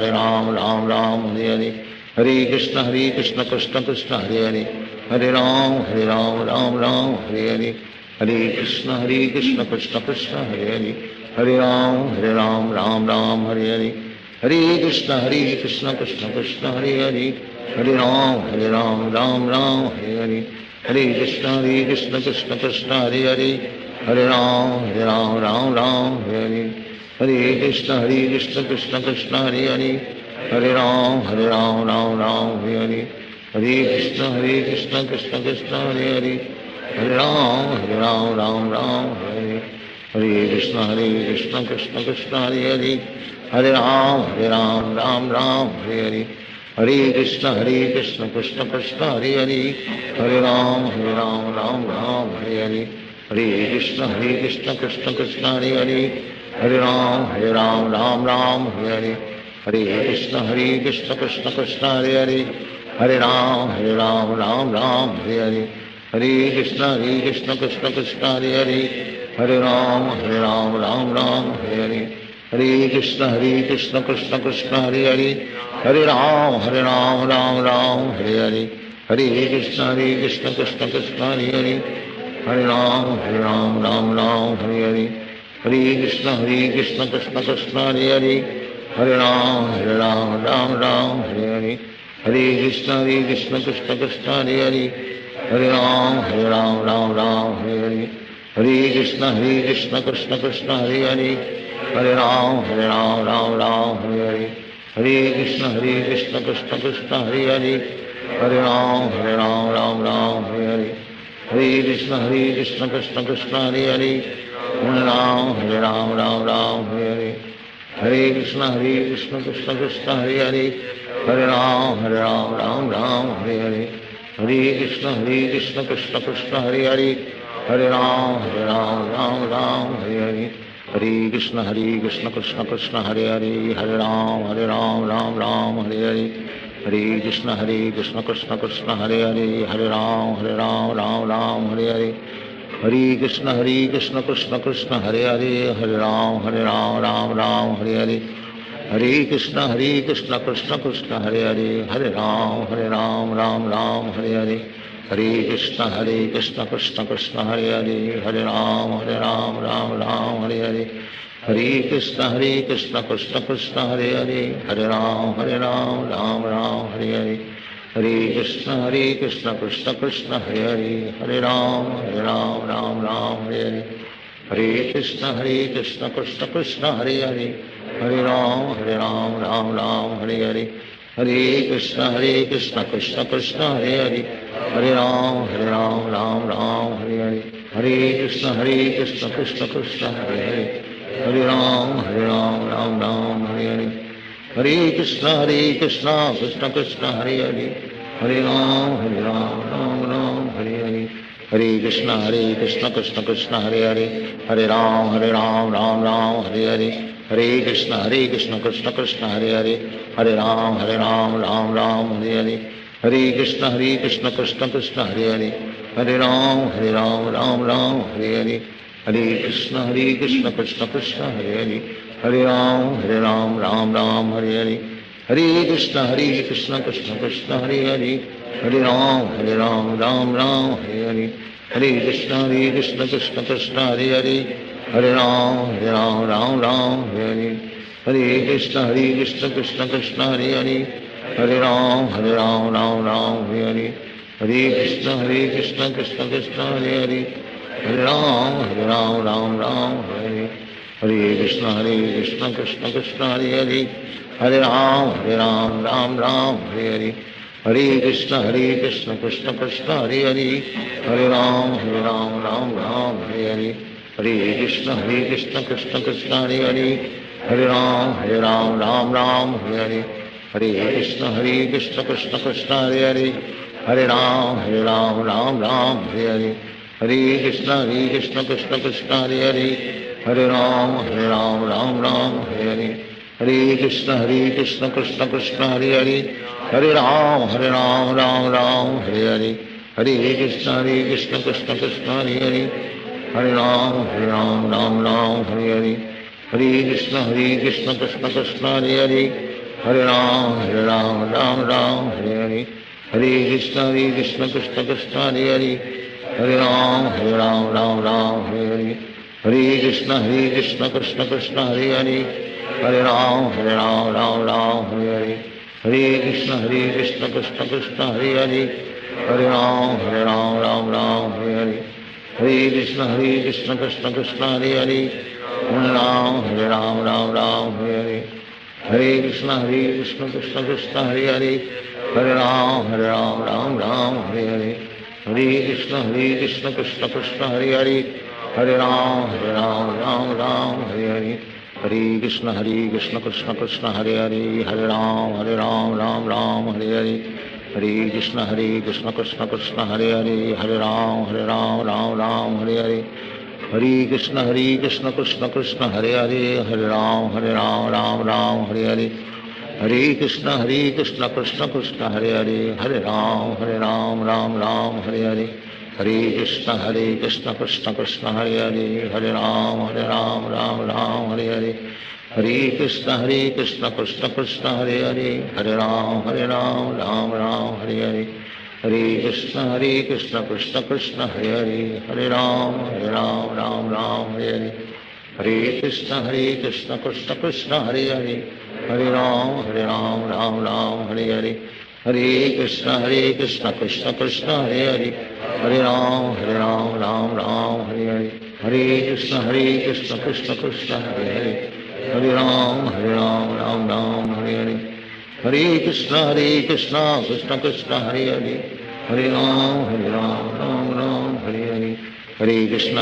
Ram Hare Hare, Hare Krishna Krishna Krishna Hare Hare, Hare Ram Ram Hare Hare, Hare Krishna Krishna Krishna Hare Hare, Hare Ram Ram Hare Hare, Hare Krishna Krishna Krishna Hare Hare, Hare Ram Ram Hare Hare, Hare Krishna Krishna Krishna Hare Hare, Hare Ram Ram Hare Hare, Hare Krishna Krishna Krishna Hare Hare, Hare Ram Ram Hare Hare, Hare Krishna Krishna Krishna Hare Hare, Hare Ram Ram Hare Hare, Hare Krishna Krishna Krishna Hare Hare, Hare Ram Ram Hare Hare, Hare Krishna Krishna Krishna Hare Hare, Hare Ram Ram Hare Hare, Hare Krishna Krishna Krishna Hare Hare, Hare Ram Ram Hare Hare, Hare Krishna Krishna Krishna Hare Hare, Hare Ram Ram Hare Hare, Hare Krishna Krishna Krishna Hare Hare, Hare Ram Ram Hare Hare, Hare Krishna Krishna Krishna Hare Hare, Hare Ram Ram Hare Hare, Hare Krishna Krishna Krishna Hare Hare, Hare Ram Ram Hare Hare, Hare Krishna Krishna Krishna Hare Hare, Hare Ram Ram Hare Hare, Hare Krishna Krishna Krishna Hare Hare, Hare Ram Ram Hare Hare, Hare Krishna Krishna Krishna Hare Hare, Hare Ram Ram Hare Hare, Hare Krishna Krishna Krishna Hare Hare, Hare Ram Ram Hare Hare, Hare Krishna Krishna Krishna Hare Hare, Hare Ram Ram Hare Hare, Hare Krishna Krishna Krishna Hare Hare, Hare Ram Ram Hare Hare, Hare Krishna Krishna Krishna Hare Hare, Hare Ram Ram Hare Hare, Hare Krishna Krishna Krishna Hare Hare, Hare Ram Ram Ram Hare Hare, Hare Krishna Krishna Krishna Hare Hare, Hare Ram Ram Hare Hare, Hare Krishna Krishna Krishna Hare Hare, Hare Ram Ram Hare Hare, Hare Krishna Krishna Krishna Hare Hare, Hare Ram Ram Hare Hare, Hare Krishna Krishna Krishna Hare Hare, Hare Ram Ram Hare Hare, Hare Krishna Krishna Krishna Hare Hare, Hare Ram Ram Hare Hare, Hare Krishna Krishna Krishna Hare Hare, Hare Ram Ram Hare Hare, Hare Krishna Krishna Krishna Hare Hare, Hare Ram Ram Hare Hare, Hare Krishna Krishna Krishna Hare Hare, Hare Ram Hare Hare, Hare Krishna Krishna Krishna Hare Hare, Hare Ram Ram Hare Hare, Hare Krishna Krishna Krishna Hare Hare, Hare Ram Ram Hare Hare, Hare Krishna Krishna Krishna Hare Hare, Hare Ram Ram Hare Hare, Hare Krishna Krishna Krishna Hare Hare, Hare Ram Ram Hare Hare, Hare Krishna Krishna Krishna Hare Hare, Hare Ram Ram Hare Hare, Hare Krishna Krishna Krishna Hare Hare, Hare Ram Ram Hare Hare, Hare Krishna Krishna Krishna Hare Hare, Hare Ram Ram Hare Hare, Hare Krishna Krishna Krishna Hare Hare, Hare Ram Ram Hare Hare, Hare Krishna Krishna Krishna Hare Hare, Hare Ram Ram Hare Hare, Hare Krishna Krishna Krishna Hare Hare, Hare Ram Ram Hare Hare, Hare Krishna Krishna Krishna Hare Hare, Hare Ram Ram Hare Hare, Hare Krishna Krishna Krishna Hare Hare, Hare Ram Ram Hare Hare, Hare Krishna Krishna Krishna Hare Hare, Hare Ram Ram Hare Hare, Hare Krishna Krishna Krishna Hare Hare, Hare Ram Ram Hare Hare, Hare Krishna Krishna Krishna Hare Hare, Hare Ram Ram Hare Hare, Hare Krishna Krishna Krishna Hare Hare, Hare Ram Ram Hare Hare, Hare Krishna Krishna Krishna Hare Hare, Hare Ram Ram Hare Hare, Hare Krishna Krishna Krishna Hare Hare, Hare Ram Ram Hare Hare, Hare Krishna Krishna Krishna Hare Hare, Hare Ram Ram Hare Hare, Hare Krishna Krishna Krishna Hare Hare, Hare Ram Ram Hare Hare, Hare Krishna Krishna Krishna Hare Hare, Hare Ram Ram Hare Hare, Hare Krishna Krishna Krishna Hare Hare, Hare Ram Ram Hare Hare, Hare Krishna Krishna Krishna Hare Hare, Hare Ram Ram Hare Hare, Hare Krishna Krishna Krishna Hare Hare, Hare Ram Ram Hare Hare, Hare Krishna Krishna Krishna Hare Hare, Hare Ram Ram Hare Hare, Hare Krishna Krishna Krishna Hare Hare, Hare Ram Ram Hare Hare, Hare Krishna Krishna Krishna Hare Hare, Hare Ram Ram Hare Hare, Hare Krishna Krishna Krishna Hare Hare, Hare Ram Ram Hare Hare, Hare Krishna Krishna Krishna Hare Hare, Hare Ram Ram Hare Hare, Hare Krishna Krishna Krishna Hare Hare, Hare Ram Ram Hare Hare, Hare Krishna Krishna Krishna Hare Hare, Hare Ram Ram Hare Hare, Hare Krishna Krishna Krishna Hare Hare, Hare Ram Ram Hare Hare, Hare Krishna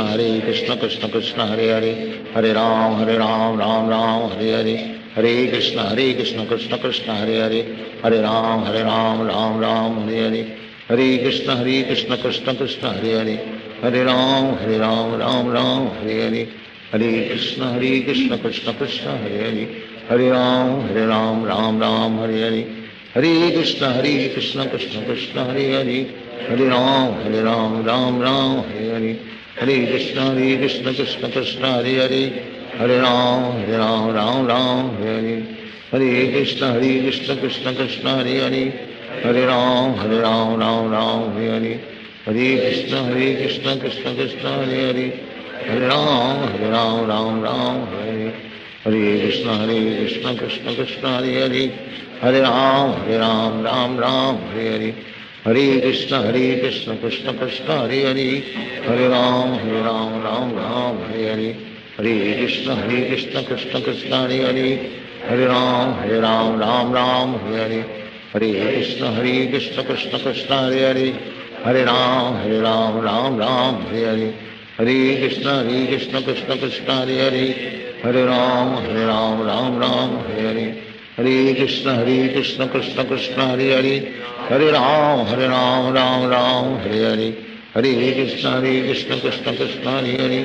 Krishna Krishna Hare Hare, Hare Ram Hare Hare, Hare Krishna Krishna Krishna Hare Hare, Hare Ram Ram Hare Hare, Hare Krishna Krishna Krishna Hare Hare, Hare Ram Ram Hare Hare, Hare Krishna Krishna Krishna Hare Hare, Hare Ram Hare Hare, Hare Krishna Krishna Krishna Hare Hare, Hare Ram Ram Hare Hare, Hare Krishna Krishna Krishna Hare Hare, Hare Ram Ram Hare Hare, Hare Krishna Krishna Krishna Hare Hare, Hare Ram Ram Hare Hare, Hare Krishna Krishna Krishna Hare Hare, Hare Ram Ram Ram Hare Hare, Hare Krishna Krishna Krishna Hare Hare, Hare Ram Ram Hare Hare, Hare Krishna Krishna Krishna Hare Hare, Hare Ram Ram Hare Hare, Hare Krishna Krishna Krishna Hare Hare, Hare Ram Ram Hare Hare, Hare Krishna Krishna Krishna Hare Hare, Hare Ram Ram Hare Hare, Hare Krishna Krishna Krishna Hare Hare, Hare Ram Ram Hare Hare, Hare Krishna Krishna Krishna Hare Hare, Hare Ram Ram Hare Hare, Hare Krishna Krishna Krishna Hare Hare, Hare Ram Ram Hare Hare, Hare Krishna Krishna Krishna Hare Hare, Hare Ram Ram Hare Hare, Hare Krishna Krishna Krishna Hare Hare,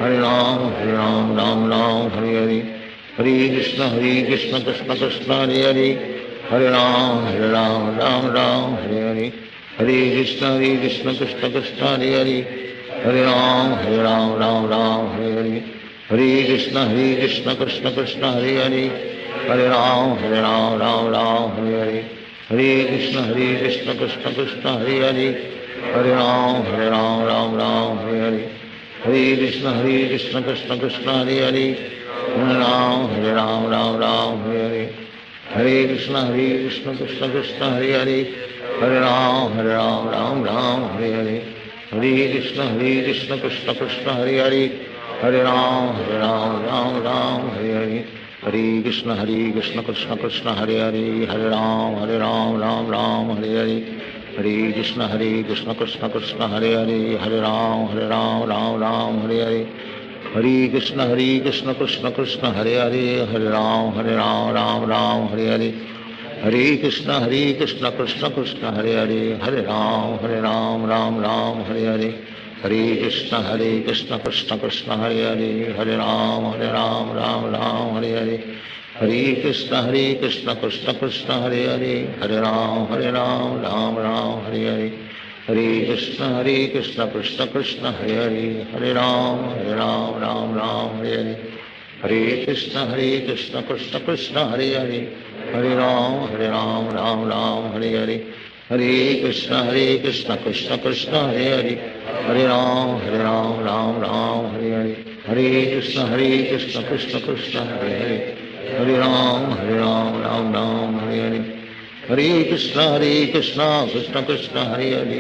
Hare Ram Ram Hare Hare, Hare Krishna Krishna Krishna Hare Hare, Hare Ram Ram Hare Hare, Hare Krishna Krishna Krishna Hare Hare, Hare Ram Ram Hare Hare, Hare Krishna Krishna Krishna Hare Hare, Hare Ram Ram Hare Hare, Hare Krishna Krishna Krishna Hare Hare, Hare Ram Ram Hare Hare, Hare Krishna Krishna Krishna Hare Hare, Hare Ram Ram Hare Hare, Hare Krishna Krishna Krishna Hare Hare, Hare Ram Ram Hare Hare, Hare Krishna Krishna Krishna Hare Hare, Hare Ram Ram Hare Hare, Hare Krishna Krishna Krishna Hare Hare, Hare Ram Ram Hare Hare, Hare Krishna Krishna Krishna Hare Hare, Hare Ram Ram Hare Hare, Hare Krishna Krishna Krishna Hare Hare, Hare Ram Ram Hare Hare, Hare Krishna Krishna Krishna Hare Hare, Hare Ram Ram Hare Hare, Hare Krishna Krishna Krishna Hare Hare, Hare Ram Ram Hare Hare, Hare Krishna Krishna Krishna Hare Hare, Hare Ram Ram Hare Hare, Hare Krishna Krishna Krishna Hare Hare, Hare Ram Ram Hare Hare, Hare Krishna Krishna Krishna Hare Hare, Hare Ram Ram Hare Hare, Hare Krishna Krishna Krishna Hare Hare, Hare Ram Ram Hare Hare, Hare Krishna Krishna Krishna Hare Hare, Hare Ram Ram Hare Hare, Hare Krishna Krishna Krishna Hare Hare, Hare Ram Ram Hare Hare, Hare Krishna Krishna Krishna Hare Hare,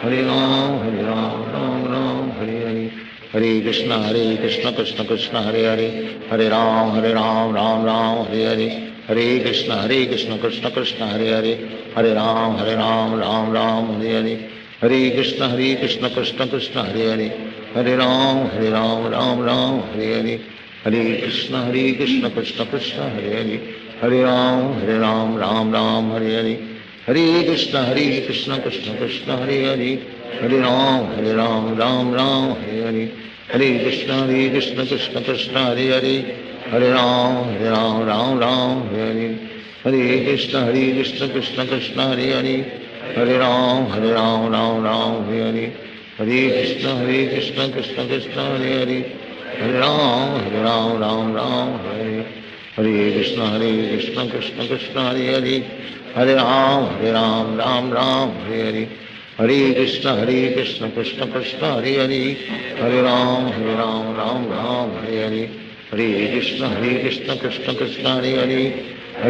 Hare Ram Ram Hare Hare, Hare Krishna Krishna Krishna Hare Hare, Hare Ram Ram Hare Hare, Hare Krishna Krishna Krishna Hare Hare, Hare Ram Ram Hare Hare, Hare Krishna Krishna Krishna Hare Hare, Hare Ram Ram Hare Hare, Hare Krishna Krishna Krishna Hare Hare, Hare Ram Ram Hare Hare, Hare Krishna Krishna Krishna Hare Hare, Hare Ram Ram Hare Hare, Hare Krishna Krishna Krishna Hare Hare, Hare Ram Ram Hare, Hare Krishna Krishna Krishna Hare Hare, Hare Ram Ram Hare Hare, Hare Krishna Krishna Krishna Hare Hare, Hare Ram Ram Hare Hare,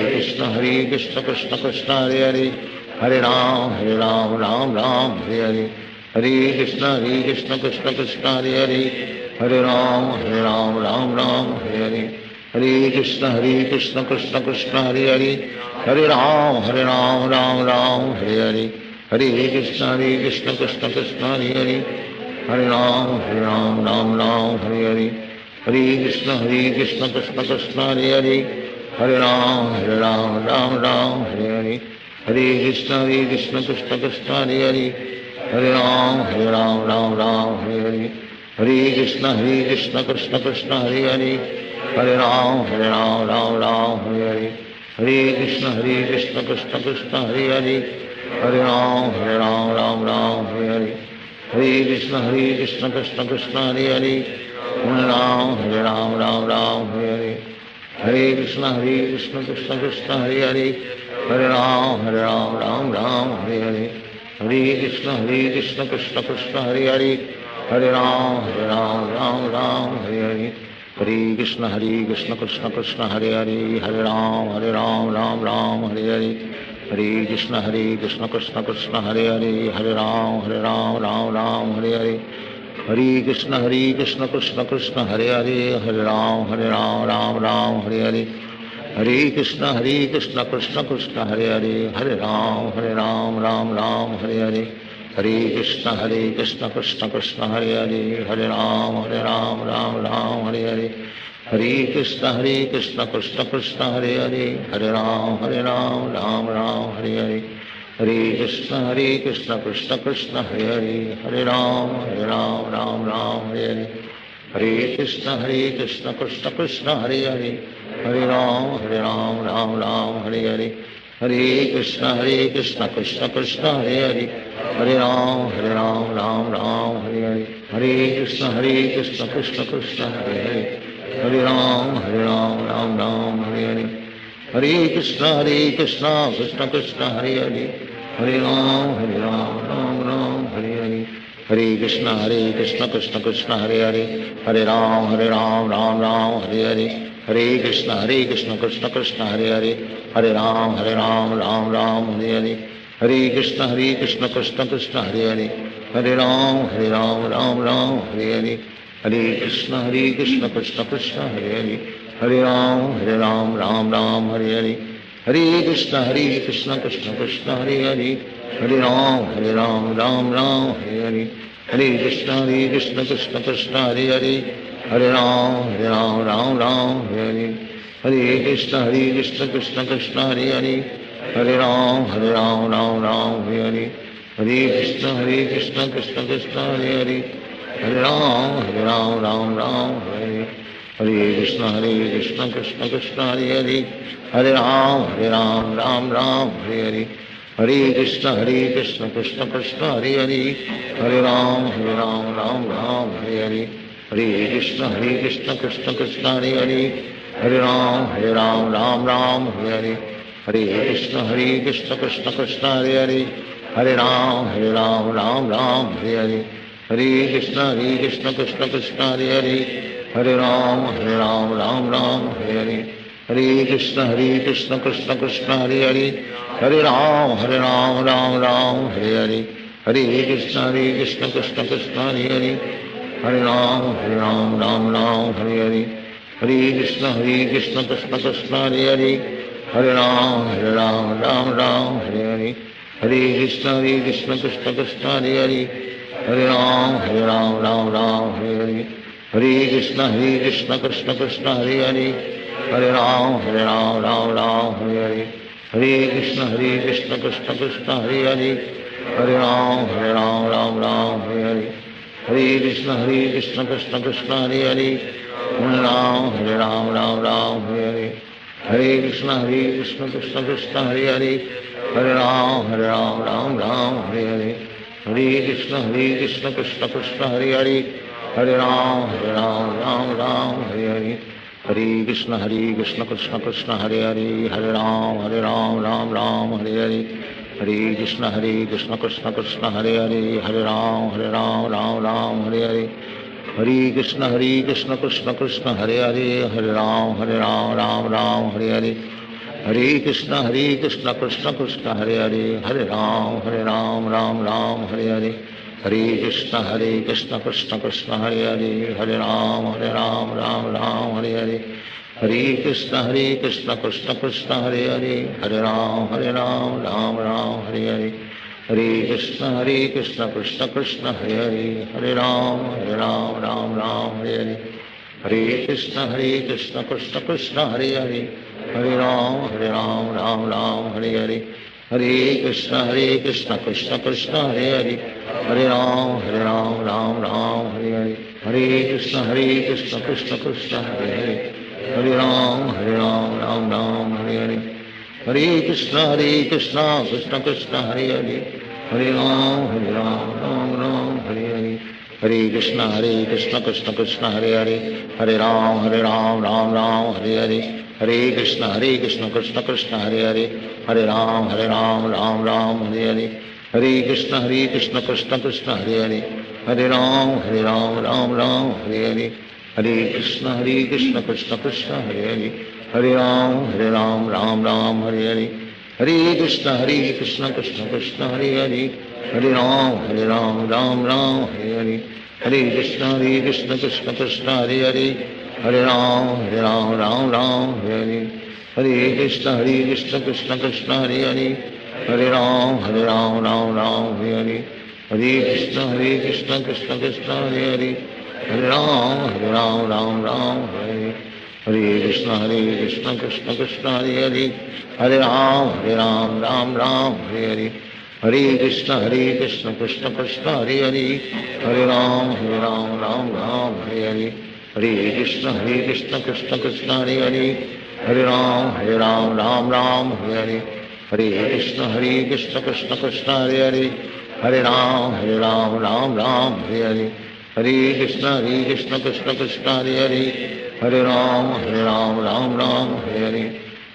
Hare Krishna Krishna Krishna Hare Hare, Hare Ram Ram Hare Hare, Hare Krishna Krishna Krishna Hare Hare, Hare Ram Ram Hare Hare, Hare Krishna Krishna Krishna Hare Hare, Hare Ram Ram Hare Hare, Hare Krishna Krishna Krishna Hare Hare, Hare Ram Ram Hare Hare, Hare Krishna Krishna Krishna Hare Hare, Hare Ram Ram Hare Hare, Hare Krishna Krishna Krishna Hare Hare, Hare Ram Ram Hare Hare, Hare Krishna Krishna Krishna Hare Hare, Hare Ram Ram Hare Hare, Hare Krishna Krishna Krishna Hare Hare, Hare Ram Ram Hare Hare, Hare Krishna Krishna Krishna Hare Hare, Hare Ram Ram Hare Hare, Hare Krishna Krishna Krishna Hare Hare, Hare Ram, Hare Ram, Ram Ram, Hare Hare. Hare Krishna, Krishna Krishna, Hare Hare. Hare Ram, Ram Ram, Hare Hare. Hare Krishna, Krishna Krishna, Hare Hare. Hare Ram, Ram Ram, Hare Hare. Hare Krishna, Krishna Krishna, Hare Hare. Hare Ram, Ram Ram, Hare Hare. Hare Krishna, Krishna Krishna, Hare Hare. Hare Ram, Ram Ram, Hare Hare. Hare Krishna, Krishna Krishna, Hare Hare. Hare Ram, Ram Ram, Hare Hare. Hare Krishna, Krishna Krishna, Hare Hare. Hare Ram, Ram Ram, Hare Hare. Hare Krishna, Krishna Krishna, Hare Hare. Hare Ram, Ram Ram, Hare Hare. Hare Krishna, Krishna Krishna, Hare Hare. Hare Ram, Ram Ram, Hare Hare. Hare Krishna, Krishna Krishna, Hare Hare. Hare Ram, Ram Ram, Hare Hare. Hare Krishna, Krishna Krishna, Hare Hare. Hare Ram, Ram Ram, Hare Hare. Hare Krishna, Krishna Krishna, Hare Hare. Hare Ram, Ram Ram, Hare Hare. Hare Krishna, Krishna Krishna, Hare Hare. Hare Ram, Ram Ram, Hare Hare. Hare Krishna, Krishna Krishna, Hare Hare. Hare Ram, Ram Ram, Hare Hare. Hare Krishna, Krishna Krishna, Hare Hare. Hare Ram, Ram Ram, Hare Hare. Hare Krishna, Krishna Krishna, Hare Hare. Hare Ram, Ram Ram, Hare Hare. Hare Krishna, Krishna Krishna, Hare Hare. Hare Ram, Ram Ram, Hare Hare. Hare Krishna, Krishna Krishna, Hare Hare. Hare Ram, Ram Ram, Hare Hare. Hare Krishna, Krishna Krishna, Hare Hare. Hare Ram, Ram Ram, Hare Hare. Hare Krishna, Krishna Krishna, Hare Hare. Hare Ram, Ram Ram, Hare Hare. Hare Krishna, Krishna Krishna, Hare Hare. Hare Ram, Ram Ram, Hare Hare. Hare Krishna, Krishna Krishna, Hare Hare. Hare Ram, Ram Ram, Hare Hare. Hare Krishna, Krishna Krishna, Hare Hare. Hare Ram, Ram Ram, Hare Hare. Hare Krishna, Krishna Krishna, Hare Hare. Hare Ram, Ram Ram, Hare Hare. Hare Krishna, Krishna Krishna, Hare Hare. Hare Ram, Ram Ram, Hare Hare. Hare Krishna, Krishna Krishna, Hare Hare. Hare Ram, Ram Ram, Hare Hare. Hare Krishna, Krishna Krishna, Hare Hare. Hare Ram, Ram Ram, Hare Hare. Hare Krishna, Krishna Krishna, Hare Hare. Hare Ram, Ram Ram, Hare Hare. Hare Krishna, Krishna Krishna, Hare Hare. Hare Ram, Ram Ram, Hare Hare. Hare Krishna, Krishna Krishna, Hare Hare. Hare Ram, Ram Ram, Hare Hare. Hare Krishna, Krishna Krishna, Hare Hare. Hare Ram, Ram Ram, Hare Hare. Hare Krishna, Krishna Krishna, Hare Hare. Hare Ram, Ram Ram, Hare Hare. Hare Krishna, Krishna Krishna, Hare Hare. Hare Ram, Ram Ram, Hare Hare. Hare Krishna, Krishna Krishna, Hare Hare. Hare Ram, Ram Ram, Hare Hare. Hare Krishna, Krishna Krishna, Hare Hare. Hare Ram, Ram Ram, Hare Hare. Hare Krishna, Krishna Krishna, Hare Hare. Hare Ram, Ram Ram, Hare Hare. Hare Krishna, Krishna Krishna, Hare Hare. Hare Ram, Ram Ram, Hare Hare. Hare Krishna, Krishna Krishna, Hare Hare. Hare Ram, Ram Ram, Hare Hare. Hare Krishna, Krishna Krishna, Hare Hare. Hare Ram, Ram Ram, Hare Hare. Hare Krishna, Krishna Krishna, Hare Hare. Hare Ram, Ram Ram, Hare Hare. Hare Krishna, Krishna Krishna, Hare Hare. Hare Ram, Ram Ram, Hare Hare. Hare Krishna, Krishna Krishna, Hare Hare. Hare Ram, Ram Ram, Hare Hare. Hare Krishna, Krishna Krishna, Hare Hare. Hare Ram, Ram Ram, Hare Hare. Hare Krishna, Krishna Krishna, Hare Hare. Hare Ram, Ram Ram, Hare Hare. Hare Krishna, Krishna Krishna, Hare Hare. Hare Ram, Ram Ram, Hare Hare. Hare Krishna, Krishna Krishna, Hare Hare. Hare Ram, Ram Ram, Hare Hare. Hare Krishna, Krishna Krishna, Hare Hare. Hare Ram, Ram Ram, Hare Hare. Hare Krishna Krishna Krishna Hare Hare, Hare Ram Ram Ram Hare Hare, Hare Krishna Krishna Krishna Hare Hare, Hare Ram Ram Ram Hare Hare, Hare Krishna Krishna Krishna Hare Hare, Hare Ram Ram Ram Hare Hare, Hare Krishna Krishna Krishna Hare Hare, Hare Ram Ram Hare Hare, Hare Krishna Krishna Krishna Hare Hare, Hare Ram Ram Hare Hare, Hare Krishna Krishna Krishna Hare Hare, Hare Ram Ram Hare Hare, Hare Krishna Krishna Krishna Hare Hare, Hare Ram Ram Hare Hare, Hare Krishna Krishna Krishna Hare Hare, Hare Ram Ram Hare Hare, Hare Krishna Krishna Krishna Hare Hare, Hare Ram Ram Hare Hare, Hare Krishna Krishna Krishna Hare Hare, Hare Ram Ram Hare Hare, Hare Krishna Krishna Krishna Hare Hare, Hare Ram Ram Hare Hare, Hare Krishna Krishna Krishna Hare Hare, Hare Ram Ram Hare Hare, Hare Krishna Krishna Krishna Hare Hare, Hare Ram Ram Hare Hare, Hare Krishna Krishna Krishna Hare Hare, Hare Ram Ram Hare Hare,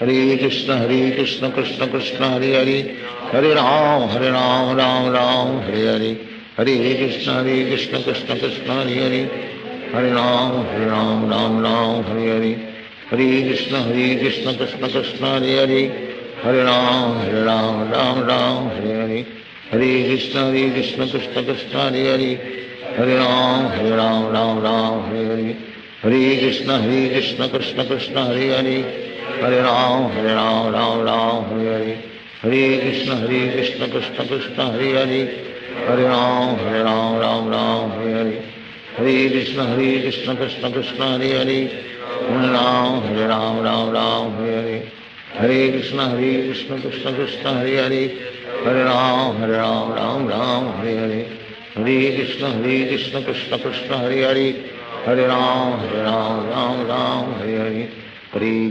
Hare Krishna Krishna Krishna Hare Hare, Hare Ram Ram Hare Hare, Hare Krishna Krishna Krishna Hare Hare, Hare Ram Ram Hare Hare, Hare Krishna Krishna Krishna Hare Hare, Hare Ram Ram Hare Hare, Hare Krishna Krishna Krishna Hare Hare, Hare Ram Ram Hare Hare, Hare Krishna Krishna Krishna Hare Hare, Hare Ram Ram Hare Hare, Hare Krishna Krishna Krishna Hare Hare, Hare Ram Hare Hare, Hare Krishna Krishna Krishna Hare Hare, Hare Ram Ram Hare Hare, Hare Krishna Krishna Krishna Hare Hare, Hare Ram Ram Hare Hare, Hare Krishna Krishna Krishna Hare Hare, Hare Ram Ram Hare Hare, Hare Krishna Krishna Krishna Hare Hare, Hare Ram Ram Hare Hare, Hare Krishna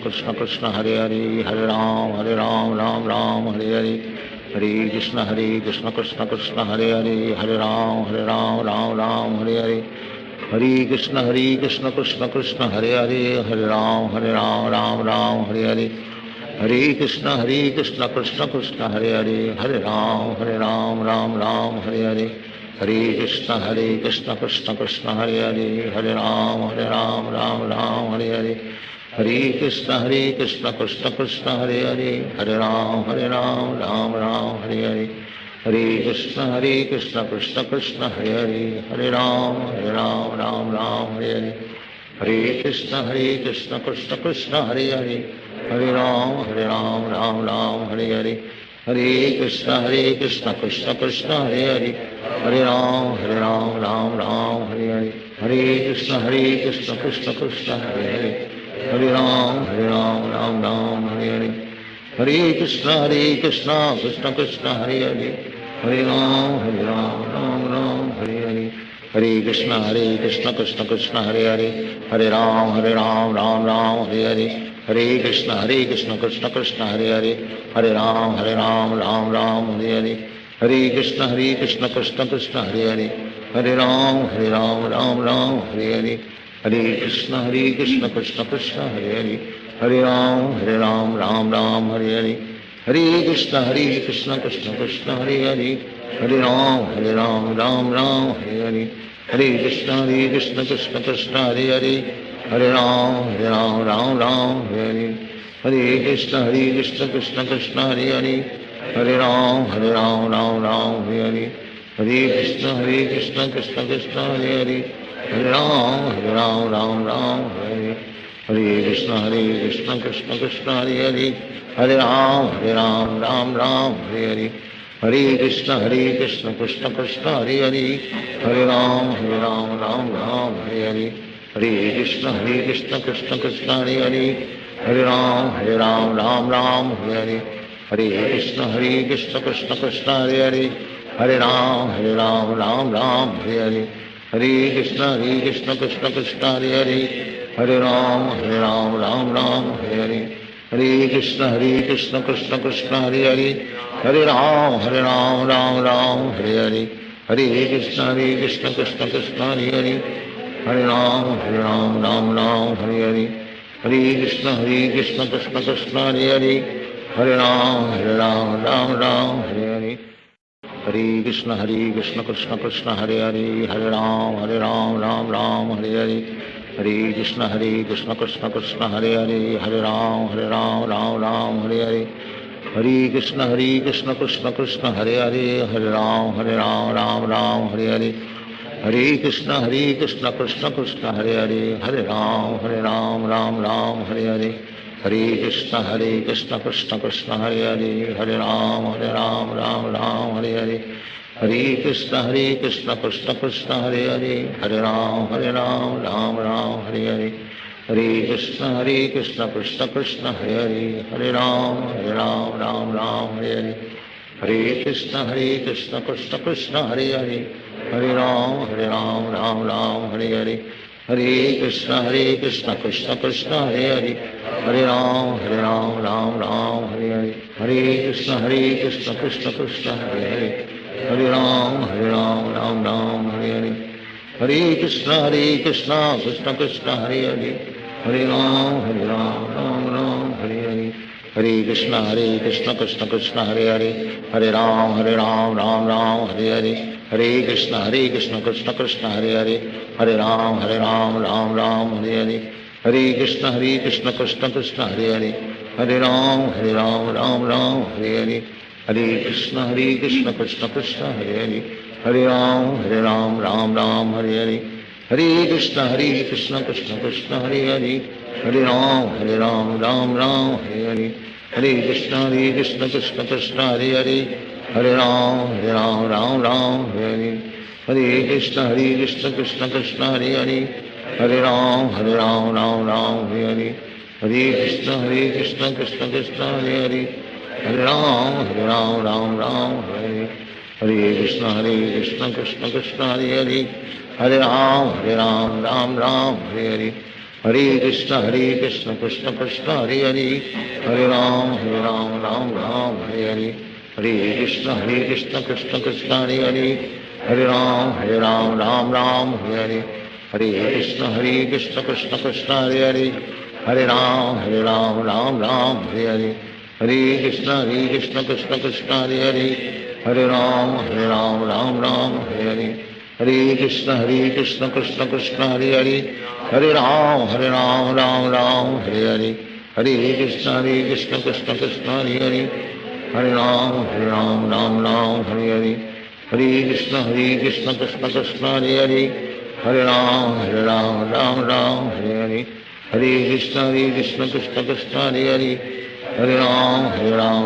Krishna Krishna Hare Hare, Hare Ram Ram Hare Hare, Hare Krishna Krishna Krishna Hare Hare, Hare Ram Ram Hare Hare, Hare Krishna Krishna Krishna Hare Hare, Hare Ram Ram Hare Hare, Hare Krishna Krishna Krishna Hare Hare, Hare Ram Ram Hare Hare, Hare Krishna Krishna Krishna Hare Hare, Hare Ram Ram Hare Hare, Hare Krishna Krishna Krishna Hare Hare, Hare Ram Ram Hare Hare, Hare Krishna Krishna Krishna Hare Hare, Hare Ram Ram Hare Hare, Hare Krishna Krishna Krishna Hare Hare, Hare Ram Ram Hare Hare, Hare Krishna Krishna Krishna Hare Hare, Hare Ram Ram Hare Hare, Hare Krishna Krishna Krishna Hare Hare, Hare Ram Ram Hare Hare, Hare Krishna Krishna Krishna Hare Hare, Hare Ram Ram Hare Hare, Hare Krishna Krishna Krishna Hare Hare, Hare Ram Ram Hare Hare, Hare Krishna Krishna Krishna Hare Hare, Hare Ram Ram Hare Hare, Hare Krishna Krishna Krishna Hare Hare, Hare Ram Ram Hare Hare, Hare Krishna Krishna Krishna Hare Hare, Hare Ram Ram Hare Hare, Hare Krishna Krishna Krishna Hare Hare, Hare Ram Ram Hare Hare, Hare Krishna Krishna Krishna Hare Hare, Hare Ram Ram Hare Hare, Hare Krishna Krishna Krishna Hare Hare, Hare Ram Ram Hare Hare, Hare Krishna Krishna Krishna Hare Hare, Hare Ram Ram Hare Hare, Hare Krishna Krishna Krishna Hare Hare, Hare Ram Ram Hare Hare, Hare Krishna Krishna Krishna Hare Hare, Hare Ram Ram Hare Hare, Hare Krishna Krishna Krishna Hare Hare, Hare Ram Ram Hare Hare, Hare Krishna Krishna Krishna Krishna Hare Hare, Hare Ram Ram Hare Hare, Hare Krishna Krishna Krishna Hare Hare, Hare Ram Ram Ram Hare Hare, Hare Krishna Krishna Krishna Hare Hare, Hare Ram Ram Hare Hare, Hare Krishna Krishna Krishna Hare Hare, Hare Ram Ram Hare Hare, Hare Krishna Krishna Krishna Hare Hare, Hare Ram Ram Hare Hare, Hare Krishna Krishna Krishna Hare Hare, Hare Ram Ram Hare Hare, Hare Krishna Krishna Krishna Hare Hare, Hare Ram Ram Hare Hare, Hare Krishna Krishna Krishna Hare Hare, Hare Ram Ram Hare Hare, Hare Krishna Krishna Krishna Hare Hare, Hare Ram Ram Hare Hare, Hare Krishna Krishna Krishna Hare Hare, Hare Ram Ram Hare Hare, Hare Krishna Krishna Krishna Hare Hare, Hare Ram Ram Hare Hare, Hare Krishna Krishna Krishna Hare Hare, Hare Ram Ram Hare Hare, Hare Krishna Krishna Krishna Hare Hare, Hare Ram Ram Hare Hare, Hare Krishna Krishna Krishna Hare Hare, Hare Ram Hare Hare, Hare Krishna Krishna Krishna Hare Hare, Hare Ram Ram Hare Hare, Hare Krishna Krishna Krishna Hare Hare, Hare Ram Ram Hare Hare, Hare Krishna Krishna Krishna Hare Hare, Hare Ram Ram Hare Hare, Hare Krishna Krishna Krishna Hare Hare, Hare Ram Ram Hare Hare, Hare Krishna Krishna Krishna Hare Hare, Hare Ram Ram Hare Hare, Hare Krishna Krishna Krishna Hare Hare, Hare Ram Ram Hare Hare, Hare Krishna Krishna Krishna Hare Hare, Hare Ram Ram Hare Hare, Hare Krishna Krishna Krishna Hare Hare, Hare Ram Ram Hare Hare, Hare Krishna Krishna Krishna Hare Hare, Hare Ram Ram Hare Hare, Hare Krishna Krishna Krishna Hare Hare, Hare Ram Ram Hare Hare, Hare Krishna Krishna Krishna Hare Hare, Hare Ram Ram Hare Hare, Hare Krishna Krishna Krishna Hare Hare, Hare Ram Ram Hare Hare, Hare Krishna Krishna Krishna Hare Hare, Hare Ram Ram Hare Hare, Hare Krishna Krishna Krishna Hare Hare, Hare Ram Ram Hare Hare, Hare Krishna Krishna Krishna Hare Hare, Hare Ram Ram Hare Hare, Hare Krishna Krishna Krishna Hare Hare, Hare Ram Ram Hare Hare, Hare Krishna Krishna Krishna Hare Hare, Hare Ram Ram Hare Hare, Hare Krishna Krishna Krishna Hare Hare, Hare Ram Hare Hare, Hare Krishna Krishna Krishna Hare Hare, Hare Ram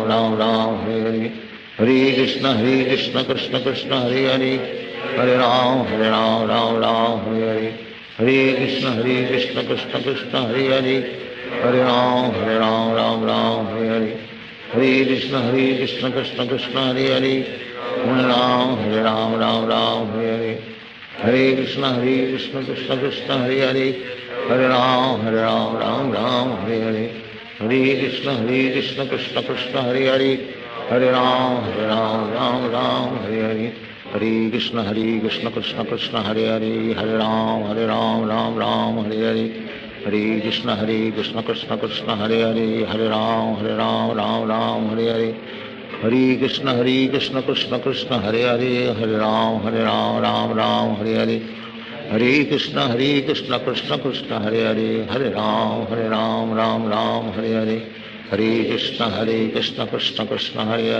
Ram Hare Hare, Hare Krishna Krishna Krishna Hare Hare, Hare Ram Hare Hare, Hare Krishna Krishna Krishna Hare Hare, Hare Ram Hare Hare, Hare Krishna Krishna Krishna Hare Hare, Hare Ram Hare Hare, Hare Krishna Krishna Krishna Hare Hare, Hare Ram Hare Hare, Hare Krishna Krishna Krishna Hare Hare, Hare Ram Hare Hare, Hare Krishna Krishna Krishna Hare Hare, Hare Ram Hare Hare, Hare Krishna Krishna Krishna Hare Hare, Hare Ram Ram Hare Hare, Hare Krishna Krishna Krishna Hare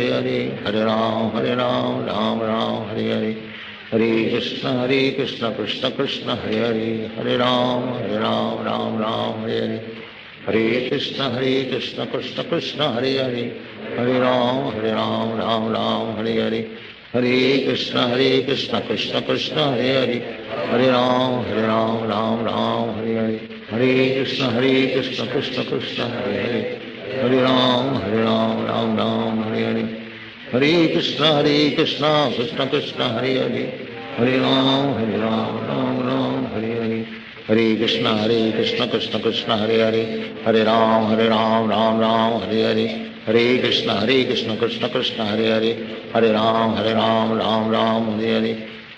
Hare, Hare Ram Ram Hare Hare, Hare Krishna Krishna Krishna Hare Hare, Hare Ram Ram Hare Hare, Hare Krishna Krishna Krishna Hare Hare, Hare Ram Ram Hare Hare, Hare Krishna Krishna Krishna Hare Hare, Hare Ram Ram Hare Hare, Hare Krishna Krishna Krishna Hare Hare, Hare Ram Ram Hare Hare, Hare Krishna Krishna Krishna Hare Hare, Hare Ram Ram Hare Hare, Hare Krishna Krishna Krishna Hare Hare, Hare Ram Ram Hare Hare, Hare Krishna Krishna Krishna Hare Hare, Hare Ram Ram Ram Hare Hare, Hare Krishna Krishna Krishna Hare Hare, Hare Ram Ram Ram Hare Hare,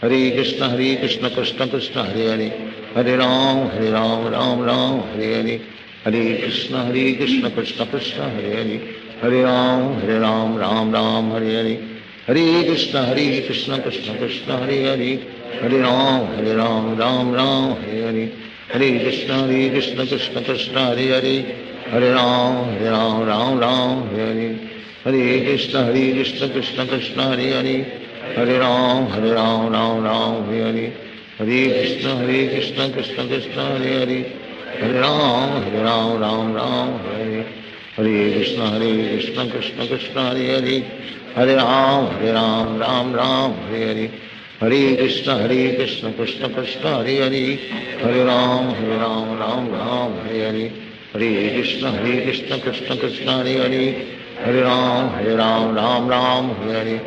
Hare Krishna Krishna Krishna Hare Hare, Hare Ram Ram Hare Hare, Hare Krishna Krishna Krishna Hare Hare, Hare Ram Ram Hare Hare, Hare Krishna Krishna Krishna Hare Hare, Hare Ram Ram Hare Hare, Hare Krishna Krishna Krishna Hare Hare, Hare Ram Ram Hare Hare, Hare Krishna Krishna Krishna Hare Hare, Hare Ram Ram Hare Hare, Hare Krishna Krishna Krishna Hare Hare, Hare Ram Ram Hare Hare, Hare Krishna Krishna Krishna Hare Hare, Hare Ram Ram Hare Hare, Hare Krishna Krishna Krishna Hare Hare, Hare Ram Ram Hare Hare, Hare Krishna Krishna Krishna Hare Hare, Hare Ram Ram Hare Hare, Hare Krishna Krishna Krishna Hare Hare, Hare Ram Ram Hare Hare,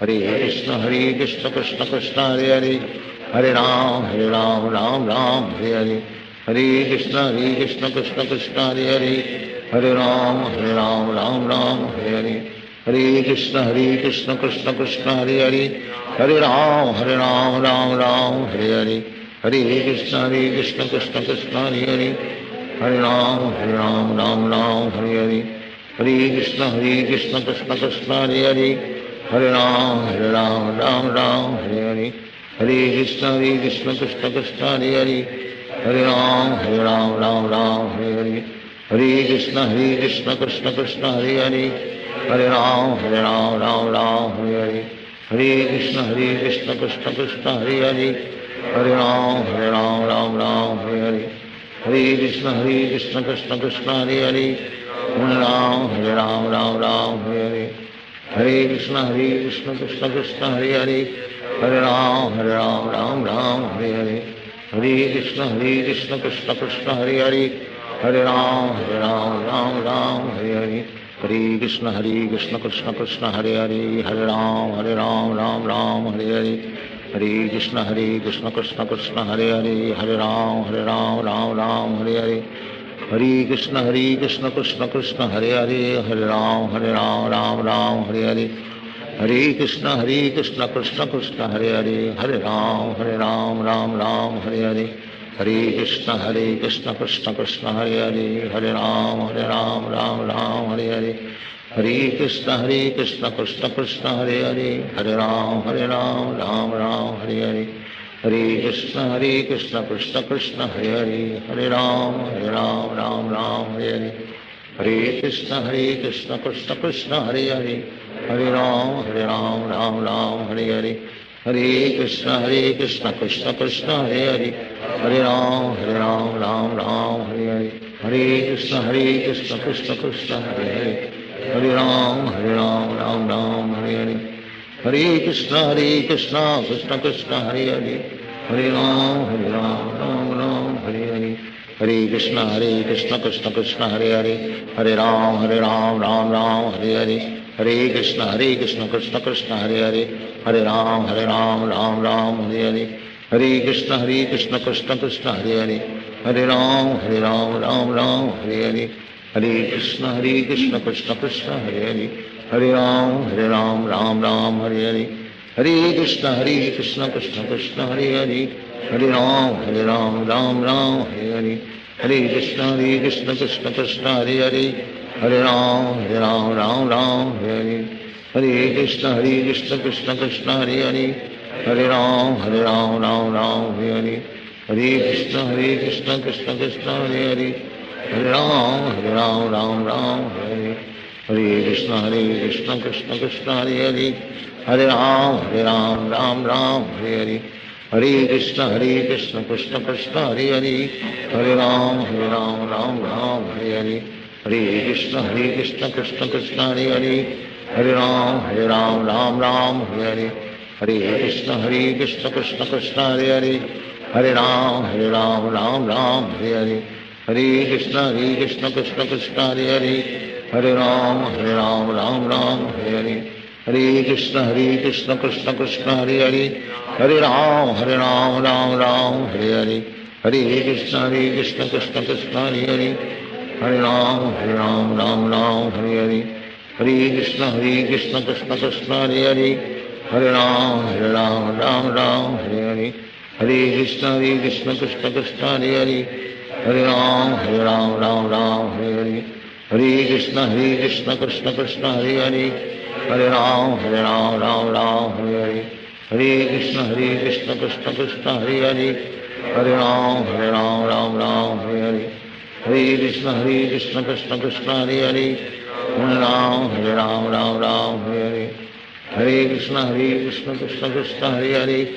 Hare Krishna Krishna Krishna Hare Hare, Hare Ram Ram Hare Hare, Hare Krishna Krishna Krishna Hare Hare, Hare Ram Ram Hare Hare, Hare Krishna Krishna Krishna Hare Hare, Hare Ram Ram Hare Hare, Hare Krishna Krishna Krishna Hare Hare, Hare Ram Ram Hare Hare, Hare Krishna Krishna Krishna Hare Hare, Hare Ram Ram Hare Hare, Hare Krishna Krishna Krishna Hare Hare, Hare Ram Ram Hare Hare, Hare Krishna Krishna Krishna Hare Hare, Hare Ram Ram Hare Hare, Hare Krishna Krishna Krishna Hare Hare, Hare Ram Ram Hare Hare, Hare Krishna Krishna Krishna Hare Hare, Hare Ram Ram Hare Hare, Hare Krishna Krishna Krishna Hare Hare, Hare Ram Ram Hare Hare, Hare Krishna Krishna Krishna Hare Hare, Hare Ram Ram Hare Hare, Hare Krishna Krishna Krishna Hare Hare, Hare Ram Ram Hare Hare, Hare Krishna Krishna Krishna Hare Hare, Hare Ram Ram Hare Hare, Hare Krishna Krishna Krishna Hare Hare, Hare Ram Ram Hare Hare, Hare Krishna Krishna Krishna Hare Hare, Hare Ram Ram Hare Hare, Hare Krishna Krishna Krishna Hare Hare, Hare Ram Ram Hare Hare, Hare Krishna Krishna Krishna Hare Hare, Hare Ram Ram Hare Hare, Hare Krishna Krishna Krishna Hare Hare, Hare Ram Ram Hare Hare, Hare Krishna Krishna Krishna Hare Hare, Hare Ram Ram Hare Hare, Hare Krishna Krishna Krishna Hare Hare, Hare Ram Ram Hare Hare, Hare Krishna Krishna Krishna Hare Hare, Hare Ram Hare Hare, Hare Krishna Krishna Krishna Hare Hare, Hare Ram Ram Hare Hare, Hare Krishna Krishna Krishna Hare Hare, Hare Ram Ram Hare Hare, Hare Krishna Krishna Krishna Hare Hare, Hare Ram Hare Hare, Hare Krishna Krishna Krishna Hare Hare, Hare Ram Ram Hare Hare, Hare Krishna Krishna Krishna Hare Hare, Hare Ram Ram Hare Hare, Hare Krishna Krishna Krishna Hare Hare, Hare Ram Ram Hare Hare, Hare Krishna Krishna Krishna Hare Hare, Hare Ram Ram Hare Hare, Hare Krishna Krishna Krishna Hare Hare, Hare Ram Hare Hare, Hare Krishna Krishna Krishna Hare Hare, Hare Ram Hare Hare, Hare Krishna Krishna Krishna Hare Hare, Hare Ram Hare Hare, Hare Krishna Krishna Krishna Hare Hare, Hare Ram Hare Hare, Hare Krishna Krishna Krishna Hare Hare, Hare Ram Hare Hare, Hare Krishna Krishna Krishna Hare Hare, Hare Ram Hare Hare, Hare Krishna Krishna Krishna Hare Hare, Hare Ram Ram Hare Hare, Hare Krishna Krishna Krishna Hare Hare, Hare Ram, Ram Ram, Hare Hare. Hare Krishna, Krishna Krishna, Hare Hare. Hare Ram, Ram Ram, Hare Hare. Hare Krishna, Krishna Krishna, Hare Hare. Hare Ram, Ram Ram, Hare Hare. Hare Krishna, Krishna Krishna, Hare Hare. Hare Ram, Ram Ram, Hare Hare. Hare Krishna, Krishna Krishna, Hare Hare. Hare Ram, Ram Ram, Hare Hare. Hare Krishna, Krishna Krishna, Hare Hare. Hare Ram, Ram, Hare Hare. Hare Krishna, Krishna Krishna, Hare Hare.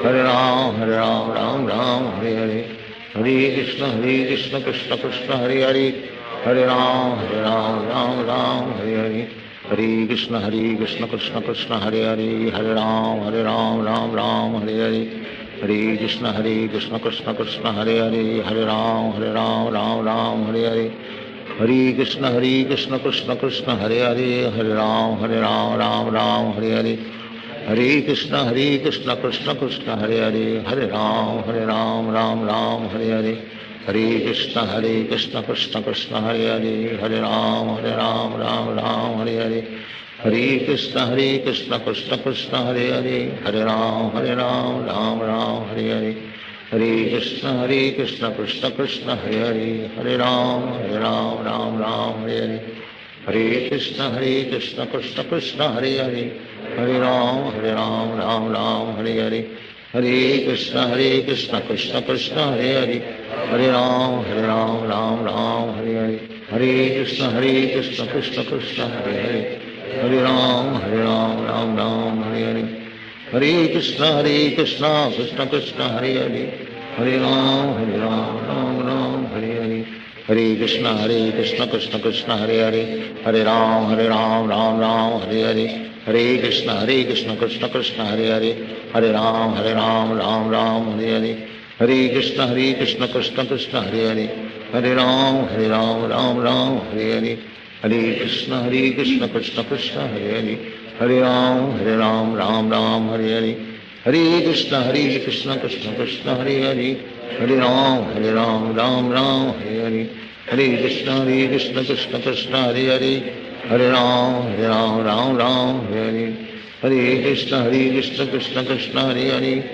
Hare Ram, Ram, Hare Hare. Hare Krishna, Krishna Krishna, Hare Hare. Hare Ram, Ram, Hare Hare. Hare Krishna, Krishna Krishna, Hare Hare. Hare Ram, Ram, Hare Hare. Hare Krishna, Krishna Krishna, Hare Hare. Hare Ram, Ram, Hare Hare. Hare Krishna, Krishna Krishna, Hare Hare. Hare Ram, Ram, Hare Hare. Hare Krishna, Krishna Krishna, Hare Hare. Hare Ram, Ram, Hare Hare. Hare Krishna, Krishna Krishna, Hare Hare. Hare Ram, Ram, Hare Hare. Hare Krishna, Krishna Krishna, Hare Hare. Hare Ram, Ram, Hare Hare. Hare Krishna, Krishna Krishna, Hare Hare. Hare Ram, Ram, Hare Hare. Hare Krishna, Krishna Krishna, Hare Hare. Hare Ram, Ram, Hare Hare. Hare Krishna, Krishna Krishna, Hare Hare. Hare Ram, Ram, Hare Hare. Hare Krishna, Krishna Krishna, Hare Hare. Hare Ram, Ram, Hare Hare. Hare Krishna, Krishna Krishna, Hare Hare. Hare Ram, Hare Hare. Hare Krishna, Krishna Krishna, Hare Hare. Hare Ram, Ram, Hare Hare. Hare Krishna, Krishna Krishna, Hare Hare. Hare Ram, Ram, Hare Hare. Hare Krishna, Krishna Krishna, Hare Hare. Hare Ram, Ram, Hare Hare. Hare Krishna, Krishna Krishna, Hare Hare. Hare Ram, Ram, Hare Hare. Hare Krishna, Krishna Krishna, Hare Hare. Hare Ram, Ram, Hare Hare. Hare Krishna, Krishna Krishna, Hare Hare. Hare Ram, Ram, Hare Hare. Hare Krishna, Krishna Krishna, Hare Hare.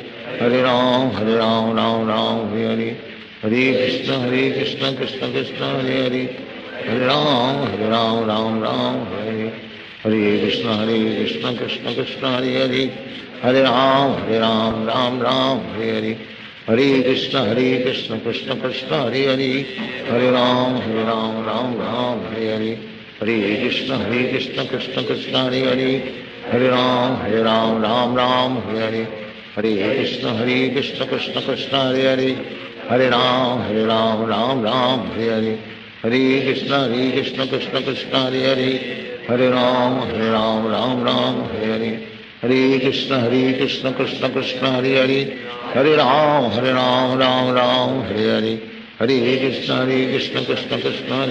Hare Ram, Ram, Hare Hare. Hare Krishna, Krishna Krishna, Hare Hare. Hare Ram, Ram, Hare Hare. Hare Krishna, Krishna Krishna, Hare Hare. Hare Ram, Ram, Hare Hare. Hare Krishna, Krishna Krishna, Hare Hare. Hare Ram, Ram, Hare Hare. Hare Krishna, Krishna Krishna, Hare Hare. Hare Ram, Ram, Hare Hare. Hare Krishna, Krishna Krishna, Hare Hare. Hare Ram, Hare Hare. Hare Krishna, Krishna Krishna, Hare Hare. Hare Ram, Hare Hare. Hare Krishna, Krishna Krishna, Hare Hare. Hare Ram, Ram, Hare Hare. Hare Krishna, Krishna Krishna, Hare Hare. Hare Ram, Ram, Hare Hare. Hare Krishna, Krishna Krishna, Hare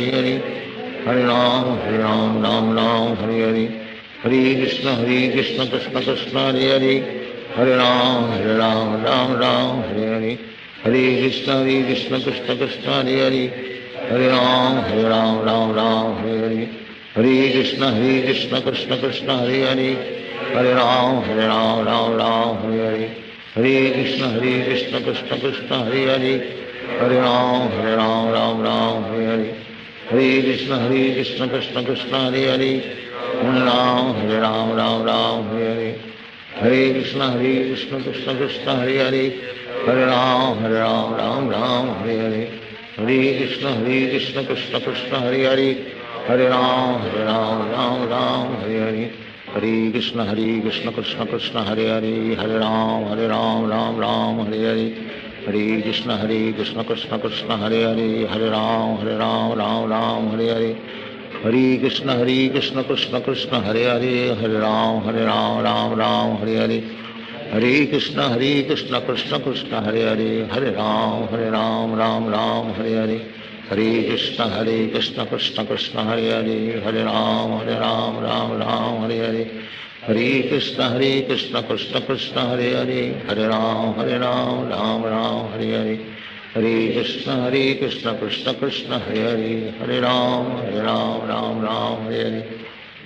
Hare. Hare Ram, Ram, Hare Hare. Hare Krishna, Krishna Krishna, Hare Hare. Hare Ram, Ram, Hare Hare. Hare Krishna, Krishna Krishna, Hare Hare. Hare Ram, Ram, Hare Hare. Hare Krishna, Krishna Krishna, Hare Hare. Hare Ram, Ram, Hare Hare. Hare Krishna, Krishna Krishna, Hare Hare. Hare Ram, Ram, Hare Hare. Hare Krishna, Krishna Krishna, Hare Hare. Hare Ram, Ram, Hare Hare. Hare Krishna, Krishna Krishna, Hare Hare. Hare Ram, Ram, Hare Hare. Hare Krishna, Krishna Krishna, Hare Hare. Hare Ram, Ram, Hare Hare. Hare Krishna, Krishna Krishna, Hare Hare. Hare Ram, Ram, Hare Hare. Hare Krishna, Krishna Krishna, Hare Hare. Hare Ram, Ram, Hare Hare. Hare Krishna, Krishna Krishna, Hare Hare. Hare Ram, Ram, Hare Hare. Hare Krishna, Krishna Krishna, Hare Hare. Hare Ram, Ram, Hare Hare. Hare Krishna, Krishna Krishna, Hare Hare. Hare Ram, Ram, Hare Hare. Hare Krishna Krishna Krishna Hare Hare Hare Ram Ram Ram Hare Hare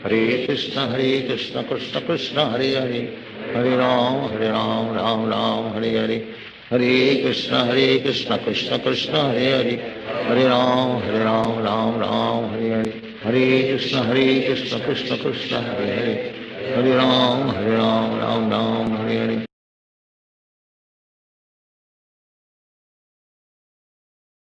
Hare Krishna Krishna Krishna Hare Hare Hare Ram Ram Ram Hare Hare Hare Krishna Krishna Krishna Hare Hare Hare Ram Ram Ram Hare Hare Hare Krishna Krishna Krishna Hare Hare Hare Ram Ram Ram Hare Hare